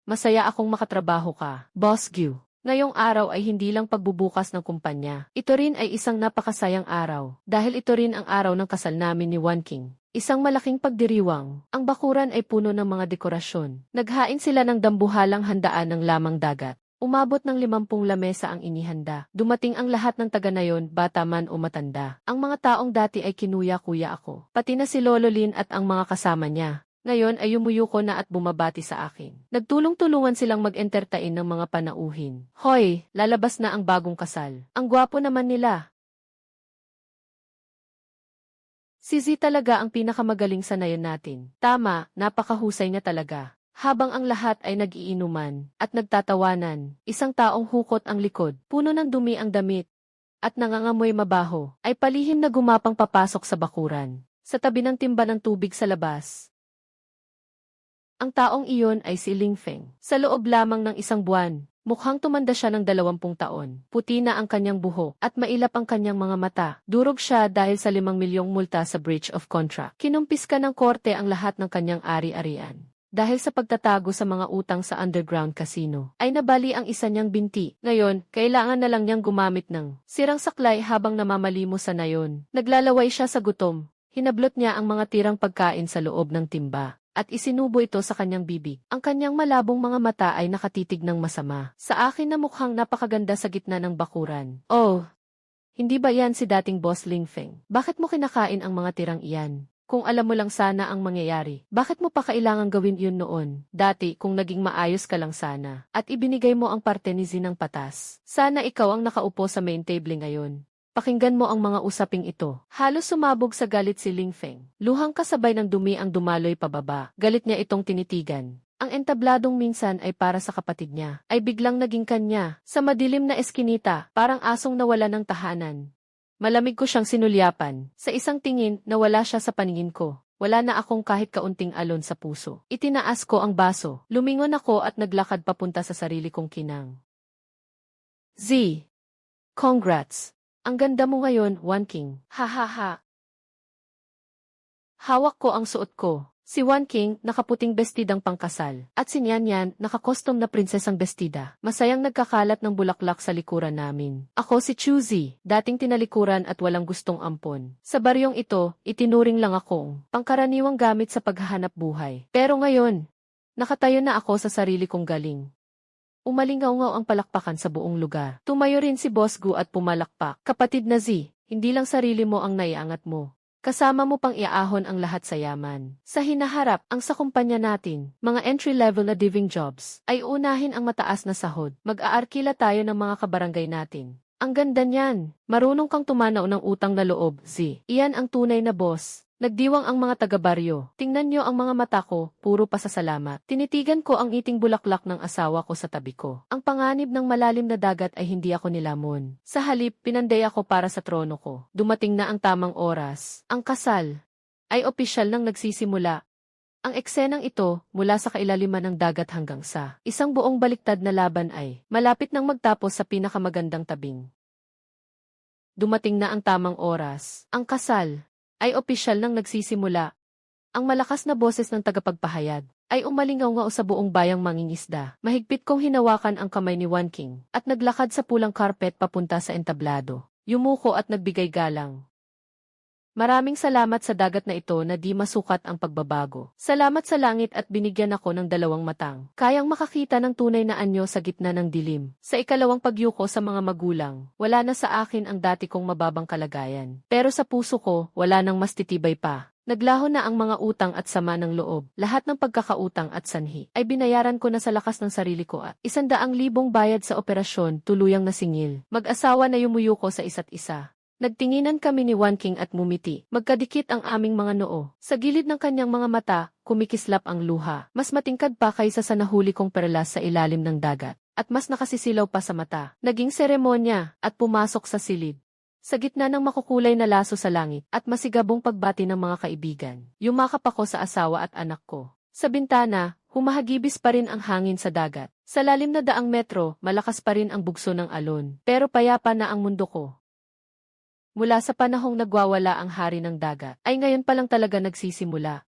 Masaya akong makatrabaho ka, Boss Gyu. Ngayong araw ay hindi lang pagbubukas ng kumpanya. Ito rin ay isang napakasayang araw dahil ito rin ang araw ng kasal namin ni Wan King. Isang malaking pagdiriwang. Ang bakuran ay puno ng mga dekorasyon. Naghain sila ng dambuhalang handaan ng lamang dagat. Umabot ng 50 lamesa ang inihanda. Dumating ang lahat ng taga nayon, bata man o matanda. Ang mga taong dati ay kinuya-kuya ako. Pati na si Lolo Lin at ang mga kasama niya. Ngayon ay yumuyuko na at bumabati sa akin. Nagtulong-tulungan silang mag-entertain ng mga panauhin. Hoy, lalabas na ang bagong kasal. Ang gwapo naman nila. Si Z talaga ang pinakamagaling sa nayon natin. Tama, napakahusay niya talaga. Habang ang lahat ay nag-iinuman at nagtatawanan, isang taong hukot ang likod, puno ng dumi ang damit, at nangangamoy mabaho, ay palihim na gumapang papasok sa bakuran, sa tabi ng timba ng tubig sa labas. Ang taong iyon ay si Ling Feng. Sa loob lamang ng isang buwan, mukhang tumanda siya ng 20 taon. Puti na ang kanyang buhok at mailap ang kanyang mga mata. Durog siya dahil sa 5 milyong multa sa breach of contract. Kinumpiska ng korte ang lahat ng kanyang ari-arian. Dahil sa pagtatago sa mga utang sa underground casino, ay nabali ang isa niyang binti. Ngayon, kailangan na lang niyang gumamit ng sirang saklay habang namamalimo sa nayon. Naglalaway siya sa gutom. Hinablot niya ang mga tirang pagkain sa loob ng timba at isinubo ito sa kanyang bibig. Ang kanyang malabong mga mata ay nakatitig ng masama. Sa akin na mukhang napakaganda sa gitna ng bakuran. Oh, hindi ba yan si dating Boss Ling Feng? Bakit mo kinakain ang mga tirang iyan? Kung alam mo lang sana ang mangyayari, bakit mo pa kailangang gawin yun noon? Dati, kung naging maayos ka lang sana, at ibinigay mo ang parte ni Z ng patas, sana ikaw ang nakaupo sa main table ngayon. Pakinggan mo ang mga usaping ito. Halos sumabog sa galit si Ling Feng. Luhang kasabay ng dumi ang dumaloy pababa. Galit niya itong tinitigan. Ang entabladong minsan ay para sa kapatid niya, ay biglang naging kanya. Sa madilim na eskinita, parang asong nawala ng tahanan. Malamig ko siyang sinulyapan. Sa isang tingin, nawala siya sa paningin ko. Wala na akong kahit kaunting alon sa puso. Itinaas ko ang baso. Lumingon ako at naglakad papunta sa sarili kong kinang. Z. Congrats. Ang ganda mo ngayon, Wan King. Ha ha ha. Hawak ko ang suot ko. Si Wan King, nakaputing bestidang pangkasal. At si Nian Yan, nakakostom na prinsesang bestida. Masayang nagkakalat ng bulaklak sa likuran namin. Ako si Chuzi, dating tinalikuran at walang gustong ampon. Sa baryong ito, itinuring lang akong pangkaraniwang gamit sa paghahanap buhay. Pero ngayon, nakatayo na ako sa sarili kong galing. Umalingaw-ngaw ang palakpakan sa buong lugar. Tumayo rin si Boss Gu at pumalakpak. Kapatid na Z, hindi lang sarili mo ang naiangat mo. Kasama mo pang iaahon ang lahat sa yaman. Sa hinaharap, ang sa kumpanya natin, mga entry-level na diving jobs, ay unahin ang mataas na sahod. Mag-aarkila tayo ng mga kabarangay natin. Ang ganda niyan. Marunong kang tumanaw ng utang na loob, Z. Iyan ang tunay na boss. Nagdiwang ang mga taga-baryo. Tingnan niyo ang mga mata ko, puro pasasalamat. Tinitigan ko ang iting bulaklak ng asawa ko sa tabi ko. Ang panganib ng malalim na dagat ay hindi ako nilamon. Sa halip, pinanday ako para sa trono ko. Dumating na ang tamang oras. Ang kasal ay opisyal nang nagsisimula. Ang eksenang ito, mula sa kailaliman ng dagat hanggang sa isang buong baliktad na laban ay malapit nang magtapos sa pinakamagandang tabing. Dumating na ang tamang oras. Ang kasal ay opisyal nang nagsisimula. Ang malakas na boses ng tagapagpahayag ay umalingaw-ngaw sa buong bayang mangingisda. Mahigpit kong hinawakan ang kamay ni Wan King at naglakad sa pulang carpet papunta sa entablado. Yumuko at nagbigay galang. Maraming salamat sa dagat na ito na di masukat ang pagbabago. Salamat sa langit at binigyan ako ng dalawang matang. Kayang makakita ng tunay na anyo sa gitna ng dilim. Sa ikalawang pagyuko sa mga magulang, wala na sa akin ang dati kong mababang kalagayan. Pero sa puso ko, wala nang mas titibay pa. Naglaho na ang mga utang at sama ng loob. Lahat ng pagkakautang at sanhi ay binayaran ko na sa lakas ng sarili ko at 100,000 bayad sa operasyon tuluyang nasingil. Mag-asawa na yumuyuko sa isa't isa. Nagtinginan kami ni Wan King at mumiti. Magkadikit ang aming mga noo. Sa gilid ng kanyang mga mata, kumikislap ang luha. Mas matingkad pa kaysa sa nahuli kong perlas sa ilalim ng dagat. At mas nakasisilaw pa sa mata. Naging seremonya at pumasok sa silid. Sa gitna ng makukulay na laso sa langit at masigabong pagbati ng mga kaibigan, yumakap ako sa asawa at anak ko. Sa bintana, humahagibis pa rin ang hangin sa dagat. Sa lalim na daang metro, malakas pa rin ang bugso ng alon. Pero payapa na ang mundo ko. Mula sa panahong nagwawala ang hari ng dagat, ay ngayon pa lang talaga nagsisimula.